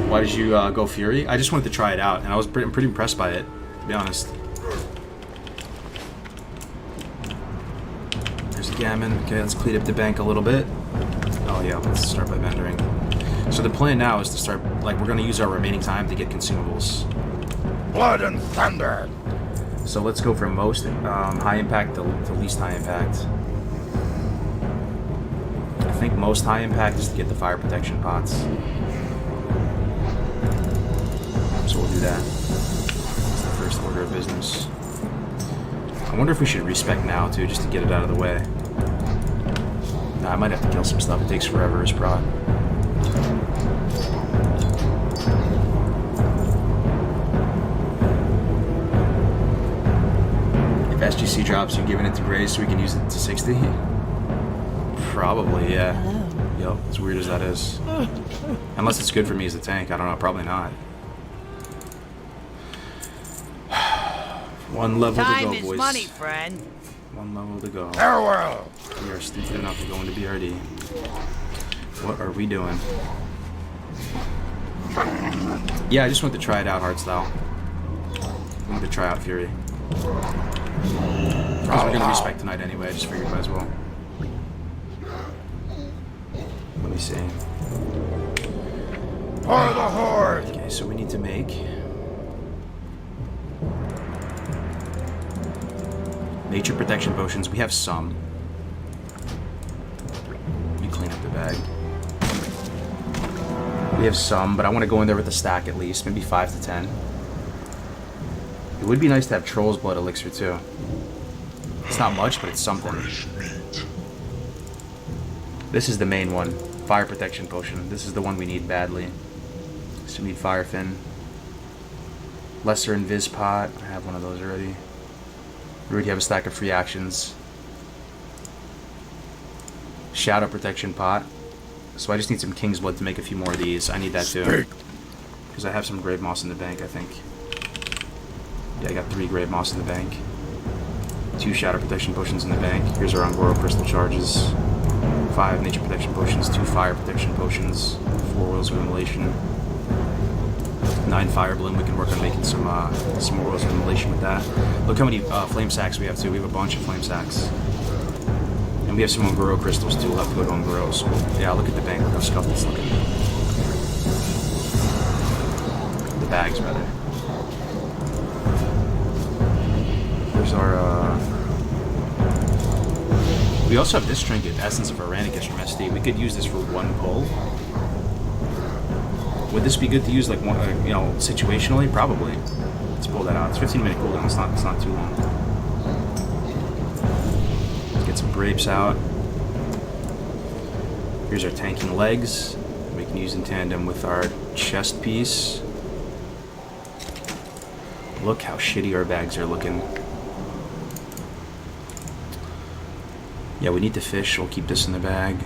Why did you go Fury? I just wanted to try it out, and I was pretty impressed by it, to be honest. There's a Gammon. Okay, let's clean up the bank a little bit. Oh yeah, let's start by vendoring. So the plan now is to start, like, we're going to use our remaining time to get consumables. Blood and thunder. So let's go from most high impact to least high impact. I think most high impact is to get the fire protection pots. So we'll do that. It's the first order of business. I wonder if we should respec now, too, just to get it out of the way. Nah, I might have to kill some stuff. It takes forever as prod. If SGC drops, you're giving it to Grace so we can use it to 60? Probably, yeah. Yup, as weird as that is. Unless it's good for me as a tank. I don't know. Probably not. One level to go, boys. Time is money, friend. One level to go. Farewell. We are stupid enough to go into BRD. What are we doing? Yeah, I just went to try it out, hardstyle. I went to try out Fury. Because we're gonna respec tonight anyway, I just figured might as well. Let me see. For the Horde. Okay, so we need to make nature protection potions. We have some. Let me clean up the bag. We have some, but I want to go in there with a stack at least, maybe 5 to 10. It would be nice to have Troll's Blood Elixir too. It's not much, but it's something. This is the main one. Fire Protection Potion. This is the one we need badly. So we need Fire Fin. Lesser Invis Pot. I have one of those already. We already have a stack of free actions. Shadow Protection Pot. So I just need some King's Blood to make a few more of these. I need that too. Because I have some Grave Moss in the bank, I think. Yeah, I got 3 Grave Moss in the bank. 2 Shadow Protection Potions in the bank. Here's our Ungoro Crystal Charges. 5 Nature Protection Potions. 2 Fire Protection Potions. 4 Oils of Immolation. 9 Fire Bloom. We can work on making some more Oils of Immolation with that. Look how many Flame Sacks we have too. We have a bunch of Flame Sacks. And we have some Ungoro Crystals too. We'll have to go to Ungoro. So yeah, look at the bank. Look how scuffed it's looking. The bags, rather. There's our, we also have this trinket, Essence of Aranicus from SD. We could use this for 1 pull. Would this be good to use, like, one, you know, situationally? Probably. Let's pull that out. It's 15-minute cooldown. It's not too long. Let's get some grapes out. Here's our tanking legs. We can use in tandem with our chest piece. Look how shitty our bags are looking. Yeah, we need the fish. We'll keep this in the bag.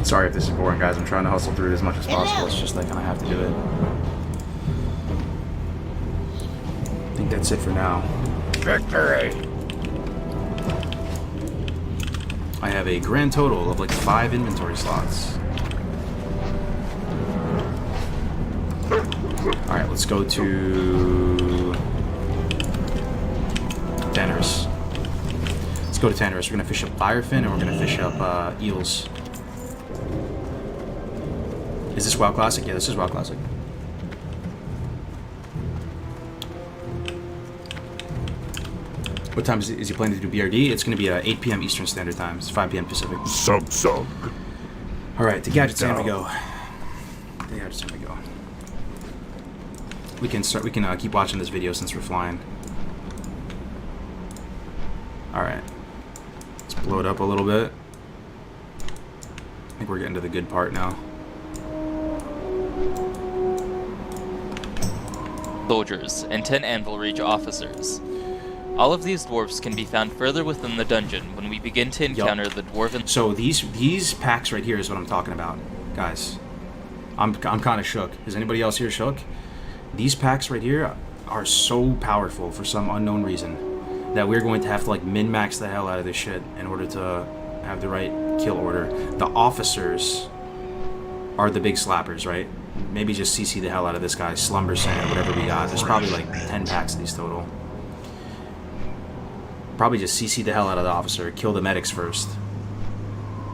Sorry if this is boring, guys. I'm trying to hustle through it as much as possible. It's just like I have to do it. I think that's it for now. Victory. I have a grand total of like 5 inventory slots. Alright, let's go to Tannerus. Let's go to Tannerus. We're gonna fish up Firefin and we're gonna fish up eels. Is this WoW Classic? Yeah, this is WoW Classic. What time is he planning to do BRD? It's going to be 8 p.m. Eastern Standard Time. It's 5 p.m. Pacific. Sub. Alright, to Gadget Time we go. To Gadget Time we go. We can keep watching this video since we're flying. Alright. Let's blow it up a little bit. I think we're getting to the good part now. Soldiers, and 10 Anvil Reach officers. All of these dwarves can be found further within the dungeon when we begin to encounter the dwarven... So these packs right here is what I'm talking about, guys. I'm kind of shook. Is anybody else here shook? These packs right here are so powerful for some unknown reason that we're going to have to like min-max the hell out of this shit in order to have the right kill order. The officers are the big slappers, right? Maybe just CC the hell out of this guy, Slumber Sand, whatever we got. There's probably like 10 packs of these total. Probably just CC the hell out of the officer, kill the medics first,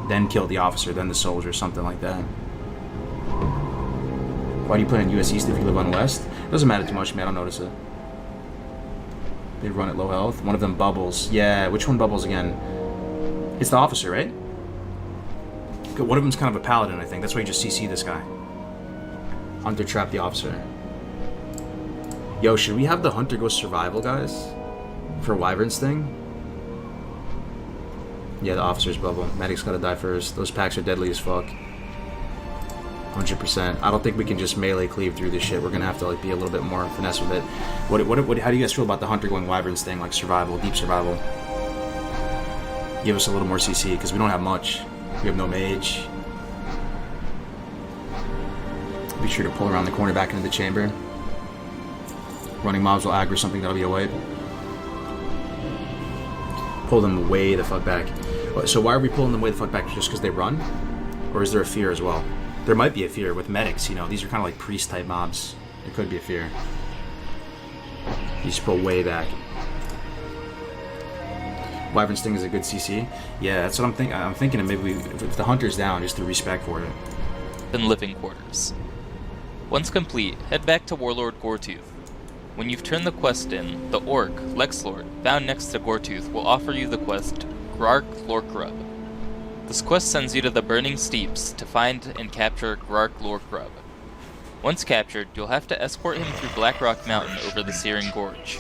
then kill the officer, then the soldier, something like that. Why do you put in US East if you live on West? It doesn't matter too much, man. I don't notice it. They run at low health. One of them bubbles. Yeah, which one bubbles again? It's the officer, right? One of them's kind of a paladin, I think. That's why you just CC this guy. Hunter trap the officer. Yo, should we have the hunter go survival, guys? For Wyvern's thing? Yeah, the officer's bubble. Medic's gotta die first. Those packs are deadly as fuck. 100%. I don't think we can just melee cleave through this shit. We're gonna have to like be a little bit more finesse with it. How do you guys feel about the hunter going Wyvern's thing? Like survival, deep survival? Give us a little more CC, because we don't have much. We have no mage. Be sure to pull around the corner back into the chamber. Running mobs will aggro something, that'll be a wipe. Pull them way the fuck back. So why are we pulling them way the fuck back? Just because they run? Or is there a fear as well? There might be a fear with medics, you know. These are kind of like priest type mobs. There could be a fear. You just pull way back. Wyvern Sting is a good CC. Yeah, that's what I'm thinking. I'm thinking of maybe if the hunter's down, just to respec for it. In living quarters. Once complete, head back to Warlord Goretooth. When you've turned the quest in, the orc, Lexlord, found next to Goretooth, will offer you the quest Grark Lorkrub. This quest sends you to the Burning Steeps to find and capture Grark Lorkrub. Once captured, you'll have to escort him through Blackrock Mountain over the Searing Gorge.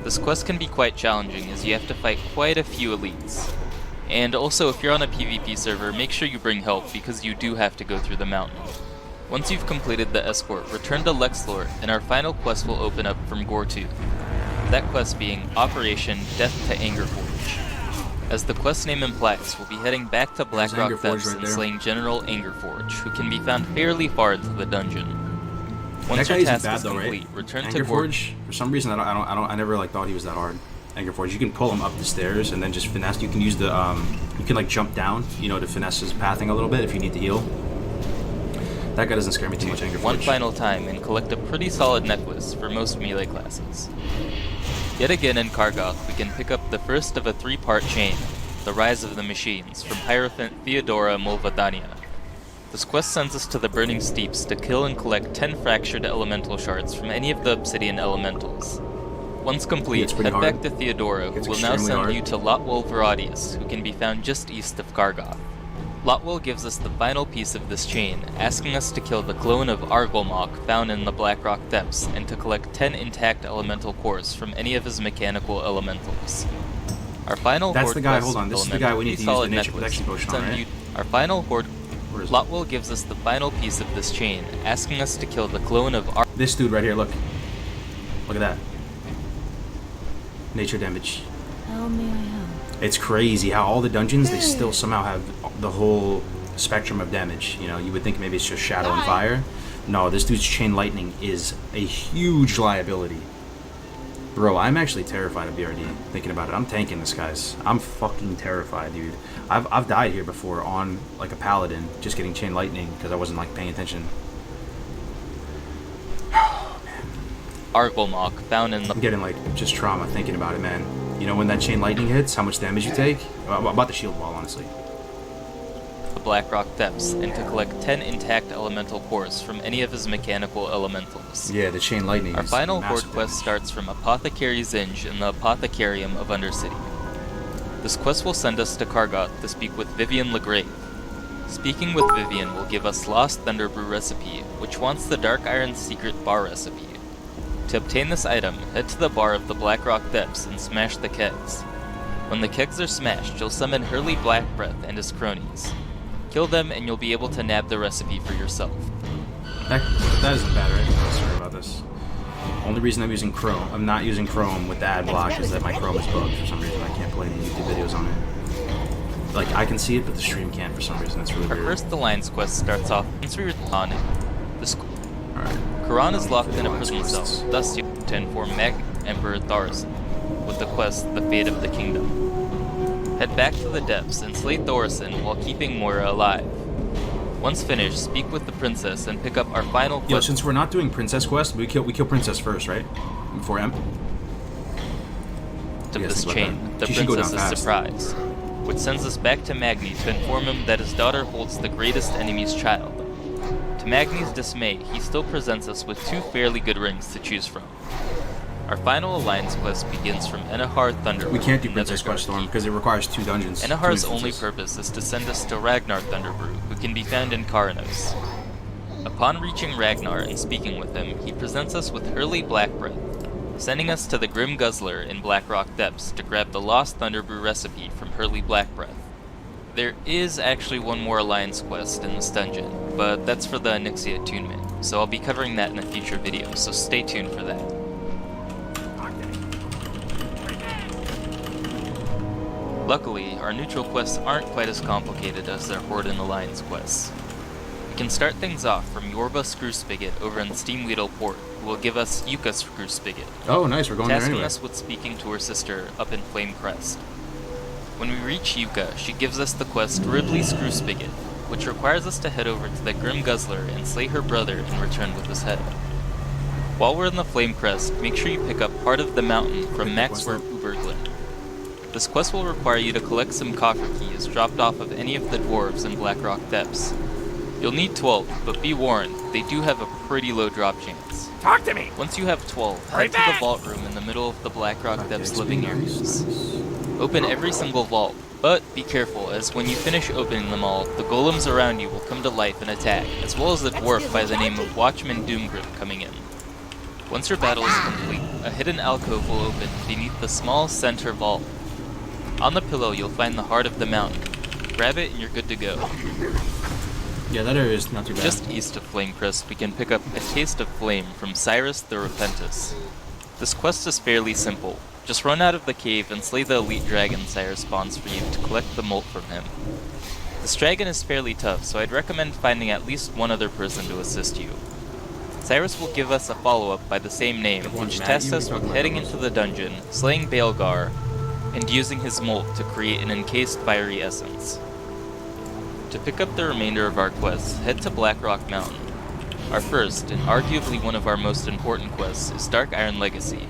This quest can be quite challenging as you have to fight quite a few elites. And also, if you're on a PvP server, make sure you bring help because you do have to go through the mountain. Once you've completed the escort, return to Lexlord, and our final quest will open up from Goretooth. That quest being Operation Death to Angerforge. As the quest name implies, we'll be heading back to Blackrock Depths and slaying General Angerforge, who can be found fairly far into the dungeon. Once your task is complete, return to Angerforge. For some reason, I never like thought he was that hard. Angerforge, you can pull him up the stairs and then just finesse. You can use the you can like jump down, you know, to finesse his pathing a little bit if you need to heal. That guy doesn't scare me too much, Angerforge. One final time and collect a pretty solid necklace for most melee classes. Yet again in Kargoth, we can pick up the first of a 3-part chain, The Rise of the Machines, from Hierophant Theodora Mulvadania. This quest sends us to the Burning Steeps to kill and collect 10 fractured elemental shards from any of the obsidian elementals. Once complete, head back to Theodora, who will now send you to Lotwell Verodius, who can be found just east of Kargoth. Lotwell gives us the final piece of this chain, asking us to kill the clone of Argolmok found in the Blackrock Depths, and to collect 10 intact elemental cores from any of his mechanical elementals. Our final That's the guy, hold on, this is the guy we need to use the nature protection potion on, right? Our final horde... Lotwell gives us the final piece of this chain, asking us to kill the clone of This dude right here, look. Look at that. Nature damage. How may I help? It's crazy how all the dungeons, they still somehow have the whole spectrum of damage. You know, you would think maybe it's just shadow and fire. No, this dude's chain lightning is a huge liability. Bro, I'm actually terrified of BRD, thinking about it. I'm tanking this, guys. I'm fucking terrified, dude. I've died here before on, like, a paladin, just getting chain lightning, because I wasn't, like, paying attention. Oh, man. Argolmok found in the... I'm getting, like, just trauma thinking about it, man. You know, when that chain lightning hits, how much damage you take? About the shield wall, honestly. The Blackrock Depths, and to collect 10 intact elemental cores from any of his mechanical elementals. Yeah, the chain lightning. Our final horde quest starts from Apothecary Zinj in the Apothecarium of Undercity. This quest will send us to Kargoth to speak with Vivian Legrave. Speaking with Vivian will give us Lost Thunderbrew recipe, which wants the Dark Iron secret bar recipe. To obtain this item, head to the bar of the Blackrock Depths and smash the kegs. When the kegs are smashed, you'll summon Hurley Black Breath and his cronies. Kill them and you'll be able to nab the recipe for yourself. That isn't bad, right? Oh, sorry about this. Only reason I'm using Chrome, I'm not using Chrome with the ad block, is that my Chrome is bugged for some reason. I can't play any YouTube videos on it. Like, I can see it, but the stream can't for some reason. That's really weird. Our first Alliance quest starts off once we return this. Quran is locked in a prison cell, thus you have to inform Emperor Thaurissan with the quest, The Fate of the Kingdom. Head back to the depths and slay Thaurissan while keeping Moira alive. Once finished, speak with the princess and pick up our final quest. Yo, since we're not doing princess quest, we kill Princess first, right? Before Emp. Of this chain, the princess's surprise, which sends us back to Magni to inform him that his daughter holds the greatest enemy's child. To Magni's dismay, he still presents us with 2 fairly good rings to choose from. Our final alliance quest begins from Enahar Thunderbrew. We can't do in Princess Nethergarden. Quest Storm because it requires 2 dungeons. Enahar's two only instances. purpose is to send us to Ragnar Thunderbrew, who can be found in Karanos. Upon reaching Ragnar and speaking with him, he presents us with Hurley Blackbreath, sending us to the Grim Guzzler in Blackrock Depths to grab the lost Thunderbrew recipe from Hurley Blackbreath. There is actually one more alliance quest in this dungeon, but that's for the Onyxia attunement, so I'll be covering that in a future video, so stay tuned for that. Luckily, our neutral quests aren't quite as complicated as their Horde and Alliance quests. We can start things off from Yorba Screw Spigot over in Steamweedle Port, who will give us Yuka Screw Spigot, Oh, nice. We're going there tasking anyway. us with speaking to her sister up in Flame Crest. When we reach Yuka, she gives us the quest Ribley Screw Spigot, which requires us to head over to the Grim Guzzler and slay her brother and return with his head. While we're in the Flame Crest, make sure you pick up Heart of the Mountain from Maxwerp Uberglin. This quest will require you to collect some coffer keys dropped off of any of the dwarves in Blackrock Depths. You'll need 12, but be warned, they do have a pretty low drop chance. Talk to me. Once you have 12, Hurry head to the back! vault room in the middle of the Blackrock Depths Okay, living nice, areas. nice. Open every single vault, but be careful, as when you finish opening them all, the golems around you will come to life and attack, as well as a dwarf by the name of Watchman Doomgrip coming in. Once your battle is complete, a hidden alcove will open beneath the small center vault. On the pillow, you'll find the Heart of the Mountain. Grab it and you're good to go. Yeah, that area is not too bad. Just east of Flamecrest, we can pick up A Taste of Flame from Cyrus the Repentus. This quest is fairly simple. Just run out of the cave and slay the elite dragon Cyrus spawns for you to collect the molt from him. This dragon is fairly tough, so I'd recommend finding at least one other person to assist you. Cyrus will give us a follow-up by the same name, which tests us with heading into the dungeon, slaying Baelgar, and using his molt to create an encased fiery essence. To pick up the remainder of our quests, head to Blackrock Mountain. Our first, and arguably one of our most important quests, is Dark Iron Legacy.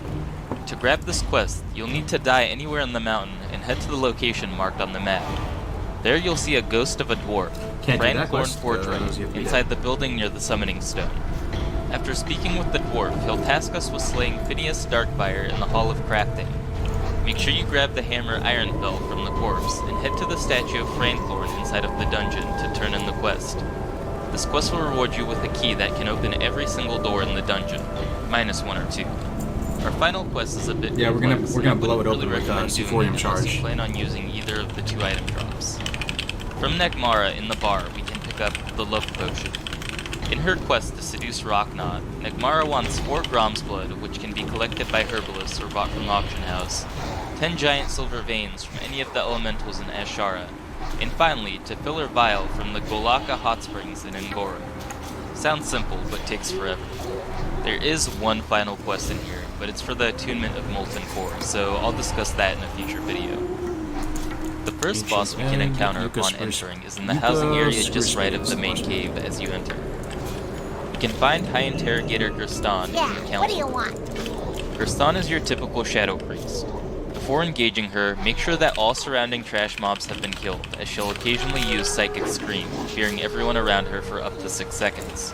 To grab this quest, you'll need to die anywhere on the mountain and head to the location marked on the map. There you'll see a ghost of a dwarf, Can't do Frank that Thorn quest, Fordring, those you have to be inside dead. the building near the Summoning Stone. After speaking with the dwarf, he'll task us with slaying Phineas Darkfire in the Hall of Crafting. Make sure you grab the hammer Ironfell from the corpse, and head to the statue of Franklorn inside of the dungeon to turn in the quest. This quest will reward you with a key that can open every single door in the dungeon, minus 1 or 2. Our final quest is a bit Yeah, we're gonna complex, blow and I it wouldn't open really with recommend doing Sephorium it unless charge. you plan on using either of the 2 item drops. From Negmara in the bar, we can pick up the Love Potion. In her quest to seduce Rocknot, Negmara wants 4 Grom's blood, which can be collected by herbalists or bought from the auction house, 10 giant silver veins from any of the elementals in Ashara, and finally, to fill her vial from the Golaka Hot Springs in Angora. Sounds simple, but takes forever. There is one final quest in here, but it's for the attunement of Molten Core, so I'll discuss that in a future video. The first boss we can encounter upon entering is in the housing area just right of the main cave as you enter. You can find High Interrogator Gerstan in the council. What do you want? Gerstan is your typical Shadow Priest. Before engaging her, make sure that all surrounding trash mobs have been killed, as she'll occasionally use Psychic Scream, fearing everyone around her for up to 6 seconds.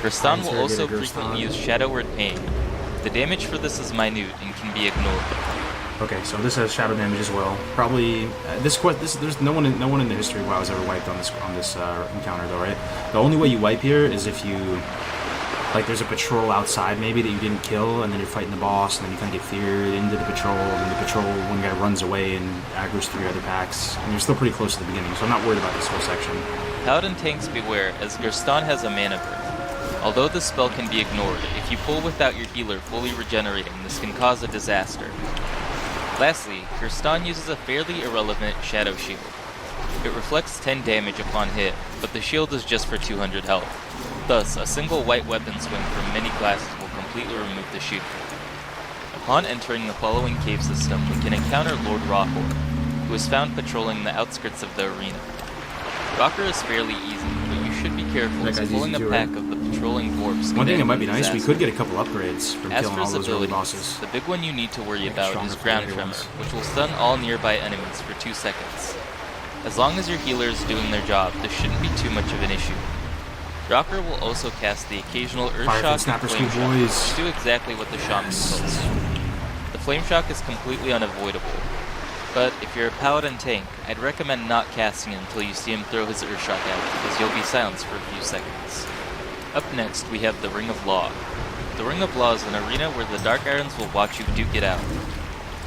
Gerstan will also frequently use Shadow Word Pain. The damage for this is minute and can be ignored. Okay, so this has shadow damage as well. Probably there's no one in the history of WoW has ever wiped on this encounter though, right? The only way you wipe here is if you there's a patrol outside maybe that you didn't kill, and then you're fighting the boss, and then you kind of get feared into the patrol, and the patrol one guy runs away and aggroes 3 other packs, and you're still pretty close to the beginning, so I'm not worried about this whole section. Paladin tanks beware, as Gerstan has a mana burn. Although this spell can be ignored, if you pull without your healer fully regenerating, this can cause a disaster. Lastly, Gerstan uses a fairly irrelevant Shadow Shield. It reflects 10 damage upon hit, but the shield is just for 200 health. Thus, a single white weapon swing from many classes will completely remove the shield. Upon entering the following cave system, we can encounter Lord Rockor, who is found patrolling the outskirts of the arena. Rocker is fairly easy, but you should be careful That as guy's pulling easy a too, pack right? of the patrolling dwarves. One thing can that might be be nice, we disaster. could get a couple upgrades from As killing for all his those early abilities, bosses. the big one you need to worry Make about stronger is for Ground later Tremor, ones. which will stun all nearby enemies for 2 seconds. As long as your healer is doing their job, this shouldn't be too much of an issue. Rocker will also cast the occasional Earth Fire Shock and Snapper Flame School Shock, boys. which do exactly what the Shaman does. The Flame Shock is completely unavoidable, but if you're a Paladin tank, I'd recommend not casting it until you see him throw his Earth Shock out, because you'll be silenced for a few seconds. Up next, we have the Ring of Law. The Ring of Law is an arena where the Dark Irons will watch you duke it out.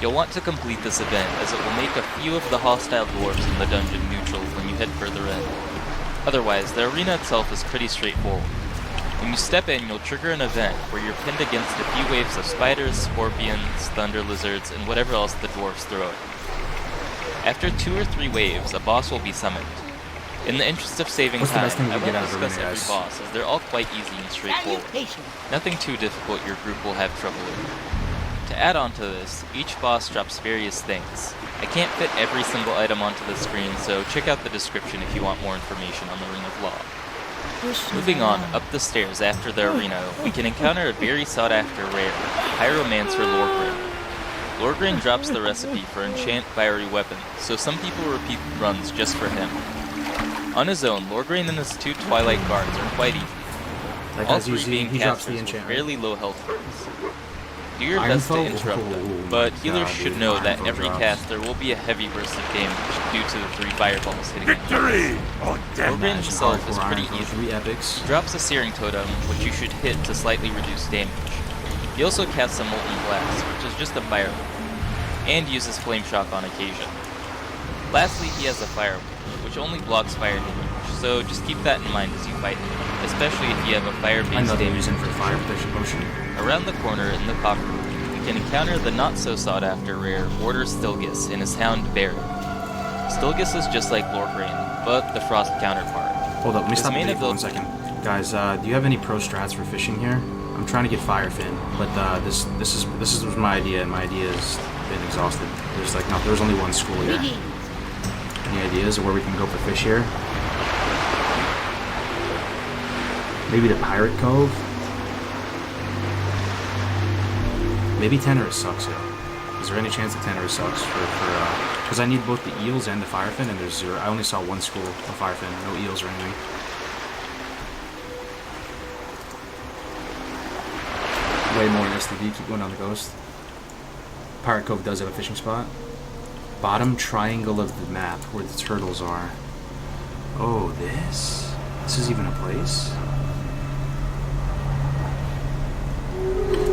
You'll want to complete this event, as it will make a few of the hostile dwarves in the dungeon neutral when you head further in. Otherwise, the arena itself is pretty straightforward. When you step in, you'll trigger an event where you're pinned against a few waves of spiders, scorpions, thunder lizards, and whatever else the dwarves throw at you. After 2 or 3 waves, a boss will be summoned. In the interest of saving What's the time, best thing I to won't get out of discuss arena, every guys? boss, as they're all quite easy and straightforward. Nothing too difficult your group will have trouble with. To add on to this, each boss drops various things. I can't fit every single item onto the screen, so check out the description if you want more information on the Ring of Law. Moving on, up the stairs after the arena, we can encounter a very sought-after rare, Pyromancer Lorgrain. Lorgrain drops the recipe for enchant fiery weapon, so some people repeat runs just for him. On his own, Lorgrain and his 2 Twilight Guards are quite easy. That All guy's 3 using, being he drops the casters with enchant. fairly low health bars. Do your Iron best to Foe? interrupt Oh them, my but healers God, should dude, know Iron that Foe every drops. cast there will be a heavy burst of damage due to the 3 fireballs hitting him. Victory! Oh, damn. Lorgrain himself is Hardcore pretty Iron Foe, easy. 3 epics. He drops a Searing Totem, which you should hit to slightly reduce damage. He also casts a Molten Blast, which is just a fire and uses Flame Shock on occasion. Lastly, he has a Fire Wall, which only blocks fire damage, so just keep that in mind as you fight him, especially if you have a fire-based Another damage. reason for fire protection potion. Around the corner in the coffer room, we can encounter the not-so-sought-after rare Order Stilgus and his Hound Baron. Stilgus is just like Lorgrain, but the Frost counterpart. Hold up, let me His stop the main video for 1 ability- second. Guys, do you have any pro strats for fishing here? I'm trying to get Firefin, but this is my idea, and my idea has been exhausted. There's only one school here. Any ideas of where we can go for fish here? Maybe the Pirate Cove? Maybe Tenorus sucks here. Is there any chance that Tenorus sucks because I need both the eels and the Firefin, and there's 0. I only saw 1 school of Firefin, no eels or anything. Way more in STV, keep going down the coast. Pirate Cove does have a fishing spot. Bottom triangle of the map where the turtles are. Oh, this? This is even a place?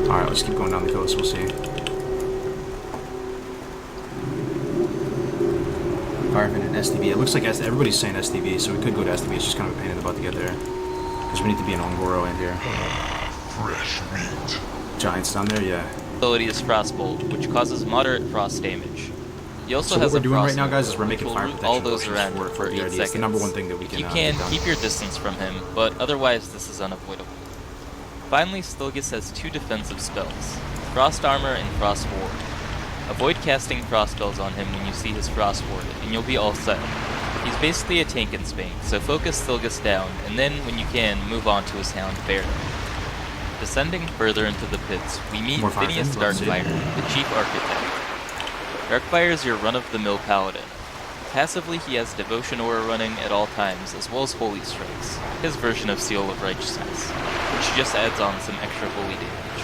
Alright, let's keep going down the coast, we'll see. Firefin and STV. It looks like everybody's saying STV, so we could go to STV. It's just kind of a pain in the butt to get there. Because we need to be in Ongoro in here. Fresh meat. Giants down there, yeah. Ability is Frostbolt, which causes moderate frost damage. He also So has what we're a doing right frost now, guys, is bolt, we're which making will fire root protection all those potions around for for 8 the RD. seconds. It's the number one thing that we If can you get can, done. keep your distance from him, but otherwise this is unavoidable. Finally, Stilgus has 2 defensive spells, Frost Armor and Frost Ward. Avoid casting frost spells on him when you see his Frost Ward, and you'll be all set. He's basically a tank in Spank, so focus Stilgus down, and then, when you can, move on to his Hound Baron. Descending further into the pits, we meet More Firefin, Phineas let's see. Darkfire, the Chief Architect. Darkfire is your run-of-the-mill paladin. Passively, he has Devotion Aura running at all times, as well as Holy Strikes, his version of Seal of Righteousness, which just adds on some extra holy damage.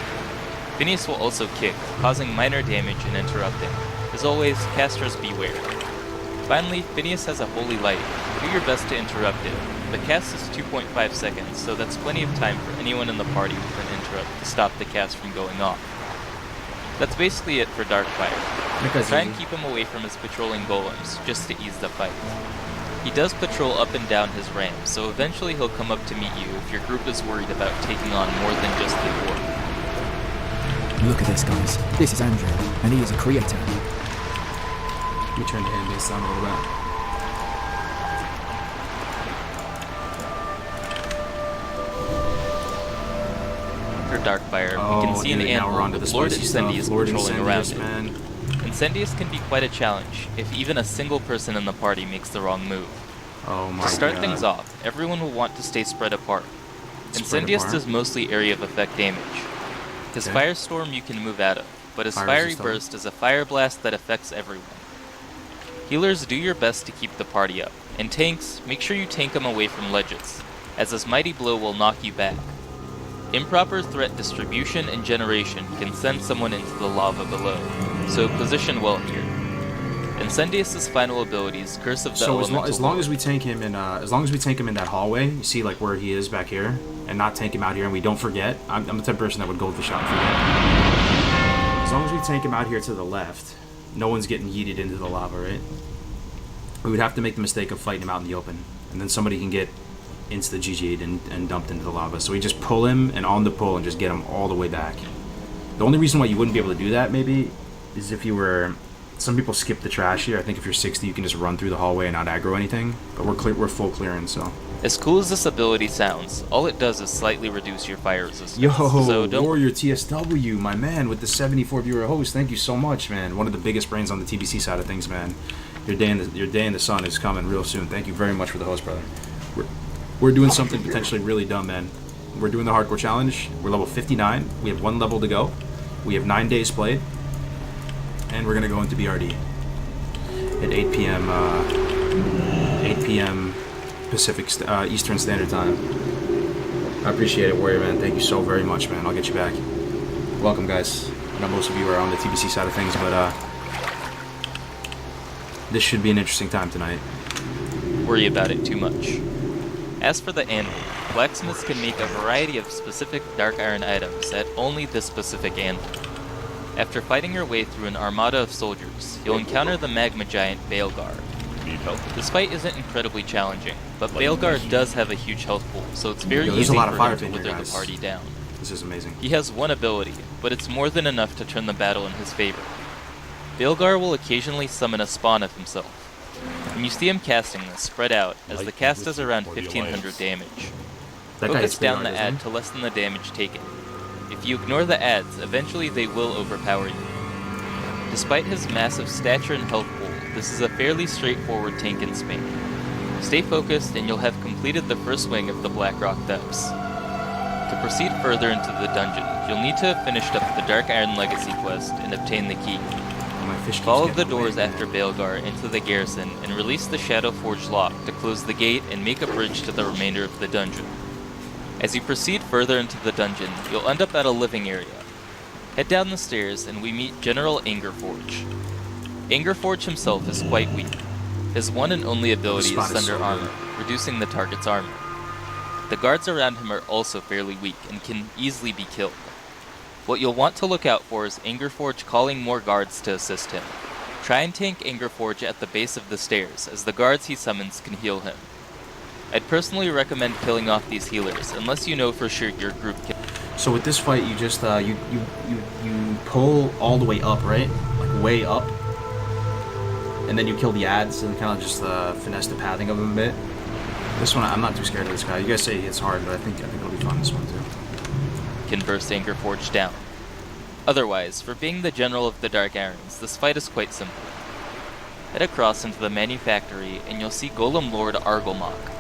Phineas will also kick, causing minor damage and interrupting. As always, casters beware. Finally, Phineas has a Holy Light. Do your best to interrupt it. The cast is 2.5 seconds, so that's plenty of time for anyone in the party with an interrupt to stop the cast from going off. That's basically it for Darkfire. Try and keep him away from his patrolling golems, just to ease the fight. He does patrol up and down his ramp, so eventually he'll come up to meet you if your group is worried about taking on more than just the dwarf. Look at this, guys. This is Andrew, and he is a creator. Let me turn the hand base down a little bit. For Darkfire, we can see an dude, now we're anvil onto the with Lord spicy Incendius stuff. Lord patrolling around Incendius, it. man. Incendius can be quite a challenge if even a single person in the party makes the wrong move. Oh my To start God. things off, everyone will want to stay spread apart. Spread Incendius apart? does mostly area of effect damage. His Okay. Firestorm you can move out of, but his Fire Fiery resistant. Burst is a fire blast that affects everyone. Healers, do your best to keep the party up, and tanks, make sure you tank them away from ledges. as his mighty blow will knock you back. Improper threat distribution and generation can send someone into the lava below, so position well here. Incendious' final ability is Curse of the So Elemental. as long as we tank him in, that hallway, you see like where he is back here, and not tank him out here, and we don't forget. I'm the type of person that would go with the shot and forget. As long as we tank him out here to the left, no one's getting yeeted into the lava, right? We would have to make the mistake of fighting him out in the open, and then somebody can get into the GG'd and dumped into the lava. So we just pull him and on the pull and just get him all the way back. The only reason why you wouldn't be able to do that, maybe, is if you were... Some people skip the trash here. I think if you're 60, you can just run through the hallway and not aggro anything. But we're full clearance, so... As cool as this ability sounds, all it does is slightly reduce your fire resistance. Yo, so don't Warrior TSW, my man, with the 74 viewer host. Thank you so much, man. One of the biggest brains on the TBC side of things, man. Your day in the sun is coming real soon. Thank you very much for the host, brother. We're doing something potentially really dumb, man. We're doing the hardcore challenge. We're level 59. We have 1 level to go. We have 9 days played, and we're gonna go into BRD at 8 p.m. 8 p.m. Pacific Eastern Standard Time. I appreciate it, Warrior, man. Thank you so very much, man. I'll get you back. Welcome, guys. I know most of you are on the TBC side of things, but this should be an interesting time tonight. worry about it too much. As for the anvil, blacksmiths can make a variety of specific dark iron items at only this specific anvil. After fighting your way through an armada of soldiers, you'll encounter the magma giant Baelgar. Need help? This fight isn't incredibly challenging, but Baelgar does have a huge health pool, so it's very there's easy a lot for of fire him to pin here, wither the guys. party down. This is amazing. He has one ability, but it's more than enough to turn the battle in his favor. Baelgar will occasionally summon a spawn of himself. When you see him casting this, spread out, as the cast does around 1500 damage. That guy Focus is down pretty the hard, ad to lessen the damage taken. If you ignore the ads, eventually they will overpower you. Despite his massive stature and health pool, this is a fairly straightforward tank in Spain. Stay focused and you'll have completed the first wing of the Blackrock Depths. To proceed further into the dungeon, you'll need to have finished up the Dark Iron Legacy quest and obtain the key. My fish keeps Follow getting the doors away. after Baelgar into the garrison and release the Shadow Forge lock to close the gate and make a bridge to the remainder of the dungeon. As you proceed further into the dungeon, you'll end up at a living area. Head down the stairs and we meet General Angerforge. Angerforge himself is quite weak. His one and only ability Spot is is Thunder so Armor, reducing the target's armor. The guards around him are also fairly weak and can easily be killed. What you'll want to look out for is Angerforge calling more guards to assist him. Try and tank Angerforge at the base of the stairs, as the guards he summons can heal him. I'd personally recommend killing off these healers, unless you know for sure your group can. So with this fight, you just you pull all the way up, right? Like way up, and then you kill the ads and kind of just finesse the pathing of them a bit. This one, I'm not too scared of this guy. You guys say it's hard, but I think it'll be fun this one too. Can burst Angerforge down. Otherwise, for being the general of the Dark Irons, this fight is quite simple. Head across into the manufactory and you'll see Golem Lord Argolmok.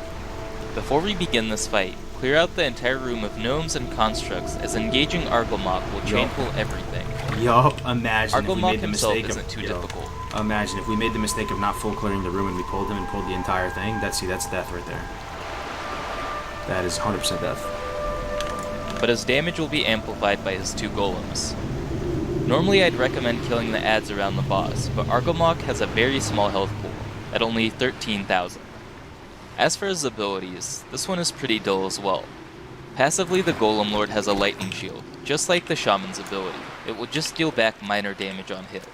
Before we begin this fight, clear out the entire room of gnomes and constructs, as engaging Argolmok will chain pull everything. Yup, imagine if we Argolmok made the himself mistake isn't too difficult. Imagine if we made the mistake of not full clearing the room and we pulled him and pulled the entire thing. That's death right there. That is 100% death. But his damage will be amplified by his 2 golems. Normally I'd recommend killing the ads around the boss, but Argolmok has a very small health pool, at only 13,000. As for his abilities, this one is pretty dull as well. Passively, the Golem Lord has a lightning shield, just like the Shaman's ability. It will just deal back minor damage on hit.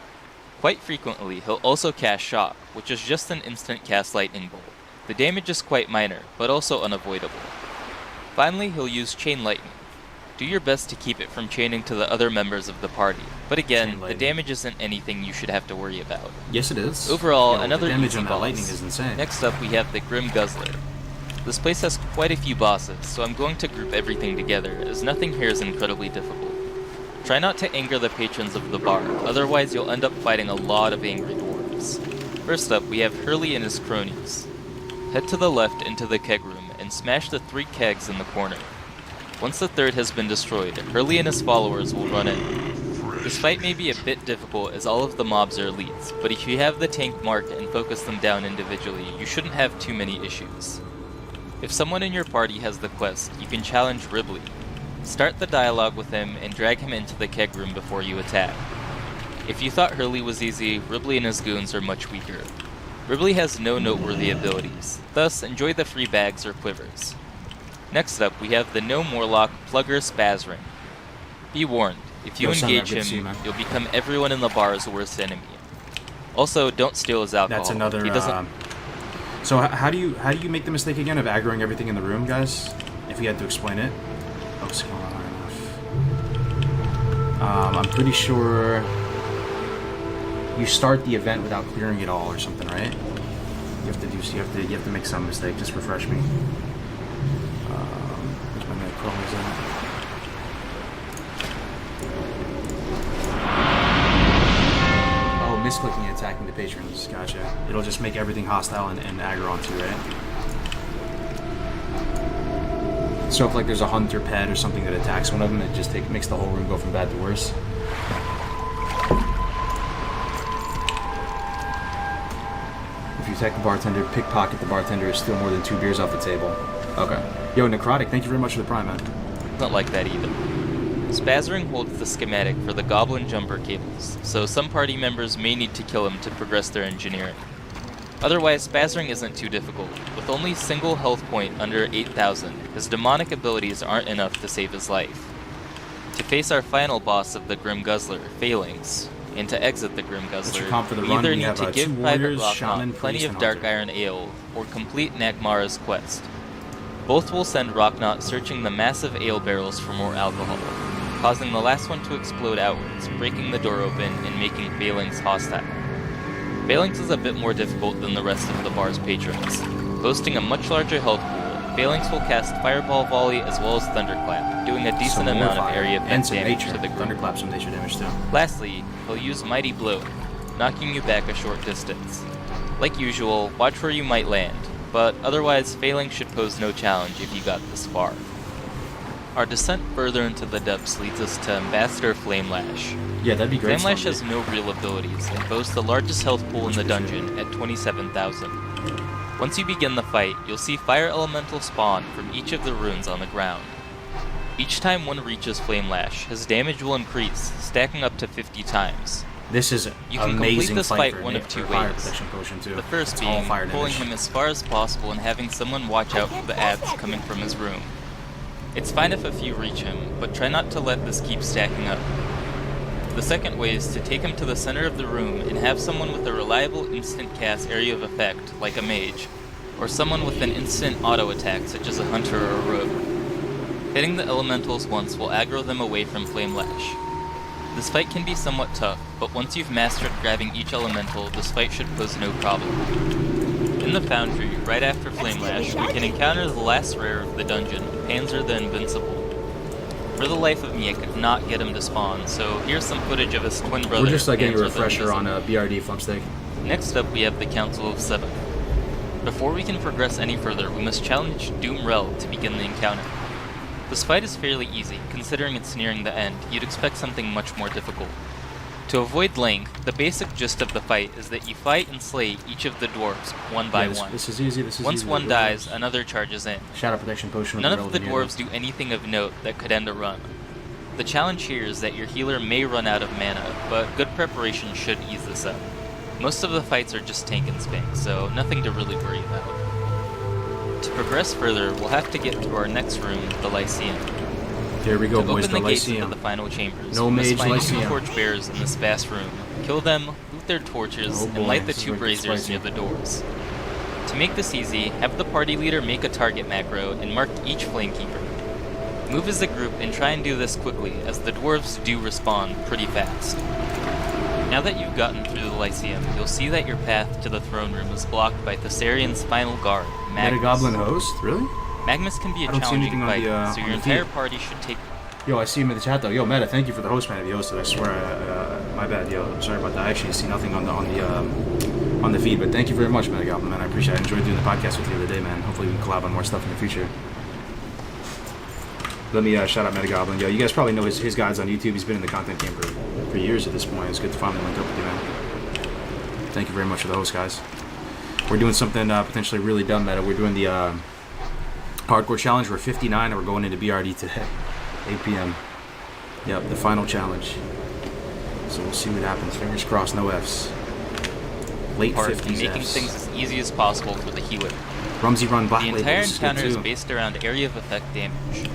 Quite frequently, he'll also cast Shock, which is just an instant cast lightning bolt. The damage is quite minor, but also unavoidable. Finally, he'll use Chain Lightning. Do your best to keep it from chaining to the other members of the party, but again, the damage isn't anything you should have to worry about. Yes, it is. Overall, Yo, another the damage easy on that boss. lightning is insane. Next up, we have the Grim Guzzler. This place has quite a few bosses, so I'm going to group everything together, as nothing here is incredibly difficult. Try not to anger the patrons of the bar, otherwise you'll end up fighting a lot of angry dwarves. First up, we have Hurley and his cronies. Head to the left into the keg room and smash the 3 kegs in the corner. Once the third has been destroyed, Hurley and his followers will run in. This fight may be a bit difficult as all of the mobs are elites, but if you have the tank marked and focus them down individually, you shouldn't have too many issues. If someone in your party has the quest, you can challenge Ribley. Start the dialogue with him and drag him into the keg room before you attack. If you thought Hurley was easy, Ribley and his goons are much weaker. Ribley has no noteworthy abilities, thus enjoy the free bags or quivers. Next up, we have the No Morlock Plugger Spaz Ring. Be warned, if you engage him, you'll become everyone in the bar's worst enemy. Also, don't steal his alcohol. That's another. He doesn't. So how do you make the mistake again of aggroing everything in the room, guys? If you had to explain it. Oh, scroll on enough. I'm pretty sure you start the event without clearing it all or something, right? You have to make some mistake. Just refresh me. Where's my minute crawlers at? Misclicking and attacking the patrons. Gotcha. It'll just make everything hostile and aggro onto you, right? So if like there's a hunter pet or something that attacks one of them, it just makes the whole room go from bad to worse. If you attack the bartender, pickpocket the bartender, steal more than 2 beers off the table. Okay. Yo, Necrotic, thank you very much for the prime, man. Not like that either. Spazring holds the schematic for the Goblin jumper cables, so some party members may need to kill him to progress their engineering. Otherwise, Spazring isn't too difficult. With only single health point under 8,000, his demonic abilities aren't enough to save his life. To face our final boss of the Grim Guzzler, Phalanx, and to exit the Grim Guzzler, we either need to give Private Rocknot plenty of Dark Iron Ale, or complete Nagmara's quest. Both will send Rocknot searching the massive ale barrels for more alcohol, causing the last one to explode outwards, breaking the door open and making Phalanx hostile. Phalanx is a bit more difficult than the rest of the bar's patrons. Boasting a much larger health pool, Phalanx will cast Fireball Volley as well as Thunderclap, doing a decent amount of area effect damage to the group. Thunderclap some nature damage too. Lastly, he'll use Mighty Blow, knocking you back a short distance. Like usual, watch where you might land, but otherwise Phalanx should pose no challenge if you got this far. Our descent further into the depths leads us to Ambassador Flamelash. Yeah, that'd be great. Flamelash has no real abilities and boasts the largest health pool in the dungeon at 27,000. Once you begin the fight, you'll see fire elemental spawn from each of the runes on the ground. Each time one reaches Flamelash, his damage will increase, stacking up to 50 times. This is you can complete this fight one of 2 ways. The first being pulling him as far as possible and having someone watch out for the adds coming from his room. It's fine if a few reach him, but try not to let this keep stacking up. The second way is to take him to the center of the room and have someone with a reliable instant cast area of effect, like a mage, or someone with an instant auto attack, such as a hunter or a rogue. Hitting the elementals once will aggro them away from Flamelash. This fight can be somewhat tough, but once you've mastered grabbing each elemental, this fight should pose no problem. In the Foundry, right after Flamelash, we can encounter the last rare of the dungeon, Panzer the Invincible. For the life of me, I could not get him to spawn, so here's some footage of his twin brother. We're just like getting a Panzer refresher on a BRD Flumpstick. Next up, we have the Council of Seven. Before we can progress any further, we must challenge Doomrel to begin the encounter. This fight is fairly easy, considering it's nearing the end. You'd expect something much more difficult. To avoid length, the basic gist of the fight is that you fight and slay each of the dwarves one by one. This is easy. Once one dies, another charges in. Shadow protection potion. None of the dwarves do anything of note that could end a run. The challenge here is that your healer may run out of mana, but good preparation should ease this up. Most of the fights are just tank and spank, so nothing to really worry about. To progress further, we'll have to get through our next room, the Lyceum. Here we go, to boys, open the the gates Lyceum. into the final chambers, No we must mage find Lyceum. 2 torch bearers in this vast room, kill them, loot their torches, and light the 2 braziers near the doors. To make this easy, have the party leader make a target macro and mark each flamekeeper. Move as a group and try and do this quickly, as the dwarves do respawn pretty fast. Now that you've gotten through the Lyceum, you'll see that your path to the throne room is blocked by Thessarian's final guard, Magnus. Metagoblin host? Really? Magnus can be a I don't see challenging anything on fight, the, so your on the entire feed. party should take... Yo, I see him in the chat though. Yo, Meta, thank you for the host, man. If you hosted, I swear, my bad. Yo, I'm sorry about that. I actually see nothing on the feed, but thank you very much, Metagoblin, man. I appreciate it. I enjoyed doing the podcast with you the other day, man. Hopefully we can collab on more stuff in the future. Let me shout out Metagoblin. Yo, you guys probably know his guides on YouTube. He's been in the content game for years at this point. It's good to finally link up with you, man. Thank you very much for the host, guys. We're doing something potentially really dumb, Meta. We're doing the Hardcore challenge, we're 59 and we're going into BRD today. 8 p.m. Yep, the final challenge. So we'll see what happens. Fingers crossed, no Fs. Late Part in 50s making Fs. things as easy as possible for the healer. Rumsey run black The label, entire this is good encounter is too. based around area of effect damage.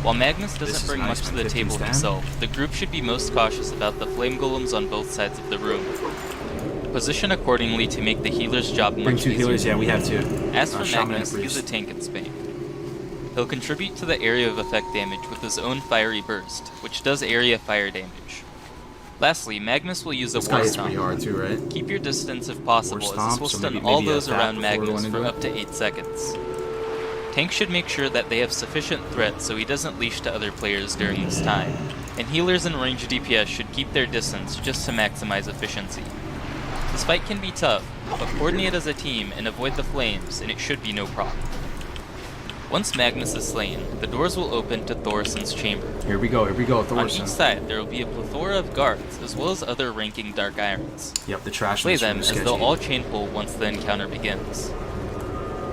While Magnus This doesn't is bring nice, much to man. the 15 table stand. himself, the group should be most cautious about the flame golems on both sides of the room. Position accordingly to make the healer's job Bring much 2 easier. healers, yeah, we have 2. As for Shaman and Magnus, Priest. he's a tank in Spain. He'll contribute to the area of effect damage with his own fiery burst, which does area fire damage. Lastly, Magnus will use a This guy war hits pretty stomp. hard too, right? Keep your distance if possible, War as stomp, this will so stun maybe all a those tap around before we Magnus went for into up to 8 seconds. Tanks should make sure that they have sufficient threat so he doesn't leash to other players during this time, and healers and ranged DPS should keep their distance just to maximize efficiency. This fight can be tough, but coordinate as a team and avoid the flames, and it should be no problem. Once Magnus is slain, the doors will open to Thorison's chamber. Here we go, On Thorson. each side, there will be a plethora of guards, as well as other ranking Dark Irons. Yep, the trash Play list them room is as sketchy. they'll all chain pull once the encounter begins.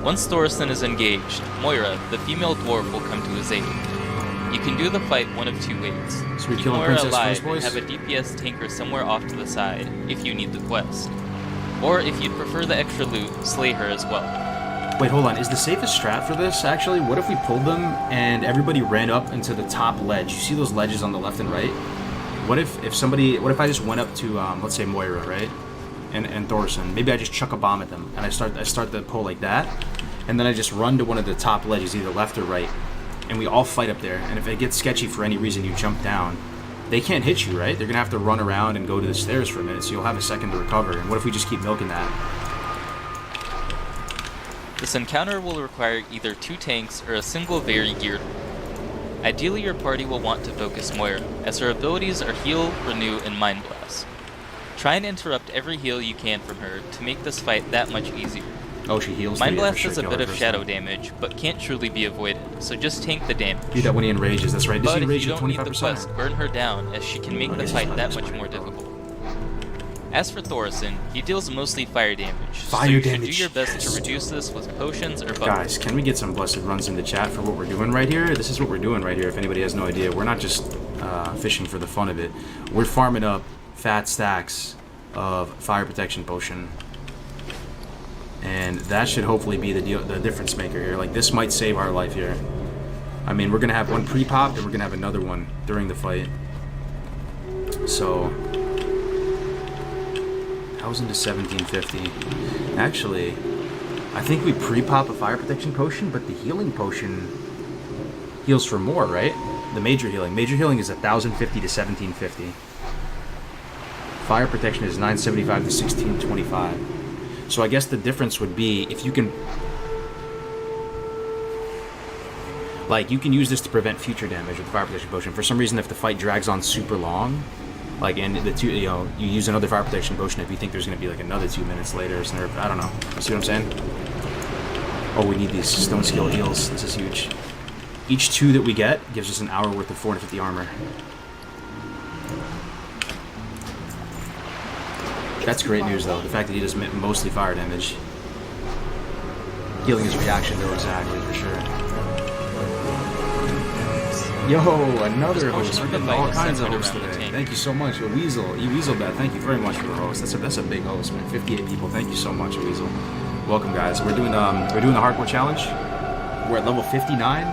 Once Thorison is engaged, Moira, the female dwarf, will come to his aid. You can do the fight one of 2 ways. So we Keep killing Moira Princess alive first, boys? and have a DPS tanker somewhere off to the side, if you need the quest. Or if you'd prefer the extra loot, slay her as well. Wait, hold on. Is the safest strat for this, actually? What if we pulled them and everybody ran up into the top ledge? You see those ledges on the left and right? What if I just went up to, let's say Moira, right? And Thorson. Maybe I just chuck a bomb at them, and I start the pull like that, and then I just run to one of the top ledges, either left or right, and we all fight up there. And if it gets sketchy for any reason, you jump down. They can't hit you, right? They're gonna have to run around and go to the stairs for a minute, so you'll have a second to recover. And what if we just keep milking that? This encounter will require either 2 tanks or a single very geared one. Ideally, your party will want to focus Moira, as her abilities are Heal, Renew, and Mind Blast. Try and interrupt every heal you can from her to make this fight that much easier. Oh, she heals. Mind me, Blast for sure, does a kill bit her of first shadow time. damage, but can't truly be avoided, so just tank the damage. Do that when he enrages, that's right. Does But he if enrage you at don't need the 25%? quest, burn her down, as she can make the fight that much more difficult. As for Thorison, he deals mostly fire damage, so Fire you should damage, do your best yes. to reduce this with potions or buttons. Guys, can we get some blessed runs in the chat for what we're doing right here? This is what we're doing right here, if anybody has no idea. We're not just fishing for the fun of it. We're farming up fat stacks of fire protection potion. And that should hopefully be the difference maker here. Like, this might save our life here. I mean, we're going to have one pre-popped, and we're going to have another one during the fight. So 1,000 to 1,750. Actually, I think we pre-pop a fire protection potion, but the healing potion heals for more, right? The major healing. Major healing is 1,050 to 1,750. Fire protection is 975 to 1,625. So I guess the difference would be if you can, like, you can use this to prevent future damage with the fire protection potion. For some reason, if the fight drags on super long, like, and you use another fire protection potion if you think there's going to be like another 2 minutes later or something. I don't know. You see what I'm saying? Oh, we need these stone skill heals. This is huge. Each 2 that we get gives us an hour worth of 450 armor. That's great news, though. The fact that he does mostly fire damage. Healing his reaction, though, exactly, for sure. Yo, another host. We're getting all kinds of hosts today. Thank you so much, Weasel. Weaselbat, thank you very much for the host. That's a big host, man. 58 people. Thank you so much, Weasel. Welcome, guys. We're doing the hardcore challenge. We're at level 59.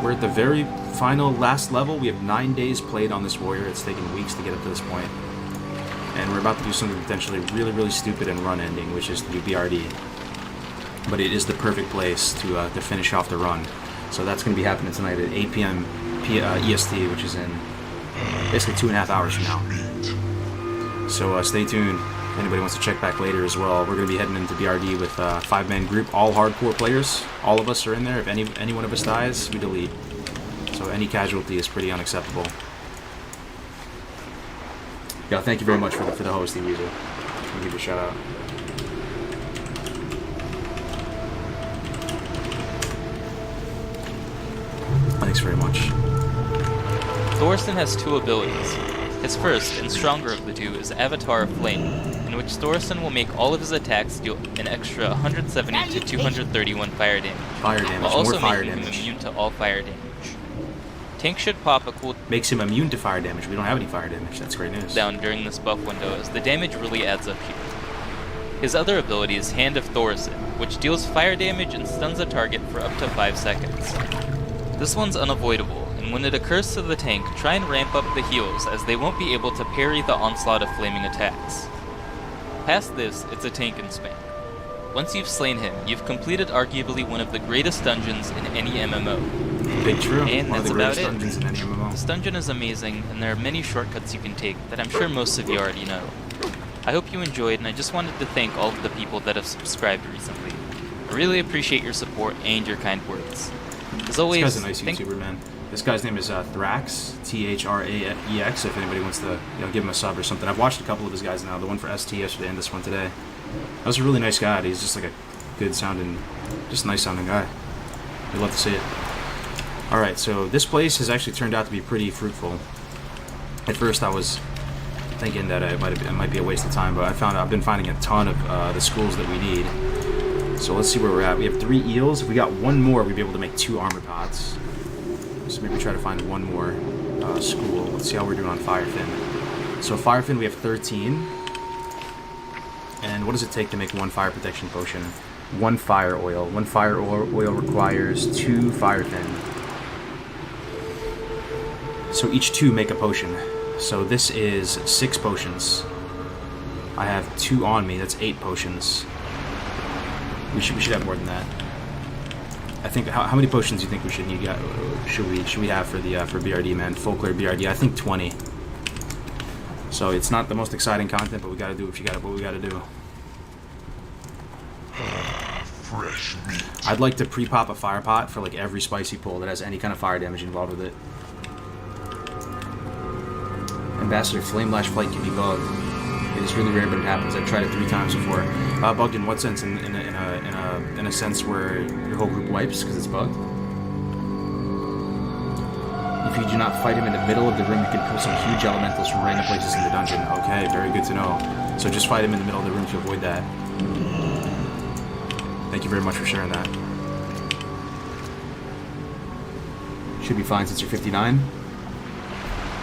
We're at the very final last level. We have 9 days played on this warrior. It's taken weeks to get up to this point. And we're about to do something potentially really, really stupid and run ending, which is to do BRD. But it is the perfect place to finish off the run. So that's going to be happening tonight at 8 p.m. EST, which is in basically 2.5 hours from now. So stay tuned. If anybody wants to check back later as well, we're going to be heading into BRD with a 5-man group, all hardcore players. All of us are in there. If any one of us dies, we delete. So any casualty is pretty unacceptable. Yeah, thank you very much for the hosting, Weasel. I'll give you a shout out. Thanks very much. Thorson has 2 abilities. His first, and stronger of the 2, is Avatar of Flame, in which Thorson will make all of his attacks deal an extra 170 to 231 fire damage, Fire damage, while also more fire making him damage. immune to all fire damage. Tank should pop a Makes him immune to fire damage. We don't have any fire damage. That's great news. cooldown during this buff window, as the damage really adds up here. His other ability is Hand of Thorson, which deals fire damage and stuns a target for up to 5 seconds. This one's unavoidable, and when it occurs to the tank, try and ramp up the heals, as they won't be able to parry the onslaught of flaming attacks. Past this, it's a tank and spank. Once you've slain him, you've completed arguably one of the greatest dungeons in any MMO. Big true. And One of that's the about greatest it. dungeons in any MMO. This dungeon is amazing, and there are many shortcuts you can take that I'm sure most of you already know. I hope you enjoyed, and I just wanted to thank all of the people that have subscribed recently. I really appreciate your support and your kind words. As always, This guy's a nice YouTuber, man. This guy's name is Thrax, Thraex, if anybody wants to give him a sub or something. I've watched a couple of his guys now, the one for ST yesterday and this one today. That was a really nice guy. He's just like a good sounding, just nice sounding guy. We'd love to see it. Alright, so this place has actually turned out to be pretty fruitful. At first I was thinking that it might be a waste of time, but I've been finding a ton of the schools that we need. So let's see where we're at. We have 3 eels. If we got one more, we'd be able to make 2 armor pots. So maybe try to find one more school. Let's see how we're doing on Firefin. So Firefin, we have 13. And what does it take to make 1 fire protection potion? 1 fire oil. 1 fire oil requires 2 Firefin. So each 2 make a potion. So this is 6 potions. I have 2 on me. That's 8 potions. We should have more than that. I think how many potions do you think we should need? Should we have for the for BRD, man? Full clear BRD. I think 20. So it's not the most exciting content, but we gotta do what we gotta do. Fresh meat. I'd like to pre-pop a fire pot for like every spicy pull that has any kind of fire damage involved with it. Ambassador Flame Lash Flight can be bugged. It is really rare, but it happens. I've tried it 3 times before. Bugged in what sense? In a sense where your whole group wipes because it's bugged. If you do not fight him in the middle of the room, you can pull some huge elementals from random places in the dungeon. Okay, very good to know. So just fight him in the middle of the room to avoid that. Thank you very much for sharing that. Should be fine since you're 59.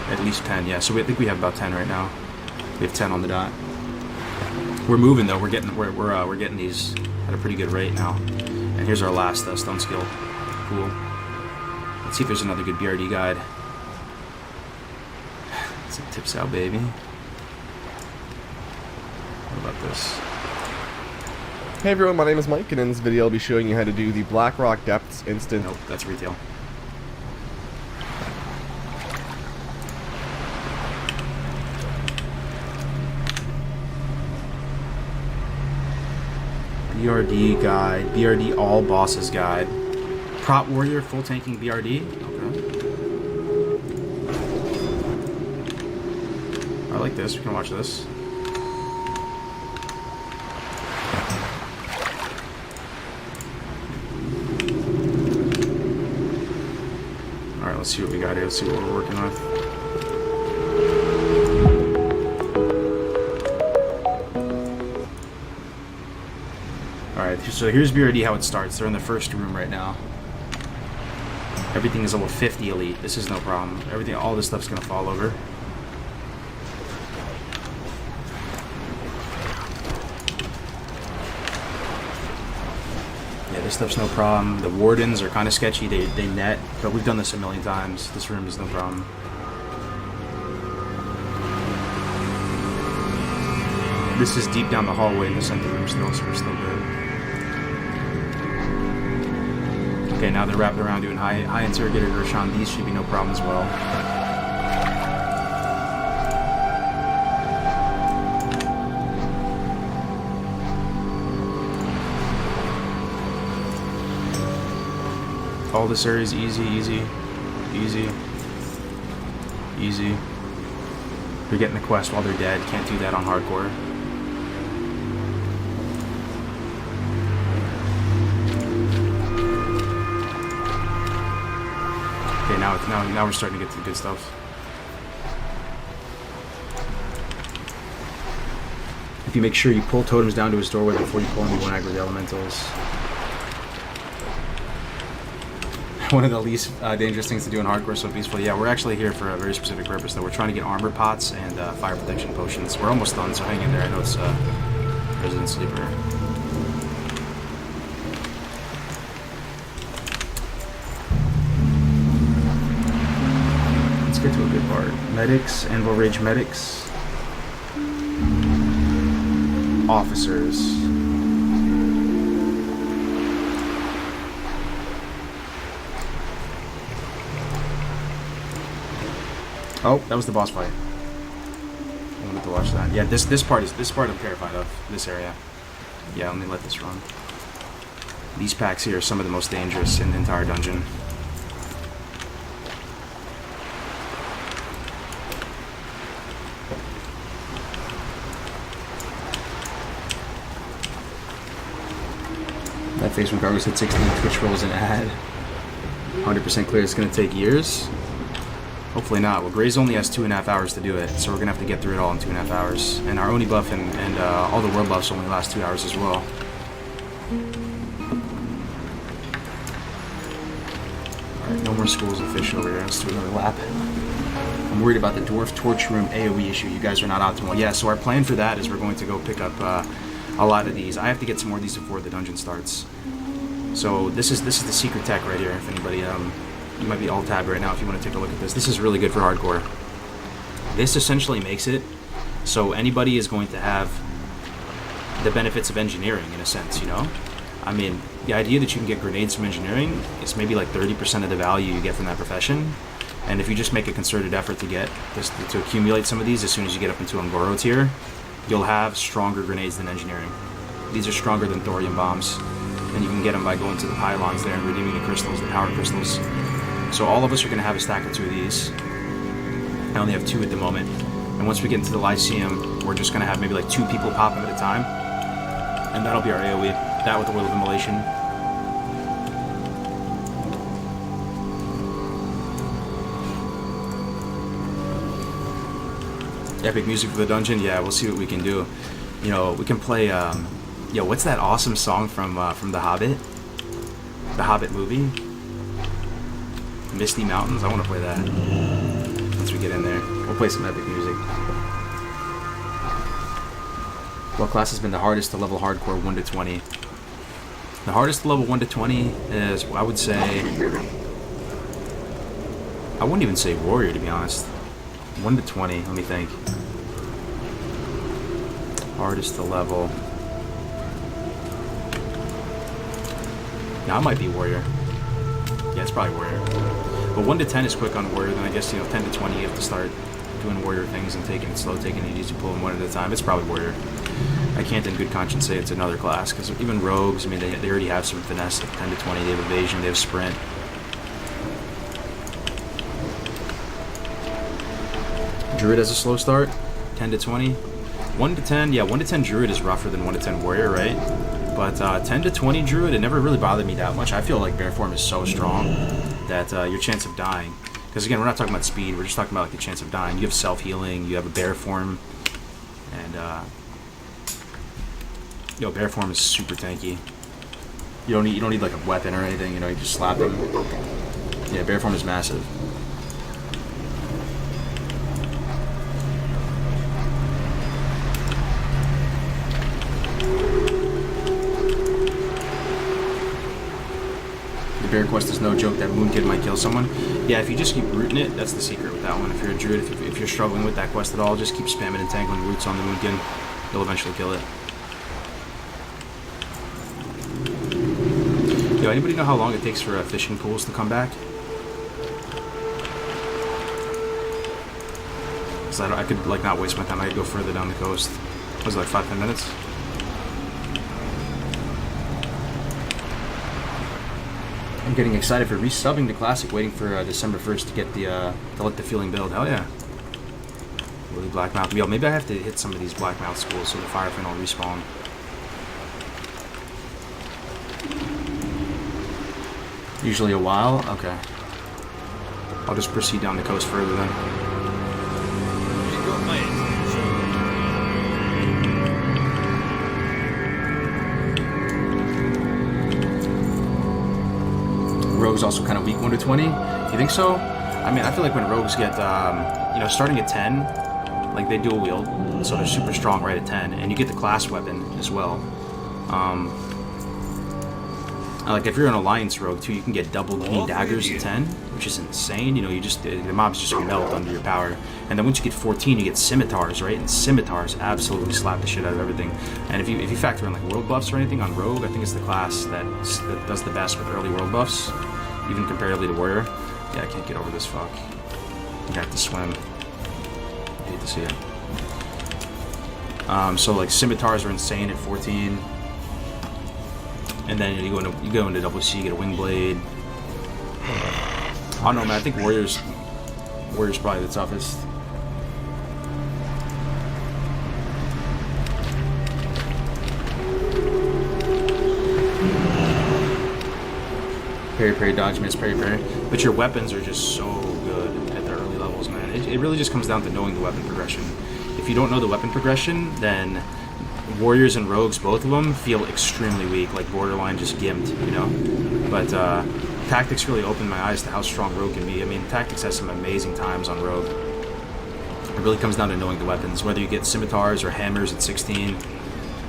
At least 10, yeah. So I think we have about 10 right now. We have 10 on the dot. We're moving though. We're getting these at a pretty good rate now. And here's our last stun skill. Cool. Let's see if there's another good BRD guide. Some tips out, baby. What about this? Hey everyone, my name is Mike, and in this video I'll be showing you how to do the Blackrock Depths instant. Nope, that's retail. BRD guide, BRD all bosses guide. Prop warrior, full tanking BRD. Okay. I like this. We can watch this. Alright, let's see what we got here. Let's see what we're working with. Alright, so here's BRD how it starts. They're in the first room right now. Everything is level 50 elite. This is no problem. All this stuff's gonna fall over. Yeah, this stuff's no problem. The wardens are kind of sketchy. They net, but we've done this a million times. This room is no problem. This is deep down the hallway in the center room still, so we're still good. Okay, now they're wrapped around doing high interrogator Gershon. These should be no problem as well. All this area is easy, easy, easy, easy. They're getting the quest while they're dead. Can't do that on hardcore. Okay, now we're starting to get to the good stuff. If you make sure you pull totems down to his doorway before you pull him, you won't aggro the elementals. One of the least dangerous things to do in hardcore so peaceful. Yeah, we're actually here for a very specific purpose, though. We're trying to get armor pots and fire protection potions. We're almost done, so hang in there. I know it's Resident Sleeper. Let's get to a good part. Medics, Anvil Rage medics. Officers. Oh, that was the boss fight. I wanted to watch that. Yeah, this part I'm terrified of. This area. Yeah, let me let this run. These packs here are some of the most dangerous in the entire dungeon. That face from Gargoyle said 16 Twitch rolls an ad. 100% clear it's going to take years. Hopefully not. Well, Graze only has 2.5 hours to do it, so we're going to have to get through it all in 2.5 hours. And our Oni buff and all the world buffs only last 2 hours as well. Alright, no more schools of fish over here. Let's do another lap. I'm worried about the Dwarf Torch Room AoE issue. You guys are not optimal. Yeah, so our plan for that is we're going to go pick up a lot of these. I have to get some more of these before the dungeon starts. So this is the secret tech right here. If anybody, you might be alt-tabbed right now if you want to take a look at this. This is really good for hardcore. This essentially makes it so anybody is going to have the benefits of engineering in a sense, you know? I mean, the idea that you can get grenades from engineering is maybe like 30% of the value you get from that profession. And if you just make a concerted effort to get this, to accumulate some of these as soon as you get up into Ungoro tier, you'll have stronger grenades than engineering. These are stronger than thorium bombs. And you can get them by going to the pylons there and redeeming the crystals, the power crystals. So all of us are going to have a stack or two of these. I only have 2 at the moment. And once we get into the Lyceum, we're just going to have maybe like 2 people pop them at a time. And that'll be our AoE. That with the Will of Immolation. Epic music for the dungeon? Yeah, we'll see what we can do. You know, we can play, yo, what's that awesome song from The Hobbit? The Hobbit movie? Misty Mountains? I want to play that. Once we get in there. We'll play some epic music. What class has been the hardest to level hardcore 1 to 20? The hardest to level 1 to 20 is, I would say... I wouldn't even say warrior, to be honest. 1 to 20, let me think. Hardest to level... Now it might be warrior. Yeah, it's probably warrior. But 1 to 10 is quick on warrior, then I guess, you know, 10 to 20 you have to start doing warrior things and taking it slow, taking it easy, pulling one at a time. It's probably warrior. I can't in good conscience say it's another class, because even rogues, I mean, they already have some finesse at 10 to 20. They have evasion, they have sprint. Druid has a slow start, 10 to 20. 1 to 10, yeah, 1 to 10 Druid is rougher than 1 to 10 warrior, right? But 10 to 20 Druid, it never really bothered me that much. I feel like Bear Form is so strong that your chance of dying, because again, we're not talking about speed, we're just talking about like the chance of dying. You have self-healing, you have a Bear Form, and yo, Bear Form is super tanky. You don't need like a weapon or anything, you know, you just slap him. Yeah, Bear Form is massive. Bear quest is no joke. That Moon Kid might kill someone. Yeah, if you just keep rooting it, that's the secret with that one. If you're a druid, if you're struggling with that quest at all, just keep spamming and tangling roots on the Moon Kid. You'll eventually kill it. Yo, anybody know how long it takes for fishing pools to come back? Because I could like not waste my time. I could go further down the coast. Was it like 5-10 minutes? I'm getting excited for resubbing to Classic, waiting for December 1st to get the Let the Feeling build. Hell yeah. Really Blackmouth. Yo, maybe I have to hit some of these Blackmouth schools so the Firefin will respawn. Usually a while? Okay. I'll just proceed down the coast further then. rogues also kind of weak 1 to 20. You think so? I mean, I feel like when rogues get, you know, starting at 10, like they dual wield, so they're super strong right at 10, and you get the class weapon as well. Like if you're an alliance rogue too, you can get double key daggers at 10, which is insane. You know, you just the mobs just melt under your power. And then once you get 14, you get scimitars, right? And scimitars absolutely slap the shit out of everything. And if you factor in like world buffs or anything on rogue, I think it's the class that does the best with early world buffs, even comparatively to warrior. Yeah, I can't get over this fuck. I think I have to swim. I hate to see it. So like scimitars are insane at 14. And then you go into double C, you get a wing blade. I don't know, man. I think warrior's probably the toughest. Parry, parry, dodge, miss, parry, parry. But your weapons are just so good at the early levels, man. It really just comes down to knowing the weapon progression. If you don't know the weapon progression, then warriors and rogues, both of them, feel extremely weak, like borderline just gimped, you know? But tactics really opened my eyes to how strong rogue can be. I mean, tactics has some amazing times on rogue. It really comes down to knowing the weapons. Whether you get scimitars or hammers at 16,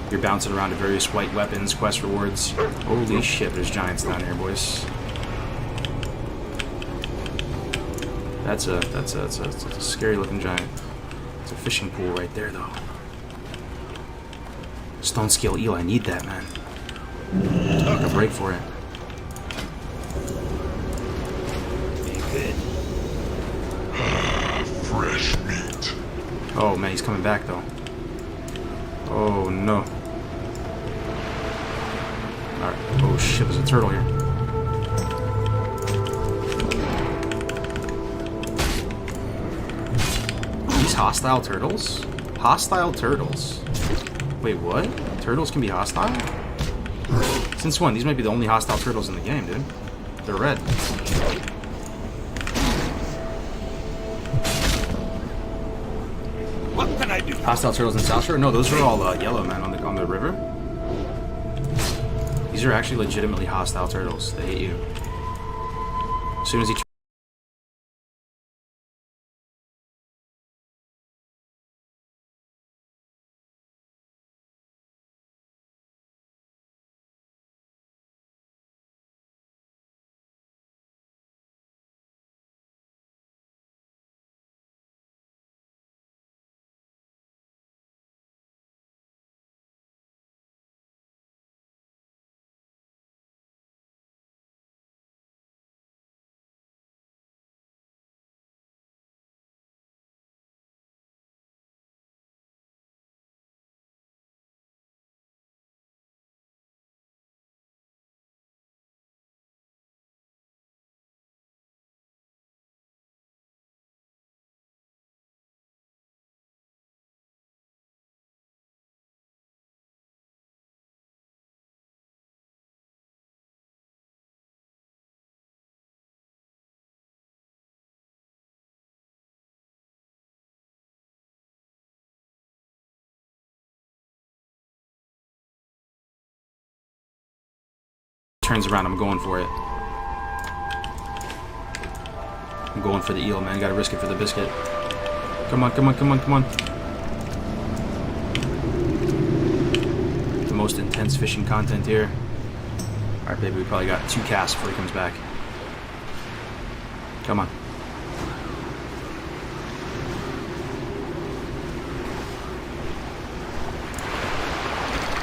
you're bouncing around to various white weapons, quest rewards. Holy shit, there's giants down here, boys. That's a scary looking giant. It's a fishing pool right there, though. Stone scale eel, I need that, man. Took a break for it. Good. Fresh meat. Oh man, he's coming back though. Oh no. Alright. Oh shit, there's a turtle here. These hostile turtles? Hostile turtles? Wait, what? Turtles can be hostile? Since when? These might be the only hostile turtles in the game, dude. They're red. What can I do? Hostile turtles in South Shore? No, those are all yellow, man, on the river. These are actually legitimately hostile turtles. They hate you. As soon as he turns around, I'm going for it. I'm going for the eel, man. Gotta risk it for the biscuit. Come on, come on, come on, come on. The most intense fishing content here. Alright, baby, we probably got 2 casts before he comes back. Come on.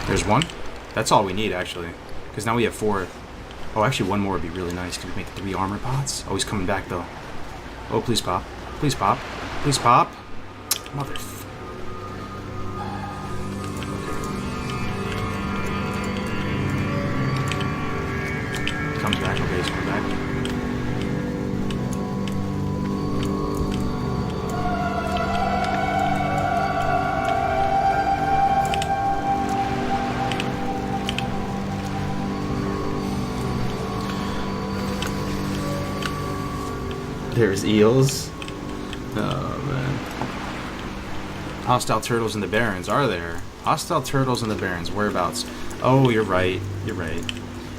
There's 1. That's all we need, actually. Because now we have 4. Oh, actually, 1 more would be really nice. Can we make 3 armor pots? Oh, he's coming back, though. Oh, please pop. Please pop. Please pop. Motherfucker. Comes back. Okay, he's coming back. There's eels. Oh, man. Hostile turtles in the Barrens, are there? Hostile turtles in the Barrens, whereabouts? Oh, you're right. You're right.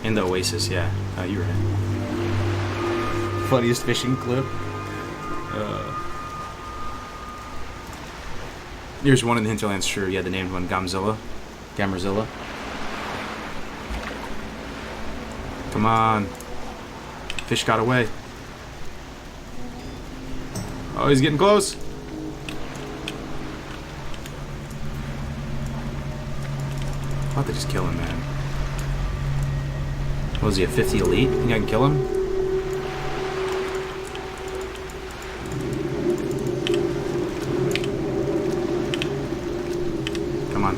In the Oasis, yeah. Oh, you're right. funniest fishing clip. Here's one in the hinterlands, sure. Yeah, the named one, Gamzilla. Come on. Fish got away. Oh, he's getting close. I'll have to just kill him, man. What is he, a 50 elite? Think I can kill him? Come on.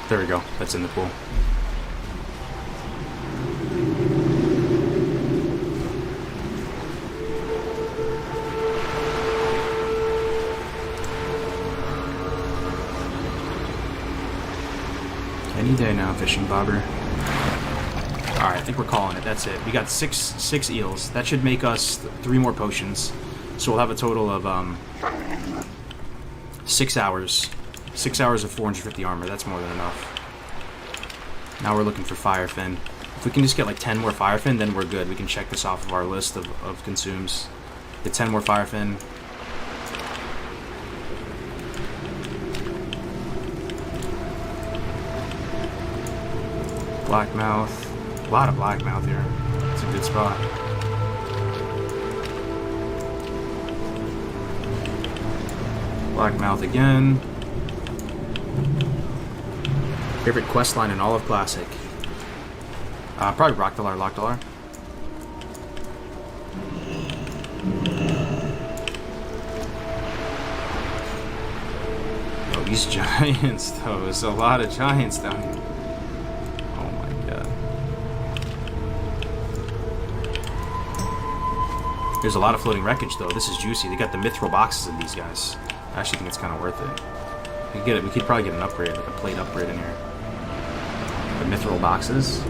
There we go. That's in the pool. Any day now, fishing bobber. Alright, I think we're calling it. That's it. We got six eels. That should make us 3 more potions. So we'll have a total of 6 hours. 6 hours of 450 armor. That's more than enough. Now we're looking for firefin. If we can just get like 10 more firefin, then we're good. We can check this off of our list of consumes. Get 10 more firefin. Blackmouth. A lot of blackmouth here. It's a good spot. Blackmouth again. Favorite quest line in all of Classic? Probably Rock Dollar, Lock Dollar. Oh, these giants, though. There's a lot of giants down here. Oh my god. There's a lot of floating wreckage, though. This is juicy. They got the mithril boxes in these guys. I actually think it's kind of worth it. We could get it. We could probably get an upgrade, like a plate upgrade in here. The mithril boxes.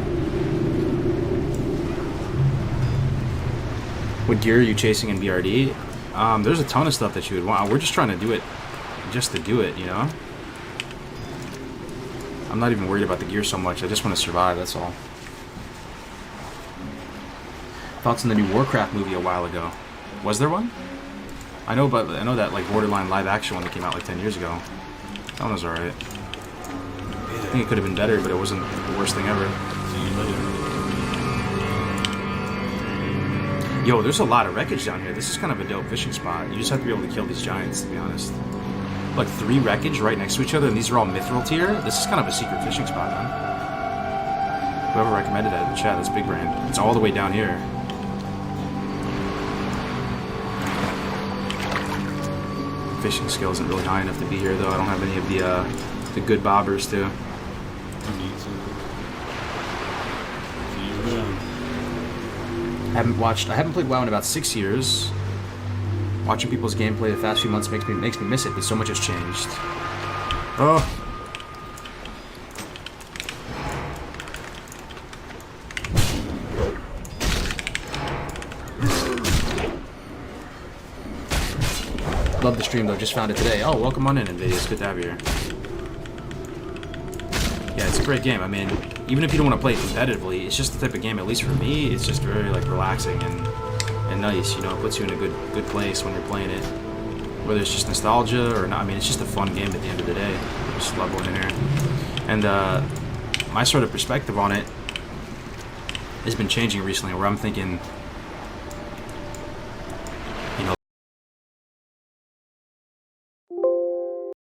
What gear are you chasing in BRD? There's a ton of stuff that you would want. We're just trying to do it just to do it, you know? I'm not even worried about the gear so much. I just want to survive, that's all. Thoughts on the new Warcraft movie a while ago. Was there one? I know that like borderline live action one that came out like 10 years ago. That one was alright. I think it could have been better, but it wasn't the worst thing ever. Yo, there's a lot of wreckage down here. This is kind of a dope fishing spot. You just have to be able to kill these giants, to be honest. Like 3 wreckage right next to each other, and these are all mithril tier. This is kind of a secret fishing spot, man. Whoever recommended that in the chat, that's big brain. It's all the way down here. Fishing skill isn't really high enough to be here, though. I don't have any of the good bobbers to. I haven't played WoW in about 6 years. Watching people's gameplay the past few months makes me miss it, but so much has changed. Oh. Love the stream though, just found it today. Oh, welcome on in, NVIDIA. It's good to have you here. Yeah, it's a great game. I mean, even if you don't want to play it competitively, it's just the type of game, at least for me, it's just very like relaxing and nice, you know. It puts you in a good place when you're playing it. Whether it's just nostalgia or not, I mean, it's just a fun game at the end of the day. I just love going in here. And my sort of perspective on it has been changing recently, where I'm thinking